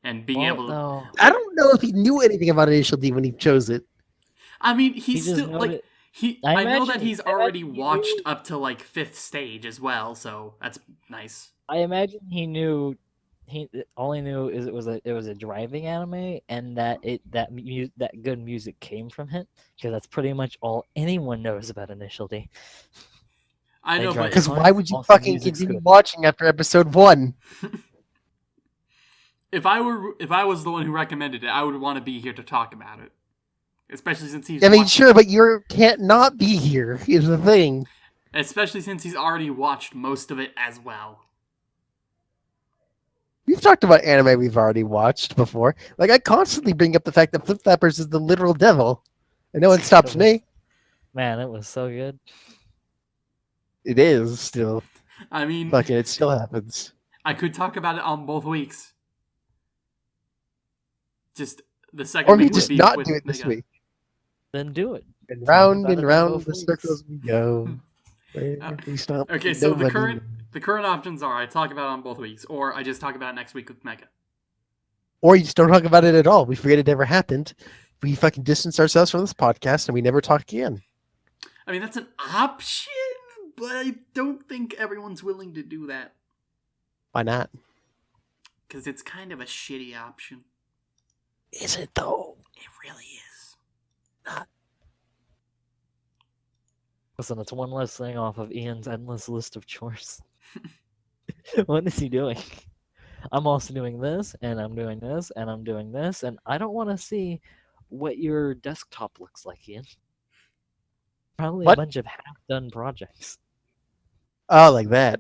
and being Well, able to. no. I don't know if he knew anything about Initial D when he chose it. I mean, He he's just still like noted- I know that imagine- he's I already imagine he watched knew- up to like 5th stage as well, so that's nice. I imagine he knew. He all he knew is it was a driving anime, and that that good music came from it, because that's pretty much all anyone knows about Initial D. I They know, drive but Because Fine. why would you Also, fucking music's continue good. watching after episode 1? if I was the one who recommended it, I would want to be here to talk about it, especially since he's. I mean, watched- sure, but you can't not be here, is the thing. especially since he's already watched most of it as well. We've talked about anime we've already watched before. Like, I constantly bring up the fact that Flip Flappers is the literal devil. And no one stops me. Man, it was so good. It is still. I mean, Fucking, it still happens. I could talk about it on both weeks. Just the second Or we week would just be not with do it this Mega. week. Then do it. And Talk round about and it on round both the weeks. circles we go. Where we stop. Okay, so the nobody. current options are I talk about it on both weeks, or I just talk about it next week with Mega. Or you just don't talk about it at all. We forget it ever happened. We fucking distance ourselves from this podcast and we never talk again. I mean, that's an option, but I don't think everyone's willing to do that Why not? because it's kind of a shitty option. Is it though? It really is. Listen, it's one less thing off of Ian's endless list of chores. What is he doing? I'm also doing this, and I'm doing this, and I'm doing this, and I don't want to see what your desktop looks like, Ian. Probably What? a bunch of half-done projects. Oh, like that.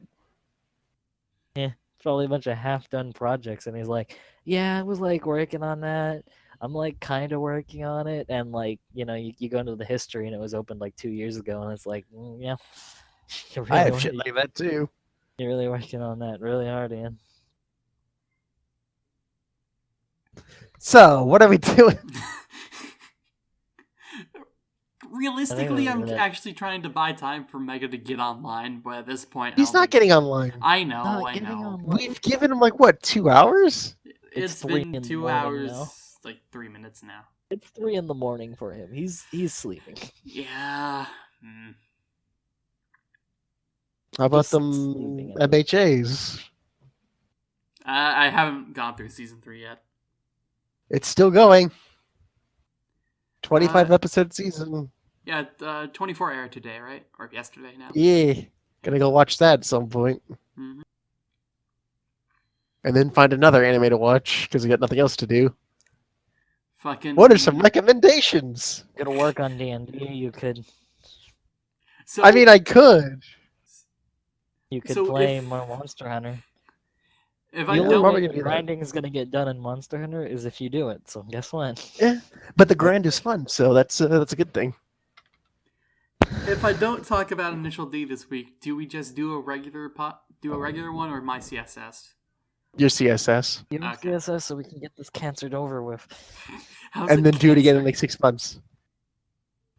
Yeah, probably a bunch of half-done projects, and he's like, "Yeah, I was like working on that. I'm like kind of working on it," and like you go into the history, and it was opened like 2 years ago, and it's like, yeah, you're I really have shit like that too. you're really working on that really hard, Ian. So, what are we doing? Realistically, I'm that- actually trying to buy time for Mega to get online, but at this point, He's not getting online. I know, Not I getting know. online. We've given him like what, 2 hours? It's It's 3 been in the 2 morning hours, now. like 3 minutes now. It's 3 in the morning for him. He's sleeping. Yeah. How about Just them sleeping in. MHAs? I haven't gone through season 3 yet. It's still going. 25 episode season. Yeah, 24 aired today, right? Or yesterday now. Yeah. Gonna go watch that at some point. Mhm. And then find another anime to watch because we got nothing else to do. Fucking. What are some recommendations? Gonna work on D&D. You could So, I mean, I could. so play if- more Monster Hunter. if The I only don't, probably way gonna do that. grinding is gonna get done in Monster Hunter is if you do it. So guess what? Yeah, but the grind is fun, so that's a good thing. if I don't talk about Initial D this week, do we just do a regular one or my CSS? Your CSS, Give me Okay. CSS so we can get this canceled over with. How's and then do it again in cancer? like 6 months.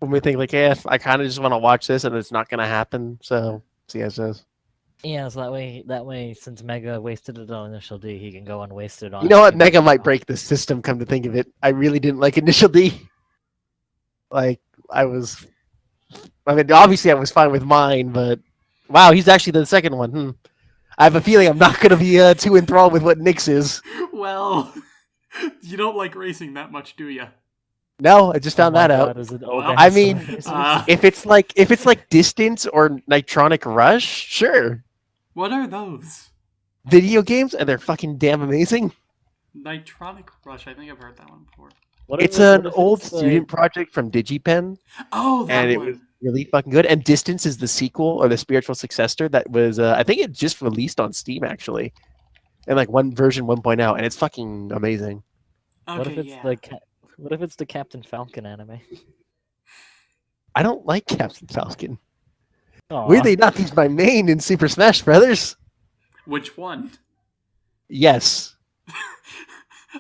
When we think like, yeah, I kind of just want to watch this, and it's not gonna happen, so CSS. Yeah, so that way, since Mega wasted it on Initial D, he can go and waste it on. You know what? Mega might break the system. Come to think of it, I really didn't like Initial D. Like I mean, obviously I was fine with mine, but wow, he's actually the second one. I have a feeling I'm not gonna be too enthralled with what Nyx is. Well, you don't like racing that much, do you? No, I just found that out. Well, I mean, Uh, If it's like Distance or Nitronic Rush, sure. what are those? Video games, and they're fucking damn amazing. Nitronic Rush. I think I've heard that one before. It's an old student project from DigiPen, Oh, that and it one. was really fucking good. And Distance is the sequel or the spiritual successor that was, I think it just released on Steam actually, in like one version 1.0, and it's fucking amazing. Okay, What if it's yeah. what if it's the Captain Falcon anime? I don't like Captain Falcon. Aw. Weirdly enough, he's my main in Super Smash Brothers. Which one? Yes.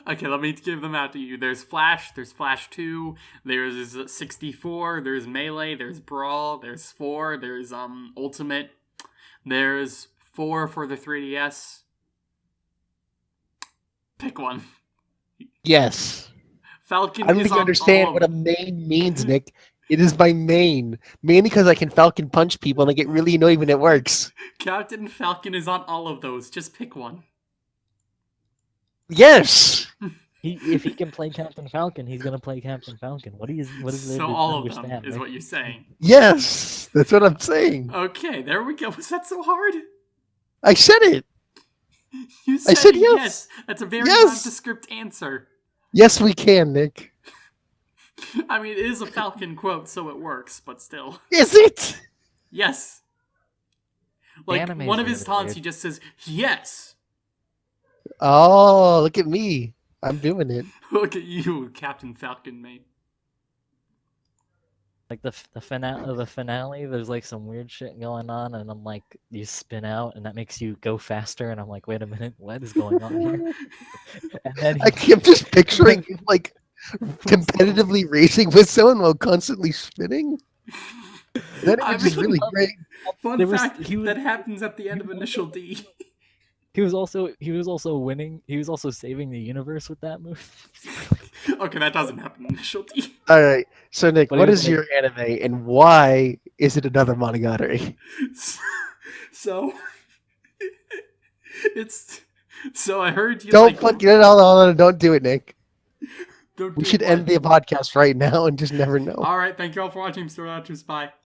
Okay, let me give them out to you. There's Flash 2, there's 64, there's Melee, there's Brawl, there's 4, there's Ultimate, there's 4 for the 3DS. Pick one. Yes. Falcon I don't is think you on understand all what of a main means, Nick. It is my main. Mainly because I can Falcon punch people and I get really annoyed when it works. Captain Falcon is on all of those. Just pick one. Yes. If he can play Captain Falcon, he's gonna play Captain Falcon. What is there So to all of understand? them is Nick? what you're saying. Yes. That's what I'm saying. Okay, there we go. Was that so hard? I said it. You I said yes. That's a very Yes. nondescript answer. Yes, we can, Nick. I mean, it is a Falcon quote, so it works, but still. Is it? Yes. Like, anime's one of his really taunts, weird. he just says, yes. Oh, look at me. I'm doing it. Look at you, Captain Falcon, mate. Like the finale, there's like some weird shit going on, and I'm like, you spin out, and that makes you go faster, and I'm like, wait a minute, what is going on here? And then I'm just picturing him, like competitively racing with someone while constantly spinning. That I image is mean, really great. Fun There was- fact, he was- that happens at the end of Initial D. he was also winning. He was also saving the universe with that move. Okay, that doesn't happen in Initial D. All right. So, Nick, What what do you is think? your anime and why is it another Monogatari? So, it's... So I heard you Don't like... fucking no, don't do it, Nick. Don't We do should what? end the podcast right now and just never know. Alright, thank you all for watching. Spire.